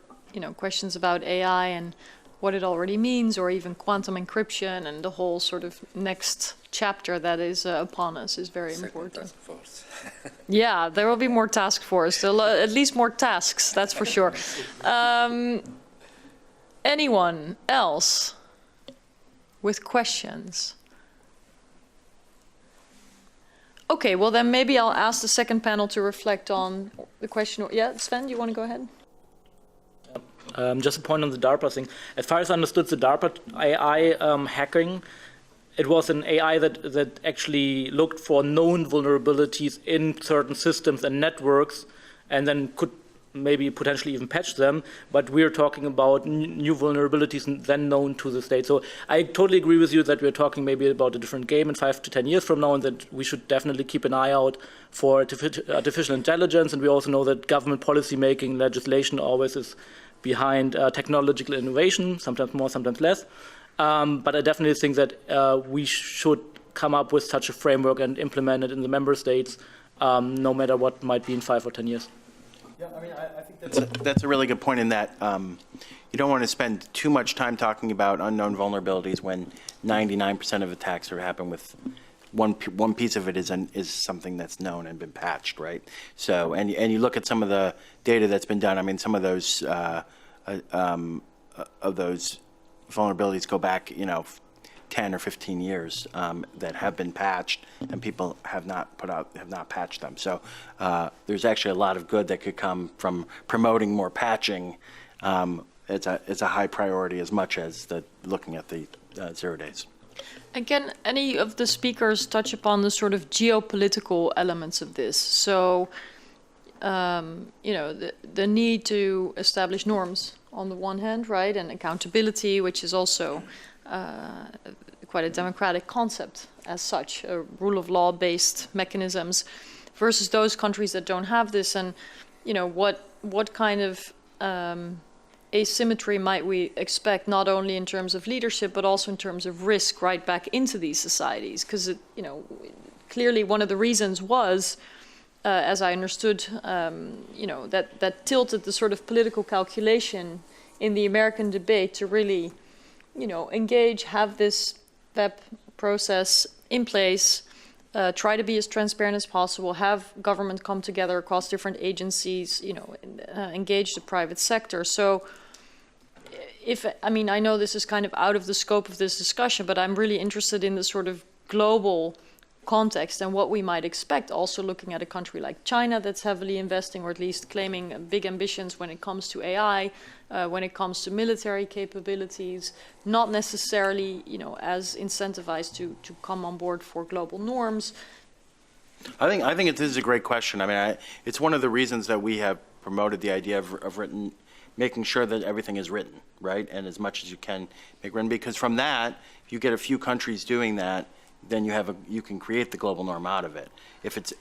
questions about AI and what it already means, or even quantum encryption and the whole sort of next chapter that is upon us is very important. Task force. Yeah, there will be more task force, at least more tasks, that's for sure. Anyone else with questions? Okay, well then maybe I'll ask the second panel to reflect on the question. Yeah, Sven, do you want to go ahead? Just a point on the DARPA thing. As far as I understood the DARPA AI hacking, it was an AI that actually looked for known vulnerabilities in certain systems and networks, and then could maybe potentially even patch them. But we're talking about new vulnerabilities then known to the state. So I totally agree with you that we're talking maybe about a different game in 5 to 10 years from now, and that we should definitely keep an eye out for artificial intelligence. And we also know that government policy making legislation always is behind technological innovation, sometimes more, sometimes less. But I definitely think that we should come up with such a framework and implement it in the member states, no matter what might be in 5 or 10 years. Yeah, I mean, I think that's a really good point in that you don't want to spend too much time talking about unknown vulnerabilities when 99% of attacks are happen with one piece of it is something that's known and been patched, right? So, and you look at some of the data that's been done. I mean, some of those vulnerabilities go back, 10 or 15 years that have been patched, and people have not patched them. So there's actually a lot of good that could come from promoting more patching. It's a high priority as much as looking at the 0 days. Again, any of the speakers touch upon the sort of geopolitical elements of this. So, the need to establish norms on the one hand, right, and accountability, which is also quite a democratic concept as such, rule of law based mechanisms, versus those countries that don't have this, and what kind of asymmetry might we expect, not only in terms of leadership but also in terms of risk right back into these societies? Because clearly one of the reasons was, as I understood, that tilted the sort of political calculation in the American debate to really, engage, have this web process in place, try to be as transparent as possible, have government come together across different agencies, engage the private sector. So I know this is kind of out of the scope of this discussion, but I'm really interested in the sort of global context and what we might expect, also looking at a country like China that's heavily investing, or at least claiming big ambitions when it comes to AI, when it comes to military capabilities, not necessarily as incentivized to come on board for global norms. I think this is a great question. I mean, it's one of the reasons that we have promoted the idea of making sure that everything is written, right, and as much as you can make written, because from that, if you get a few countries doing that, then you can create the global norm out of it. If it's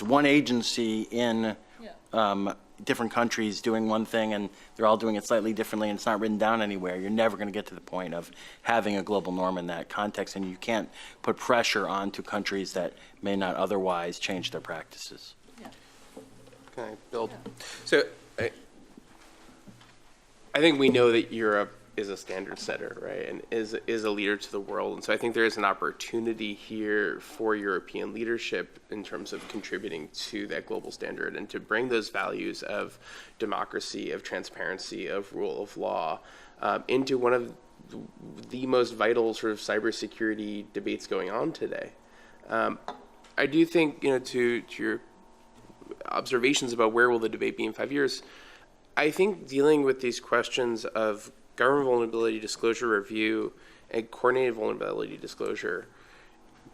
one agency in different countries doing one thing and they're all doing it slightly differently and it's not written down anywhere, you're never going to get to the point of having a global norm in that context, and you can't put pressure onto countries that may not otherwise change their practices. Yeah. Can I build? Yeah. So I think we know that Europe is a standard setter, right, and is a leader to the world. And so I think there is an opportunity here for European leadership in terms of contributing to that global standard and to bring those values of democracy, of transparency, of rule of law into one of the most vital sort of cybersecurity debates going on today. I do think, to your observations about where will the debate be in 5 years, I think dealing with these questions of government vulnerability disclosure review and coordinated vulnerability disclosure,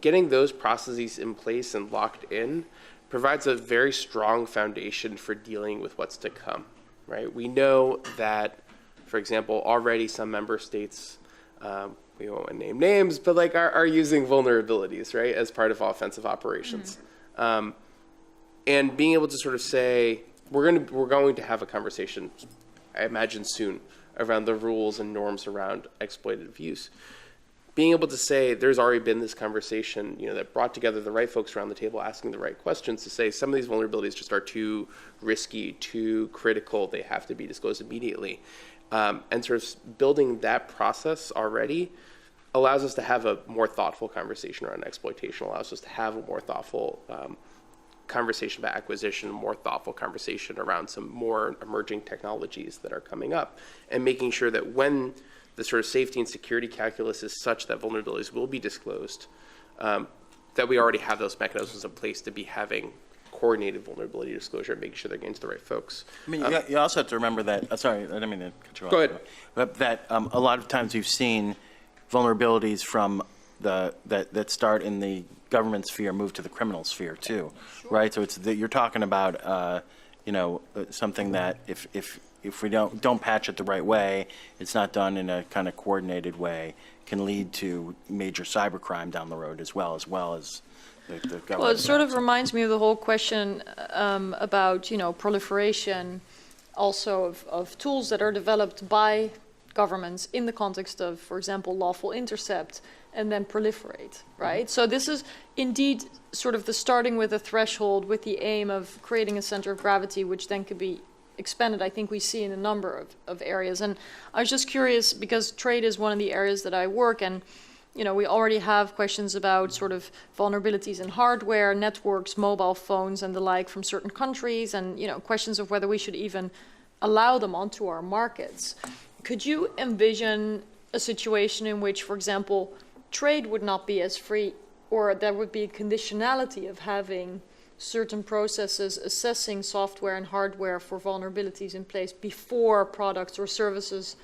getting those processes in place and locked in provides a very strong foundation for dealing with what's to come, right? We know that, for example, already some member states, we won't name names, but like are using vulnerabilities, right, as part of offensive operations. And being able to sort of say, we're going to have a conversation, I imagine soon, around the rules and norms around exploitative use. Being able to say there's already been this conversation, that brought together the right folks around the table asking the right questions to say some of these vulnerabilities just are too risky, too critical, they have to be disclosed immediately. And sort of building that process already allows us to have a more thoughtful conversation around exploitation, allows us to have a more thoughtful conversation about acquisition, a more thoughtful conversation around some more emerging technologies that are coming up, and making sure that when the sort of safety and security calculus is such that vulnerabilities will be disclosed, that we already have those mechanisms in place to be having coordinated vulnerability disclosure and making sure they're getting to the right folks. I mean, you also have to remember that, sorry, I didn't mean to cut you off. Go ahead. But that a lot of times we've seen vulnerabilities from that start in the government sphere move to the criminal sphere too, right? So you're talking about, something that if we don't patch it the right way, it's not done in a kind of coordinated way, can lead to major cybercrime down the road as well as the government. Well, it sort of reminds me of the whole question about, proliferation also of tools that are developed by governments in the context of, for example, lawful intercept, and then proliferate, right? So this is indeed sort of the starting with a threshold with the aim of creating a center of gravity, which then could be expanded, I think we see in a number of areas. And I was just curious, because trade is one of the areas that I work, and we already have questions about sort of vulnerabilities in hardware, networks, mobile phones, and the like from certain countries, and questions of whether we should even allow them onto our markets. Could you envision a situation in which, for example, trade would not be as free, or there would be a conditionality of having certain processes assessing software and hardware for vulnerabilities in place before products or services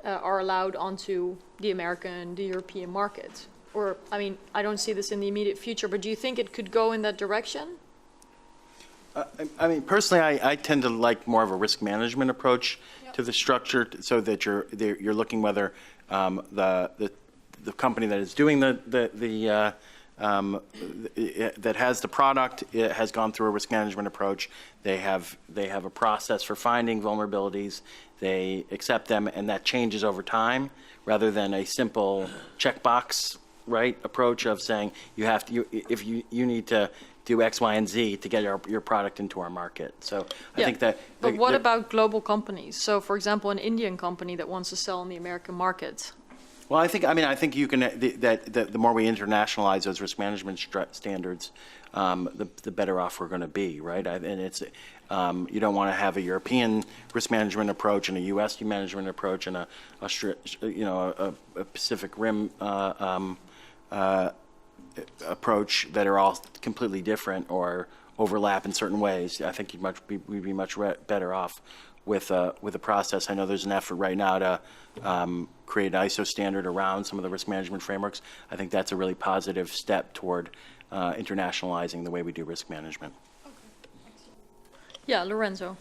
are allowed onto the American and the European market? Or, I don't see this in the immediate future, but do you think it could go in that direction? Personally, I tend to like more of a risk management approach to the structure, so that you're looking whether the company that is doing that has the product, it has gone through a risk management approach. They have a process for finding vulnerabilities. They accept them, and that changes over time, rather than a simple checkbox approach of saying you need to do X, Y, and Z to get your product into our market. So I think that. But what about global companies? So, for example, an Indian company that wants to sell in the American market. Well, I think you can. The more we internationalize those risk management standards, the better off we're going to be, right? And it's you don't want to have a European risk management approach and a U.S. management approach and a Pacific Rim approach that are all completely different or overlap in certain ways. I think we'd be much better off with a process. I know there's an effort right now to create an ISO standard around some of the risk management frameworks. I think that's a really positive step toward internationalizing the way we do risk management. Yeah, Lorenzo.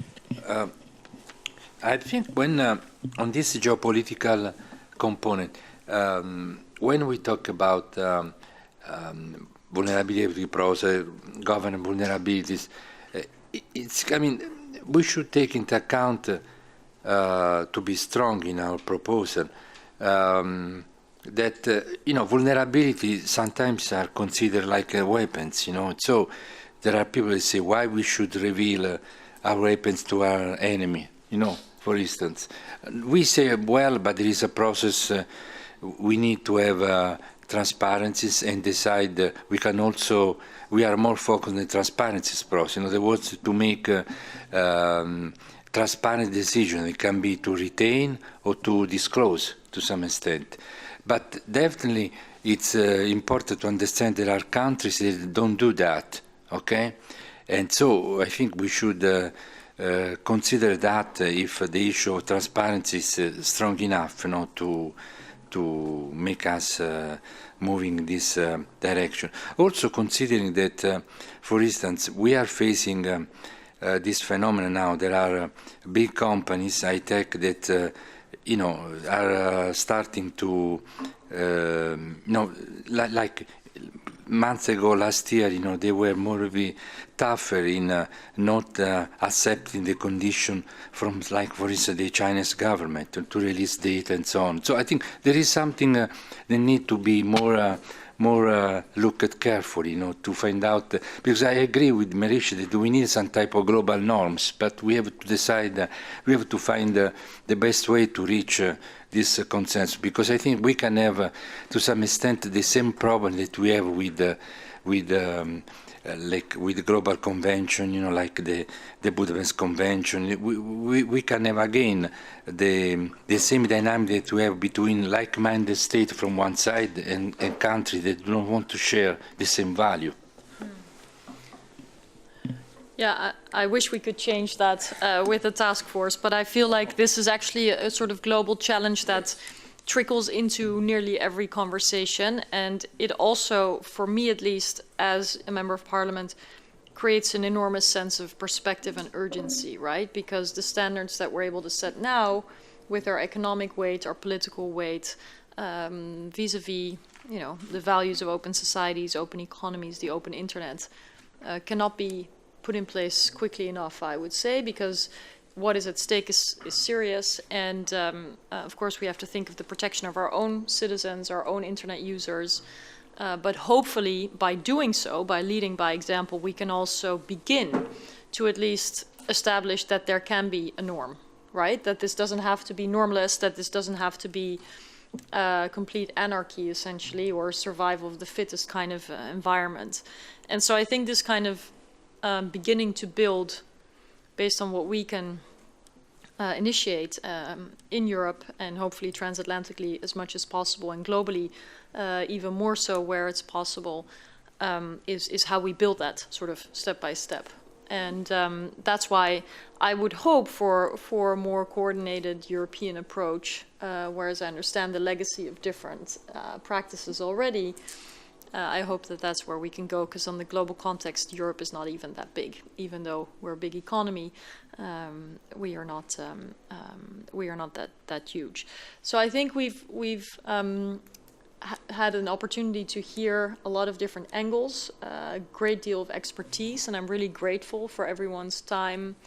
I think when on this geopolitical component, when we talk about vulnerability process, governance vulnerabilities, we should take into account to be strong in our proposal that vulnerability sometimes are considered like weapons. So there are people that say why we should reveal our weapons to our enemy. For instance, we say well, but there is a process. We need to have transparencies and decide. We are more focused on the transparencies process. In other words, to make transparent decisions. It can be to retain or to disclose to some extent. But definitely it's important to understand there are countries that don't do that, okay? And so I think we should consider that if the issue of transparency is strong enough, you know, to make us moving in this direction. Also considering that, for instance, we are facing this phenomenon now. There are big companies, high tech, that you know, are starting to, you know, like months ago, last year, you know, they were more tougher in not accepting the condition from, like, for instance, the Chinese government to release data and so on. So I think there is something that need to be more looked at carefully, you know, to find out, because I agree with Marietje that we need some type of global norms, but we have to decide, we have to find the best way to reach this consensus, because I think we can have, to some extent, the same problem that we have with the global convention, you know, like the Budapest Convention. We can have again the same dynamic that we have between like-minded states from one side and countries that do not want to share the same value. Yeah, I wish we could change that with the task force, but I feel like this is actually a sort of global challenge that trickles into nearly every conversation, and it also, for me at least, as a member of parliament, creates an enormous sense of perspective and urgency, right? Because the standards that we're able to set now, with our economic weight, our political weight, vis-a-vis, you know, the values of open societies, open economies, the open internet, cannot be put in place quickly enough, I would say, because what is at stake is serious, and of course we have to think of the protection of our own citizens, our own internet users, but hopefully by doing so, by leading by example, we can also begin to at least establish that there can be a norm, right? That this doesn't have to be normless, that this doesn't have to be complete anarchy essentially, or survival of the fittest kind of environment. And so I think this kind of beginning to build based on what we can initiate in Europe and hopefully transatlantically as much as possible, and globally even more so where it's possible, is how we build that sort of step by step. And that's why I would hope for a more coordinated European approach, whereas I understand the legacy of different practices already. I hope that that's where we can go, because on the global context, Europe is not even that big. Even though we're a big economy, we are not that huge. So I think we've had an opportunity to hear a lot of different angles, a great deal of expertise, and I'm really grateful for everyone's time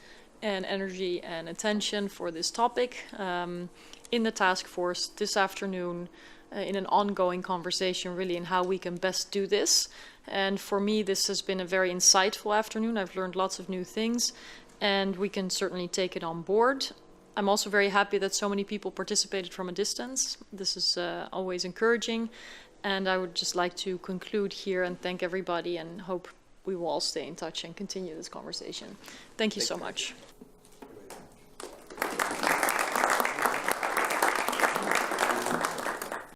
and energy and attention for this topic in the task force this afternoon. In an ongoing conversation really in how we can best do this. And for me, this has been a very insightful afternoon. I've learned lots of new things, and we can certainly take it on board. I'm also very happy that so many people participated from a distance. This is always encouraging. And I would just like to conclude here and thank everybody, and hope we will all stay in touch and continue this conversation. Thank you so much.